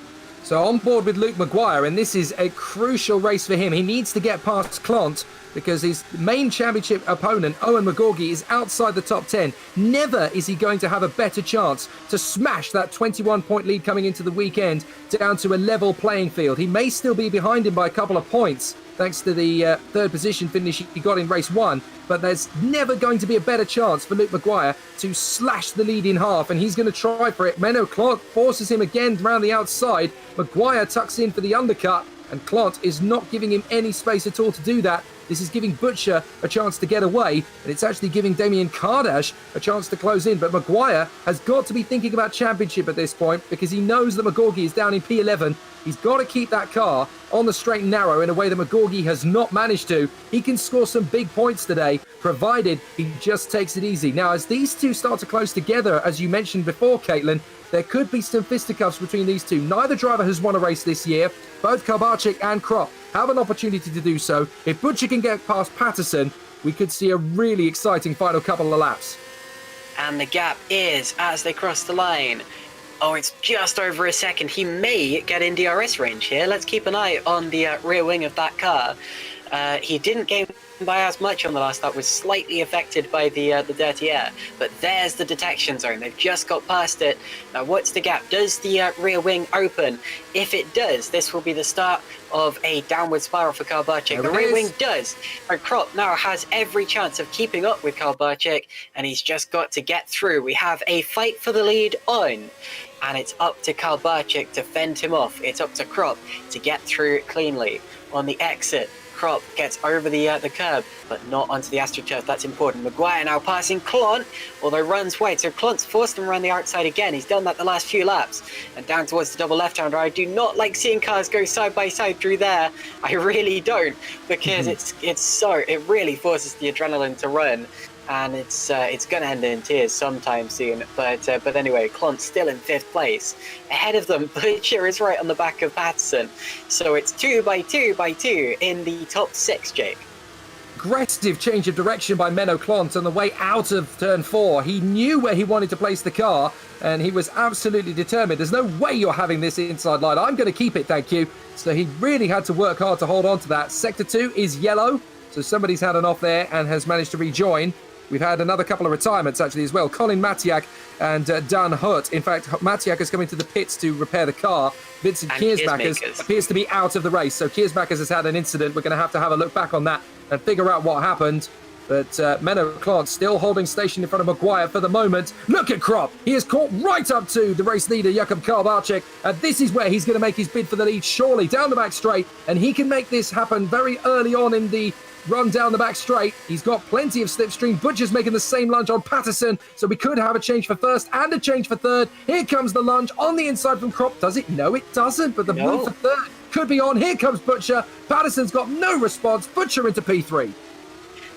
So on board with Luke Maguire, and this is a crucial race for him. He needs to get past Clont because his main championship opponent, Owen Magorgi, is outside the top 10. Never is he going to have a better chance to smash that 21-point lead coming into the weekend down to a level playing field. He may still be behind him by a couple of points, thanks to the third position finish he got in race 1. But there's never going to be a better chance for Luke Maguire to slash the lead in half, and he's going to try for it. Menno Clont forces him again round the outside. Maguire tucks in for the undercut, and Clont is not giving him any space at all to do that. This is giving Butcher a chance to get away, and it's actually giving Damien Kardash a chance to close in. But Maguire has got to be thinking about championship at this point, because he knows that McGorgy is down in P11. He's got to keep that car on the straight and narrow in a way that McGorgy has not managed to. He can score some big points today, provided he just takes it easy. Now, as these two start to close together, as you mentioned before, Caitlin, there could be some fisticuffs between these two. Neither driver has won a race this year. Both Karbarczyk and Kropp have an opportunity to do so. If Butcher can get past Patterson, we could see a really exciting final couple of laps. And the gap is, as they cross the line, oh, it's just over a second. He may get in DRS range here. Let's keep an eye on the rear wing of that car. He didn't gain by as much on the last lap, was slightly affected by the dirty air, but there's the detection zone. They've just got past it. Now, what's the gap? Does the rear wing open? If it does, this will be the start of a downward spiral for Karbarczyk. The rear wing does. And Kropp now has every chance of keeping up with Karbarczyk, and he's just got to get through. We have a fight for the lead on, and it's up to Karbarczyk to fend him off. It's up to Kropp to get through cleanly. On the exit, Kropp gets over the curb, but not onto the AstroTurf. That's important. Maguire now passing Clont, although runs wide. So Clont's forced him around the outside again. He's done that the last few laps. And down towards the double left-hander. I do not like seeing cars go side by side through there. I really don't, because it really forces the adrenaline to run. And it's going to end in tears sometime soon. But anyway, Clont's still in 5th place. Ahead of them, Butcher is right on the back of Patterson. So it's 2 by 2 by 2 in the top 6, Jake. Aggressive change of direction by Menno Clont on the way out of turn 4. He knew where he wanted to place the car, and he was absolutely determined. There's no way you're having this inside line. I'm going to keep it, thank you. So he really had to work hard to hold on to that. Sector 2 is yellow, so somebody's had an off there and has managed to rejoin. We've had another couple of retirements, actually, as well. Colin Matiak and Dan Hutt. In fact, Matiak is coming to the pits to repair the car. Vincent Kiersmakers appears to be out of the race. So Kiersmakers has had an incident. We're going to have a look back on that and figure out what happened. But Menno Clont still holding station in front of Maguire for the moment. Look at Kropp. He is caught right up to the race leader, Jakub Karbarczyk. And this is where he's going to make his bid for the lead, surely, down the back straight. And he can make this happen very early on in the run down the back straight. He's got plenty of slipstream. Butcher's making the same lunge on Patterson, so we could have a change for first and a change for third. Here comes the lunge on the inside from Kropp. Does it? No, it doesn't, but the move for third could be on. Here comes Butcher. Patterson's got no response. Butcher into P3.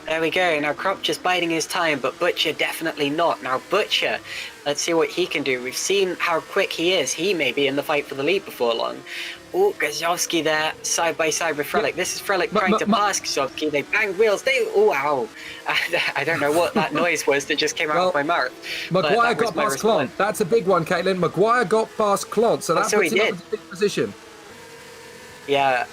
There we go. Now Kropp just biding his time, but Butcher definitely not. Now Butcher, let's see what he can do. We've seen how quick he is. He may be in the fight for the lead before long. Oh, Gazowski there, side by side with Frelick. This is Frelick trying to pass Gazowski. They bang wheels. Oh, wow. I don't know what that noise was that just came out of my mouth. Maguire got past Clont. That's a big one, Caitlin. Maguire got past Clont, so that puts him in a big position. Yeah,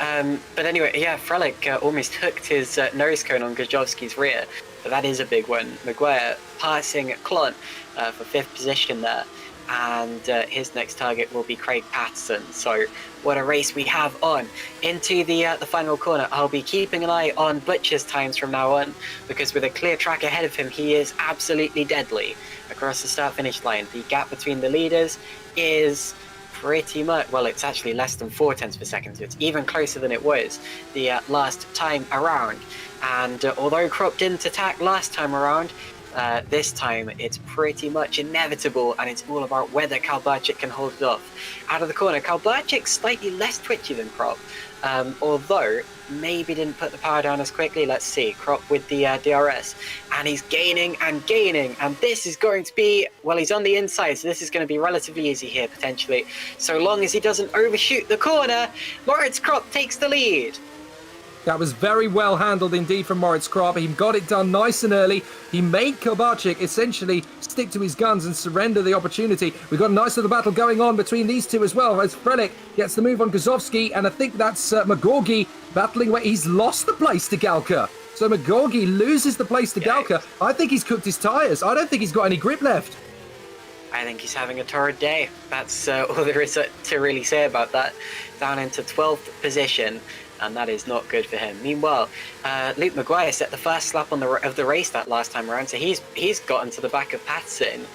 but anyway, yeah, Frelick almost hooked his nose cone on Gajowski's rear. But that is a big one. Maguire passing Clont for 5th position there. And his next target will be Craig Patterson. So what a race we have on. Into the final corner, I'll be keeping an eye on Butcher's times from now on, because with a clear track ahead of him, he is absolutely deadly across the start-finish line. The gap between the leaders is pretty much, well, it's actually less than 0.4 per second, so it's even closer than it was the last time around. And although Kropp didn't attack last time around, this time it's pretty much inevitable, and it's all about whether Karbarczyk can hold it off. Out of the corner, Karbarczyk's slightly less twitchy than Kropp, although maybe didn't put the power down as quickly. Let's see, Kropp with the DRS, and he's gaining and gaining, and this is going to be, well, he's on the inside, so this is going to be relatively easy here potentially, so long as he doesn't overshoot the corner. Moritz Kropp takes the lead. That was very well handled indeed from Moritz Kropp. He got it done nice and early. He made Karbarczyk essentially stick to his guns and surrender the opportunity. We've got a nice little battle going on between these two as well, as Frelick gets the move on Gazowski, and I think that's McGorgy battling where he's lost the place to Galka. So McGorgy loses the place to Galka. I think he's cooked his tyres. I don't think he's got any grip left. I think he's having a torrid day. That's all there is to really say about that. Down into 12th position, and that is not good for him. Meanwhile, Luke Maguire set the first lap of the race that last time around, so he's gotten to the back of Patterson.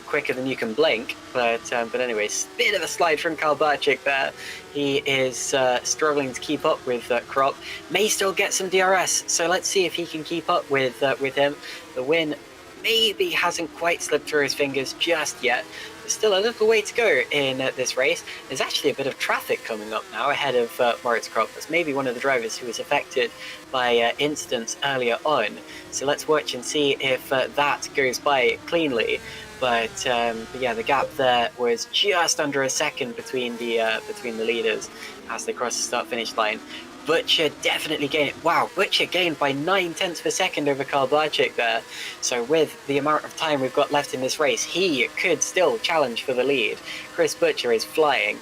quicker than you can blink. But anyways, bit of a slide from Kalbarczyk there. He is struggling to keep up with Krop. May still get some DRS, so let's see if he can keep up with him. The win maybe hasn't quite slipped through his fingers just yet. There's still a little way to go in this race. There's actually a bit of traffic coming up now ahead of Moritz Krop. That's maybe one of the drivers who was affected by incidents earlier on. So let's watch and see if that goes by cleanly. But yeah, the gap there was just under a second between the leaders as they cross the start-finish line. Butcher definitely gained. Wow, Butcher gained by 9/10 of a second over Kalbarczyk there. So with the amount of time we've got left in this race, he could still challenge for the lead. Chris Butcher is flying.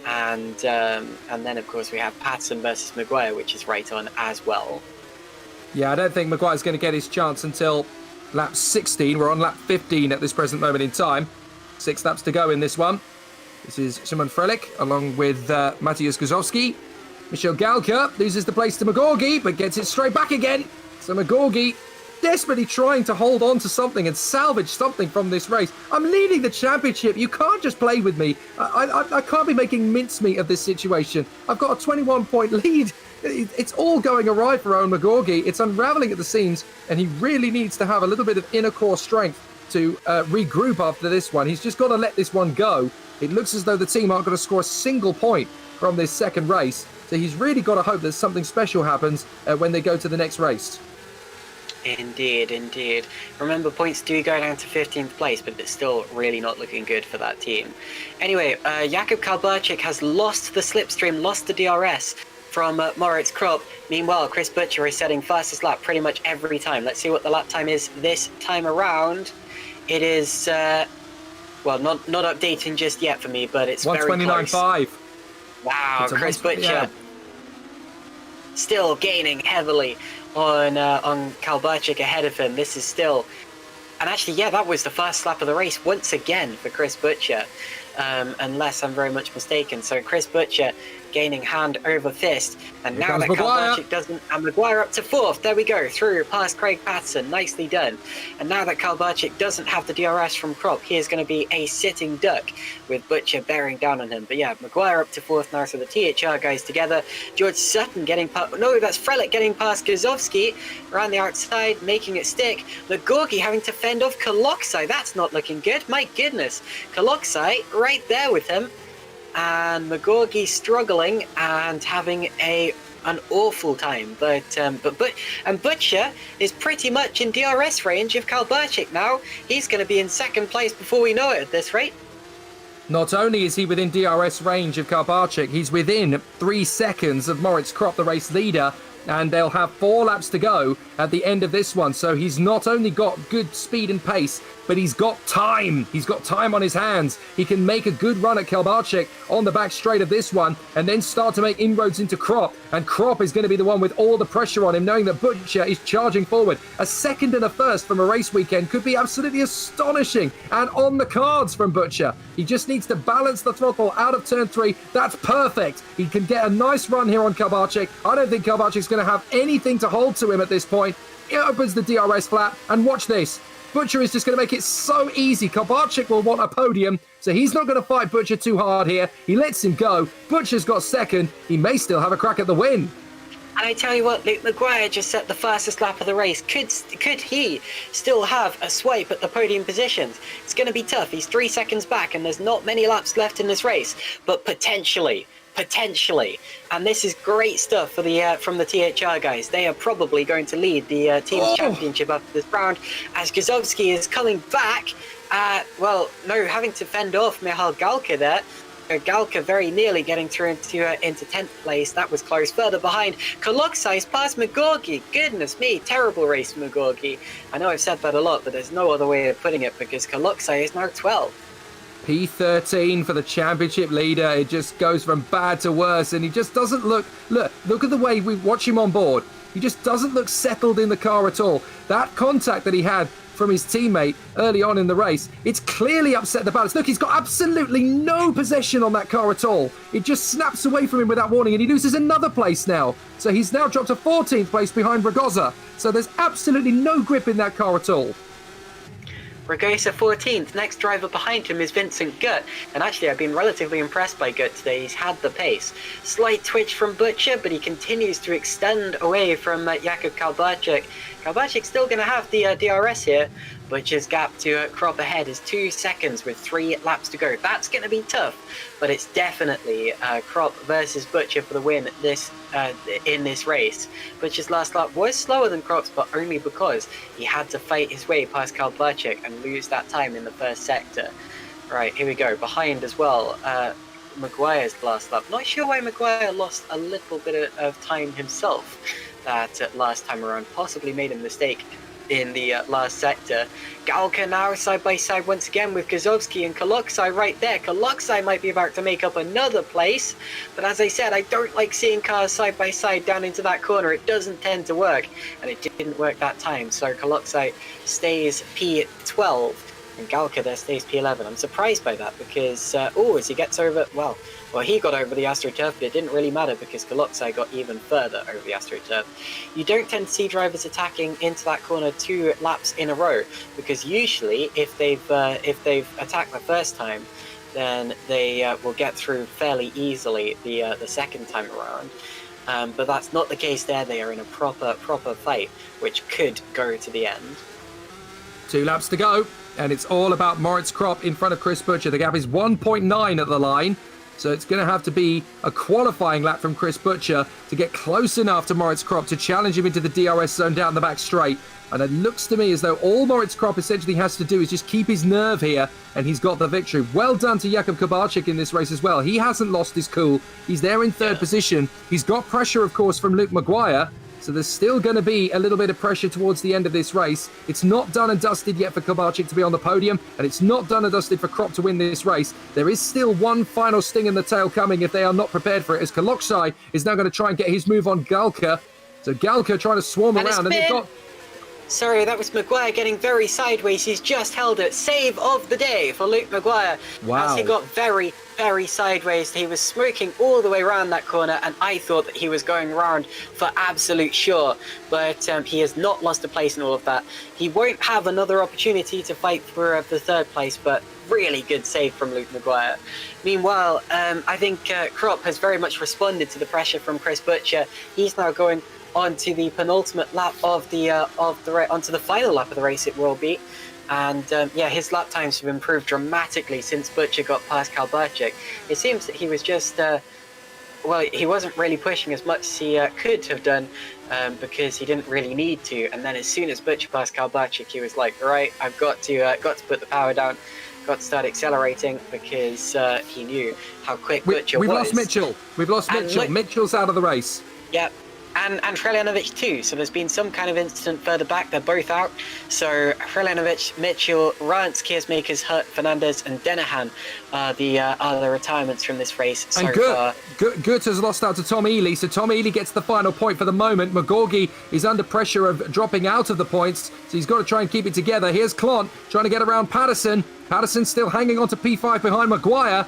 And then, of course, we have Patson versus Maguire, which is right on as well. Yeah, I don't think Maguire's going to get his chance until lap 16. We're on lap 15 at this present moment in time. 6 laps to go in this one. This is Szymon Frelich along with Mateusz Guzowski. Michał Galka loses the place to Magorgi, but gets it straight back again. So Magorgi desperately trying to hold on to something and salvage something from this race. I'm leading the championship. You can't just play with me. I can't be making mincemeat of this situation. I've got a 21-point lead. It's all going awry for Owen Magorgi. It's unraveling at the seams, and he really needs to have a little bit of inner core strength to regroup after this one. He's just got to let this one go. It looks as though the team aren't going to score a single point from this second race. So he's really got to hope that something special happens when they go to the next race. Indeed. Remember, points do go down to 15th place, but it's still really not looking good for that team. Anyway, Jakub Kalbarczyk has lost the slipstream, lost the DRS from Moritz Krop. Meanwhile, Chris Butcher is setting fastest lap pretty much every time. Let's see what the lap time is this time around. It is, well, not updating just yet for me, but it's very close. 129.5. Wow, Chris Butcher still gaining heavily on Kalbarczyk ahead of him. This is still, and actually, yeah, that was the first lap of the race once again for Chris Butcher, unless I'm very much mistaken. So Chris Butcher gaining hand over fist, and now that Kalbarczyk doesn't, and Maguire up to 4th. There we go, through past Craig Patson, nicely done. And now that Kalbarczyk doesn't have the DRS from Krop, he is going to be a sitting duck with Butcher bearing down on him. But yeah, Maguire up to 4th now, so the THR guys together. George Sutton getting past, no, that's Frelich getting past Guzowski around the outside, making it stick. Magorgi having to fend off Koloksai. That's not looking good, my goodness. Koloksai right there with him. And Magorgi struggling and having an awful time, but Butcher is pretty much in DRS range of Kalbarczyk now. He's going to be in second place before we know it at this rate. Not only is he within DRS range of Kalbarczyk, he's within 3 seconds of Moritz Krop, the race leader, and they'll have 4 laps to go at the end of this one. So he's not only got good speed and pace, but he's got time. He's got time on his hands. He can make a good run at Kalbarczyk on the back straight of this one and then start to make inroads into Krop. And Krop is going to be the one with all the pressure on him, knowing that Butcher is charging forward. A second and a first from a race weekend could be absolutely astonishing and on the cards from Butcher. He just needs to balance the throttle out of turn 3. That's perfect. He can get a nice run here on Kalbarczyk. I don't think Kalbarczyk's going to have anything to hold to him at this point. He opens the DRS flap, and watch this. Butcher is just going to make it so easy. Kalbarczyk will want a podium, so he's not going to fight Butcher too hard here. He lets him go. Butcher's got second. He may still have a crack at the win. And I tell you what, Luke Maguire just set the fastest lap of the race. Could he still have a swipe at the podium positions? It's going to be tough. He's 3 seconds back, and there's not many laps left in this race. But potentially, and this is great stuff for the from the THR guys. They are probably going to lead the team's championship after this round, as Guzowski is coming back. Well, no, having to fend off Michał Galka there. Galka very nearly getting through into 10th place. That was close. Further behind, Koloksai's past Magorgi. Goodness me, terrible race for Magorgi. I know I've said that a lot, but there's no other way of putting it, because Koloksai is now 12. P13 for the championship leader. It just goes from bad to worse, and he just doesn't look at the way we watch him on board. He just doesn't look settled in the car at all. That contact that he had from his teammate early on in the race, it's clearly upset the balance. Look, he's got absolutely no possession on that car at all. It just snaps away from him without warning, and he loses another place now. So he's now dropped to 14th place behind Ragoza. So there's absolutely no grip in that car at all. Ragosa 14th. Next driver behind him is Vincent Gut. And actually, I've been relatively impressed by Gut today. He's had the pace. Slight twitch from Butcher, but he continues to extend away from Jakub Kalbarczyk. Kalbarczyk's still going to have the DRS here. Butcher's gap to Krop ahead is 2 seconds with 3 laps to go. That's going to be tough, but it's definitely Krop versus Butcher for the win in this race. Butcher's last lap was slower than Krop's, but only because he had to fight his way past Kalbarczyk and lose that time in the first sector. Right, here we go. Behind as well, Maguire's last lap. Not sure why Maguire lost a little bit of time himself that last time around. Possibly made a mistake in the last sector. Galka now side by side once again with Gazowski and Kaloksai right there. Kaloksai might be about to make up another place, but as I said, I don't like seeing cars side by side down into that corner. It doesn't tend to work, and it didn't work that time. So Kaloksai stays P12 and Galka there stays P11. I'm surprised by that because as he gets over, well, he got over the AstroTurf, but it didn't really matter because Kaloksai got even further over the AstroTurf. You don't tend to see drivers attacking into that corner 2 laps in a row because usually if they've attacked the first time, then they will get through fairly easily the second time around. But that's not the case there. They are in a proper fight, which could go to the end. 2 laps to go, and it's all about Moritz Krop in front of Chris Butcher. The gap is 1.9 at the line. So it's going to have to be a qualifying lap from Chris Butcher to get close enough to Moritz Krop to challenge him into the DRS zone down the back straight. And it looks to me as though all Moritz Krop essentially has to do is just keep his nerve here, and he's got the victory. Well done to Jakub Kalbarczyk in this race as well. He hasn't lost his cool. He's there in third position. He's got pressure, of course, from Luke Maguire. So there's still going to be a little bit of pressure towards the end of this race. It's not done and dusted yet for Kalbarczyk to be on the podium, and it's not done and dusted for Krop to win this race. There is still one final sting in the tail coming if they are not prepared for it, as Kaloksai is now going to try and get his move on Galka. So Galka trying to swarm around, and they've got... Sorry, that was Maguire getting very sideways. He's just held it. Save of the day for Luke Maguire. Wow. As he got very, very sideways. He was smoking all the way around that corner, and I thought that he was going around for absolute sure. But he has not lost a place in all of that. He won't have another opportunity to fight for the third place, but really good save from Luke Maguire. Meanwhile, I think Krop has very much responded to the pressure from Chris Butcher. He's now going onto the penultimate lap of the onto the final lap of the race, it will be. And his lap times have improved dramatically since Butcher got past Kalbarczyk. It seems that he was just he wasn't really pushing as much as he could have done because he didn't really need to. And then as soon as Butcher passed Kalbarczyk, he was like, right, I've got to put the power down, got to start accelerating, because he knew how quick Butcher was. We've lost Mitchell. Mitchell's out of the race. Yep. And Hrelenovic too, so there's been some kind of incident further back. They're both out. So Hrelenovic, Mitchell, Rance, Kiersmakers, Hurt, Fernandez, and Denahan are the retirements from this race so far. Gut has lost out to Tom Ely, so Tom Ely gets the final point for the moment. McGorgy is under pressure of dropping out of the points, so he's got to try and keep it together. Here's Clont trying to get around Patterson. Patterson still hanging on to P5 behind Maguire.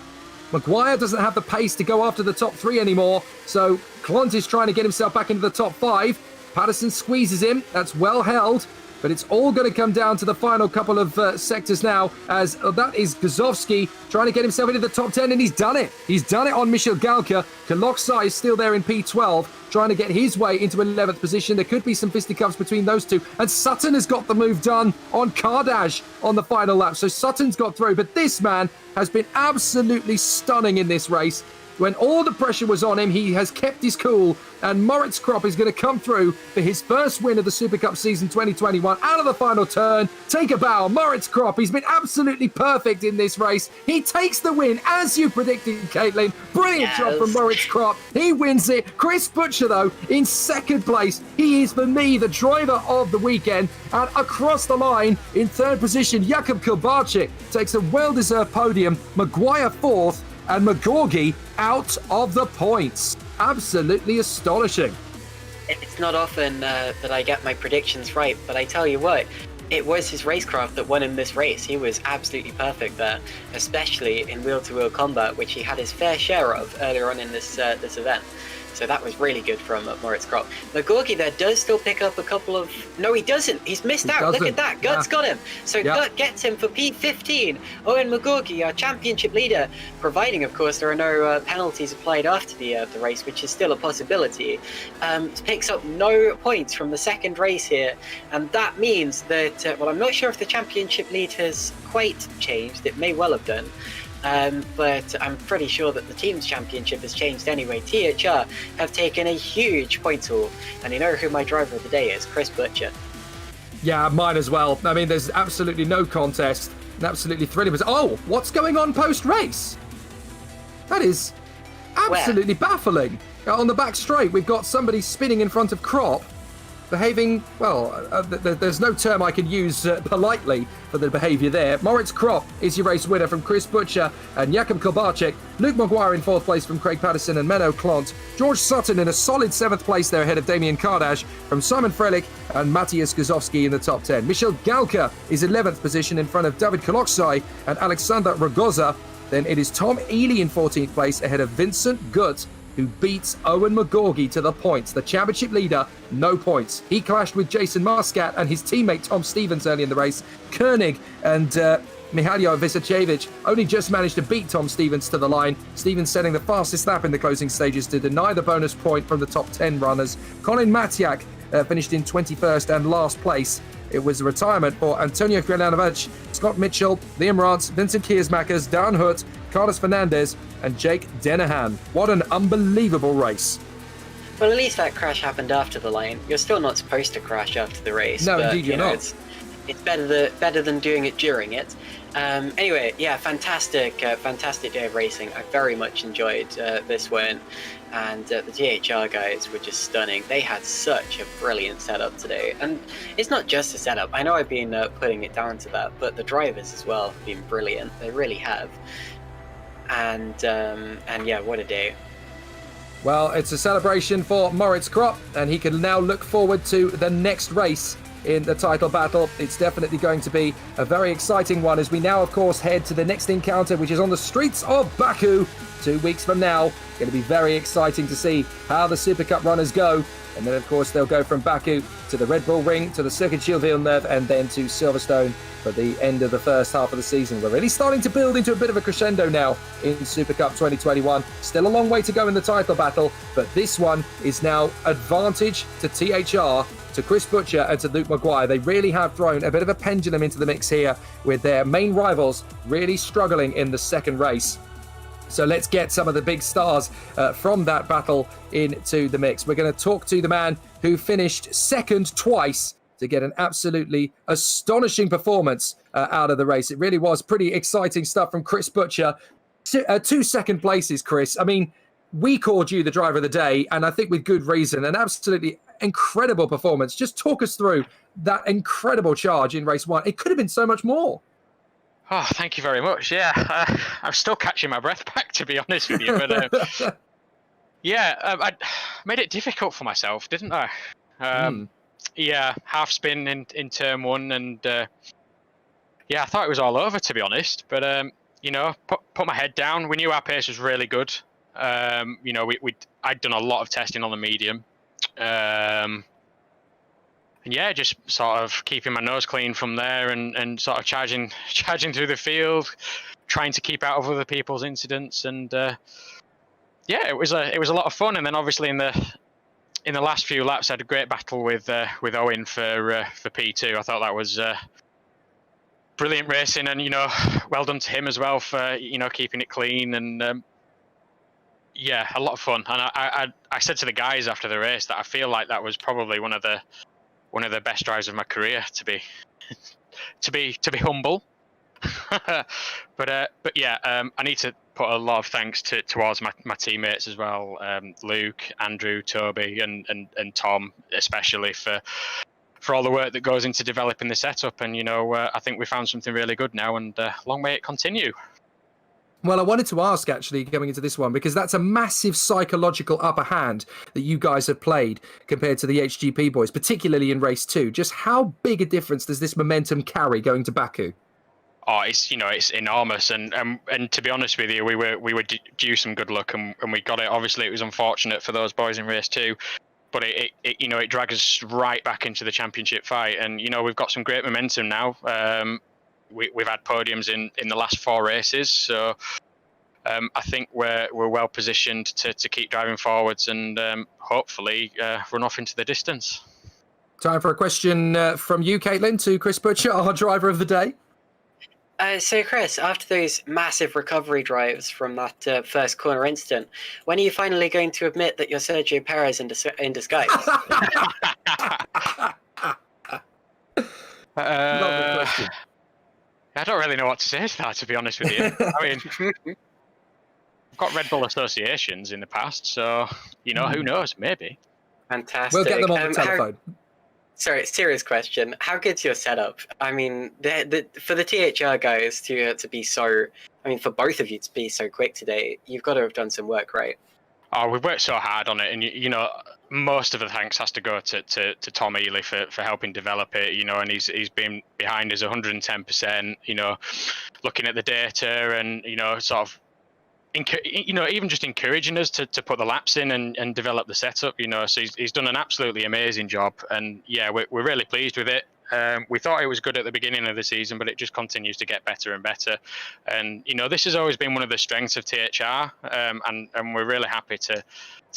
Maguire doesn't have the pace to go after the top 3 anymore, so Clont is trying to get himself back into the top 5. Patterson squeezes him. That's well held, but it's all going to come down to the final couple of sectors now, as that is Gazowski trying to get himself into the top 10, and he's done it. He's done it on Michel Galka. Kaloksai is still there in P12, trying to get his way into 11th position. There could be some fisticuffs between those two, and Sutton has got the move done on Kardash on the final lap. So Sutton's got through, but this man has been absolutely stunning in this race. When all the pressure was on him, he has kept his cool, and Moritz Krop is going to come through for his first win of the Supercup season 2021. Out of the final turn, take a bow. Moritz Krop, he's been absolutely perfect in this race. He takes the win, as you predicted, Caitlin. Brilliant job from Moritz Krop. He wins it. Chris Butcher, though, in second place. He is, for me, the driver of the weekend. And across the line, in third position, Jakub Kalbarczyk takes a well-deserved podium. Maguire fourth, and McGorgy out of the points. Absolutely astonishing. It's not often that I get my predictions right, but I tell you what, it was his racecraft that won him this race. He was absolutely perfect there, especially in wheel-to-wheel combat, which he had his fair share of earlier on in this event. So that was really good from Moritz Krop. Magorgi there does still pick up a couple of... No, he doesn't. He's missed out. Look at that. Gut's got him. So Gut gets him for P15. Owen Magorgi, our championship leader, providing, of course, there are no penalties applied after the race, which is still a possibility, picks up no points from the second race here. And that means that, well, I'm not sure if the championship lead has quite changed. It may well have done. But I'm pretty sure that the team's championship has changed anyway. THR have taken a huge point haul, and you know who my driver of the day is? Chris Butcher. Yeah, mine as well. I mean, there's absolutely no contest. Absolutely thrilling. Oh, what's going on post-race? That is absolutely baffling. On the back straight, we've got somebody spinning in front of Krop, behaving, well, there's no term I can use politely for the behaviour there. Moritz Krop is your race winner from Chris Butcher and Jakub Kobarczyk. Luke Maguire in 4th place from Craig Patterson and Menno Klont. George Sutton in a solid 7th place there ahead of Damien Kardash from Simon Frelich and Matthias Guzowski in the top 10. Michel Galka is 11th position in front of David Koloksai and Alexander Rogoza. Then it is Tom Ely in 14th place ahead of Vincent Gutt, who beats Owen Magorgi to the points. The championship leader, no points. He clashed with Jason Muscat and his teammate Tom Stevens early in the race. Koenig and Mihailo Visacevic only just managed to beat Tom Stevens to the line. Stevens setting the fastest lap in the closing stages to deny the bonus point from the top 10 runners. Colin Matiak finished in 21st and last place. It was a retirement for Antonio Krelanovic, Scott Mitchell, Liam Rance, Vincent Kiersmakers, Dan Hutt, Carlos Fernandez, and Jake Dennehan. What an unbelievable race. Well, at least that crash happened after the line. You're still not supposed to crash after the race. No, but, indeed you're not. It's better than doing it during it. Anyway, yeah, fantastic day of racing. I very much enjoyed this one. And the THR guys were just stunning. They had such a brilliant setup today. And it's not just a setup. I know I've been putting it down to that, but the drivers as well have been brilliant. They really have. And yeah, what a day. Well, it's a celebration for Moritz Krop, and he can now look forward to the next race in the title battle. It's definitely going to be a very exciting one as we now, of course, head to the next encounter, which is on the streets of Baku 2 weeks from now. Going to be very exciting to see how the Super Cup runners go. And then, of course, they'll go from Baku to the Red Bull Ring, to the Circuit Gilles Villeneuve, and then to Silverstone for the end of the first half of the season. We're really starting to build into a bit of a crescendo now in Super Cup 2021. Still a long way to go in the title battle, but this one is now advantage to THR, to Chris Butcher and to Luke Maguire. They really have thrown a bit of a pendulum into the mix here, with their main rivals really struggling in the second race. So let's get some of the big stars from that battle into the mix. We're going to talk to the man who finished second twice to get an absolutely astonishing performance out of the race. It really was pretty exciting stuff from Chris Butcher. 2 second places, Chris. I mean, we called you the driver of the day, and I think with good reason. An absolutely incredible performance. Just talk us through that incredible charge in race 1. It could have been so much more. Oh, thank you very much. Yeah, I'm still catching my breath back, to be honest with you. But I made it difficult for myself, didn't I? Yeah, half spin in turn 1, and yeah, I thought it was all over, to be honest. But you know, put my head down. We knew our pace was really good. You know, I'd done a lot of testing on the medium. And yeah, just sort of keeping my nose clean from there, and sort of charging through the field, trying to keep out of other people's incidents, and yeah, it was a lot of fun. And then obviously in the last few laps, I had a great battle with Owen for P2. I thought that was brilliant racing, and you know, well done to him as well for, you know, keeping it clean, and yeah, a lot of fun. And I said to the guys after the race that I feel like that was probably one of the best drives of my career, to be humble. But yeah, I need to put a lot of thanks towards my teammates as well, Luke, Andrew, Toby, and Tom, especially for all the work that goes into developing the setup. And you know, I think we found something really good now, and long may it continue. Well, I wanted to ask, actually, going into this one, because that's a massive psychological upper hand that you guys have played compared to the HGP boys, particularly in race 2. Just how big a difference does this momentum carry going to Baku? oh, it's enormous. And to be honest with you, we were due some good luck, and we got it. Obviously, it was unfortunate for those boys in race 2, but it dragged us right back into the championship fight. And we've got some great momentum now. We've had podiums in the last 4 races, so I think we're well positioned to keep driving forwards and hopefully run off into the distance. Time for a question from you, Caitlin, to Chris Butcher, our driver of the day. So, Chris, after those massive recovery drives from that first corner incident, when are you finally going to admit that you're Sergio Perez in disguise? Love the question. I don't really know what to say to that, to be honest with you. I mean, I've got Red Bull associations in the past, so, who knows, maybe. Fantastic. We'll get them on the telephone. Sorry, serious question. How good's your setup? I mean, for the THR guys to be so, for both of you to be so quick today, you've got to have done some work, right? Oh, we've worked so hard on it, and most of the thanks has to go to Tom Ely for helping develop it. And he's been behind us 110%. Looking at the data and sort of. Even just encouraging us to put the laps in and develop the setup, so he's done an absolutely amazing job, and yeah, we're really pleased with it. We thought it was good at the beginning of the season, but it just continues to get better and better. And this has always been one of the strengths of THR, and we're really happy to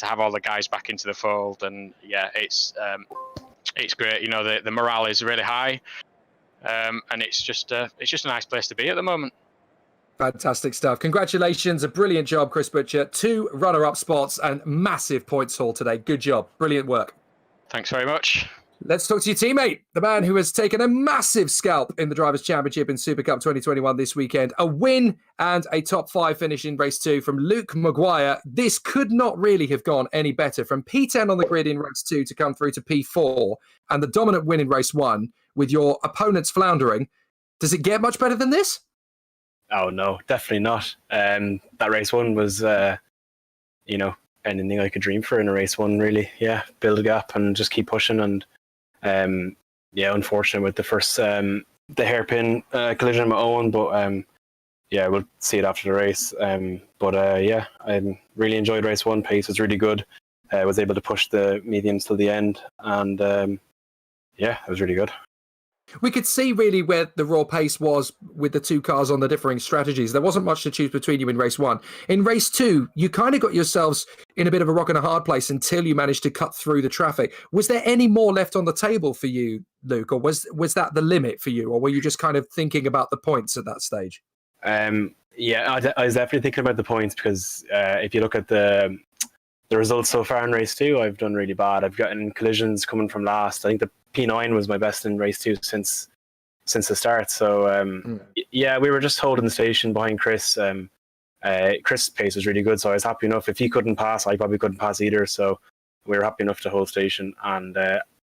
have all the guys back into the fold. And yeah, it's great. The morale is really high, and it's just a nice place to be at the moment. Fantastic stuff. Congratulations. A brilliant job, Chris Butcher. 2 runner-up spots and massive points haul today. Good job. Brilliant work. Thanks very much. Let's talk to your teammate, the man who has taken a massive scalp in the Drivers' Championship in Supercup 2021 this weekend. A win and a top 5 finish in race 2 from Luke Maguire. This could not really have gone any better. From P10 on the grid in race 2 to come through to P4 and the dominant win in race 1 with your opponents floundering. Does it get much better than this? Oh no, definitely not. That race 1 was, anything I could dream for in a race 1. Really, yeah, build a gap and just keep pushing. And unfortunate with the first the hairpin collision on my own, but we'll see it after the race. I really enjoyed race 1. Pace was really good. I was able to push the mediums till the end, and it was really good. We could see really where the raw pace was with the 2 cars on the differing strategies. There wasn't much to choose between you in race 1. In race 2, you kind of got yourselves in a bit of a rock and a hard place until you managed to cut through the traffic. Was there any more left on the table for you, Luke, or was that the limit for you, or were you just kind of thinking about the points at that stage? I was definitely thinking about the points because if you look at the results so far in race 2, I've done really bad. I've gotten collisions coming from last. I think the P9 was my best in race 2 since the start. So we were just holding the station behind Chris. Chris' pace was really good, so I was happy enough. If he couldn't pass, I probably couldn't pass either. So we were happy enough to hold station. And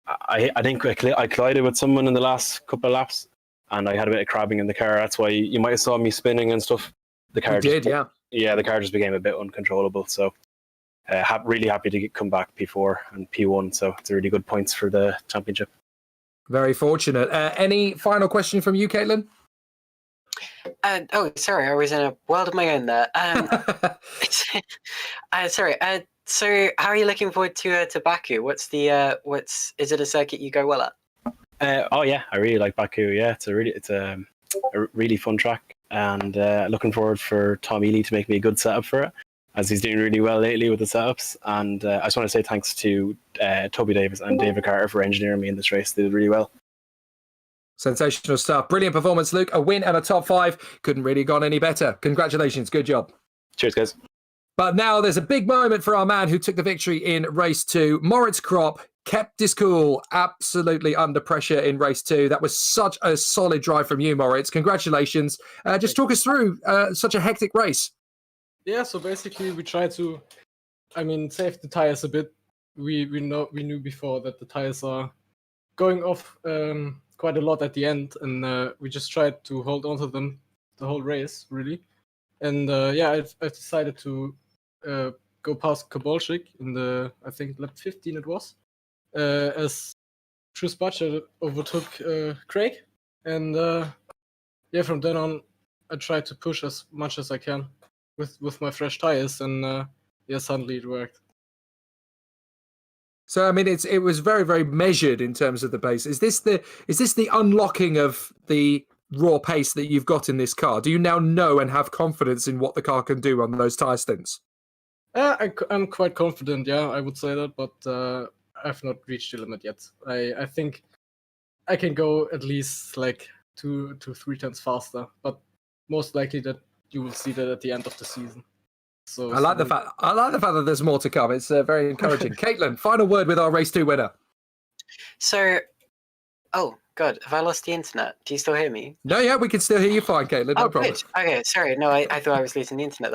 I think I collided with someone in the last couple of laps, and I had a bit of crabbing in the car. That's why you might have saw me spinning and stuff. The car the car just became a bit uncontrollable. So really happy to come back P4 and P1. So it's really good points for the championship. Very fortunate. Any final question from you, Caitlin? Sorry, I was in a world of my own there. Sorry. So, how are you looking forward to Baku? Is it a circuit you go well at? I really like Baku. Yeah, it's a really fun track, and looking forward for Tom Ely to make me a good setup for it, as he's doing really well lately with the setups. And I just want to say thanks to Toby Davis and David Carter for engineering me in this race. They did really well. Sensational stuff. Brilliant performance, Luke. A win and a top 5. Couldn't really have gone any better. Congratulations. Good job. Cheers, guys. But now there's a big moment for our man who took the victory in race 2. Moritz Kropp kept his cool, absolutely under pressure in race 2. That was such a solid drive from you, Moritz. Congratulations. Just talk us through such a hectic race. Yeah, so basically we tried to, save the tires a bit. We knew before that the tires are going off quite a lot at the end, and we just tried to hold on to them the whole race, really. And I decided to go past Kabolchik in the, I think, lap 15 it was, as Chris Butcher overtook Craig. And yeah, from then on, I try to push as much as I can with my fresh tires, and yeah, suddenly it worked. So I mean, it was very, very measured in terms of the pace. Is this the unlocking of the raw pace that you've got in this car? Do you now know and have confidence in what the car can do on those tire stints? I'm quite confident, yeah, I would say that, but I've not reached the limit yet. I think I can go at least like 2 to 3 times faster, but most likely that you will see that at the end of the season. So I like the fact that there's more to come. It's very encouraging. Caitlin, final word with our race 2 winner. So, oh God, have I lost the internet? Do you still hear me? No, yeah, we can still hear you fine, Caitlin. No problem. Good. Okay, sorry. No, I thought I was losing the internet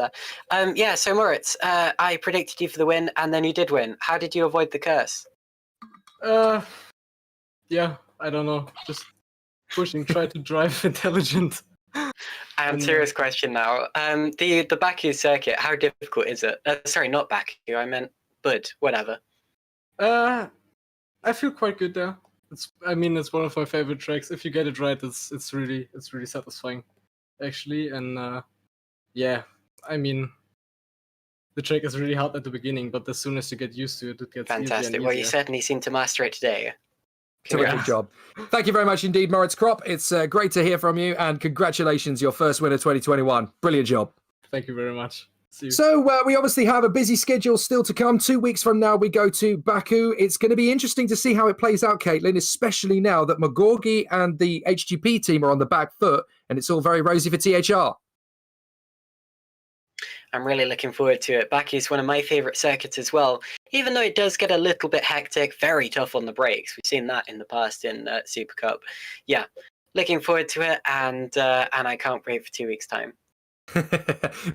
there. Yeah, so Moritz, I predicted you for the win, and then you did win. How did you avoid the curse? Yeah, I don't know. Just pushing, try to drive intelligent. Serious question now. The Baku circuit, how difficult is it? Sorry, not Baku. I meant Buddh. Whatever. I feel quite good there. It's one of my favorite tracks. If you get it right, it's really satisfying, actually. And yeah, I mean, the track is really hard at the beginning, but as soon as you get used to it, it gets fantastic. easier Well, you certainly seem to master it today. Terrific job. Thank you very much indeed, Moritz Kropp. It's great to hear from you, and congratulations, your first win of 2021. Brilliant job. Thank you very much. See you. So we obviously have a busy schedule still to come. 2 weeks from now, we go to Baku. It's going to be interesting to see how it plays out, Caitlin, especially now that Magorgi and the HGP team are on the back foot, and it's all very rosy for THR. I'm really looking forward to it. Baku is one of my favourite circuits as well, even though it does get a little bit hectic, very tough on the brakes. We've seen that in the past in Supercup. Yeah, looking forward to it, and I can't wait for 2 weeks' time.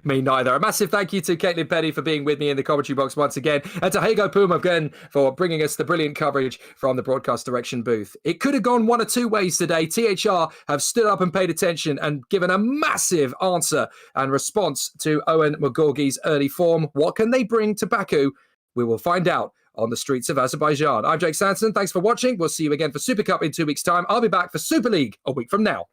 Me neither. A massive thank you to Caitlin Penny for being with me in the commentary box once again, and to Heigo Poom again for bringing us the brilliant coverage from the broadcast direction booth. It could have gone one or two ways today. THR have stood up and paid attention and given a massive answer and response to Owen Magorgi's early form. What can they bring to Baku? We will find out on the streets of Azerbaijan. I'm Jake Sanson. Thanks for watching. We'll see you again for Super Cup in 2 weeks' time. I'll be back for Super League a week from now.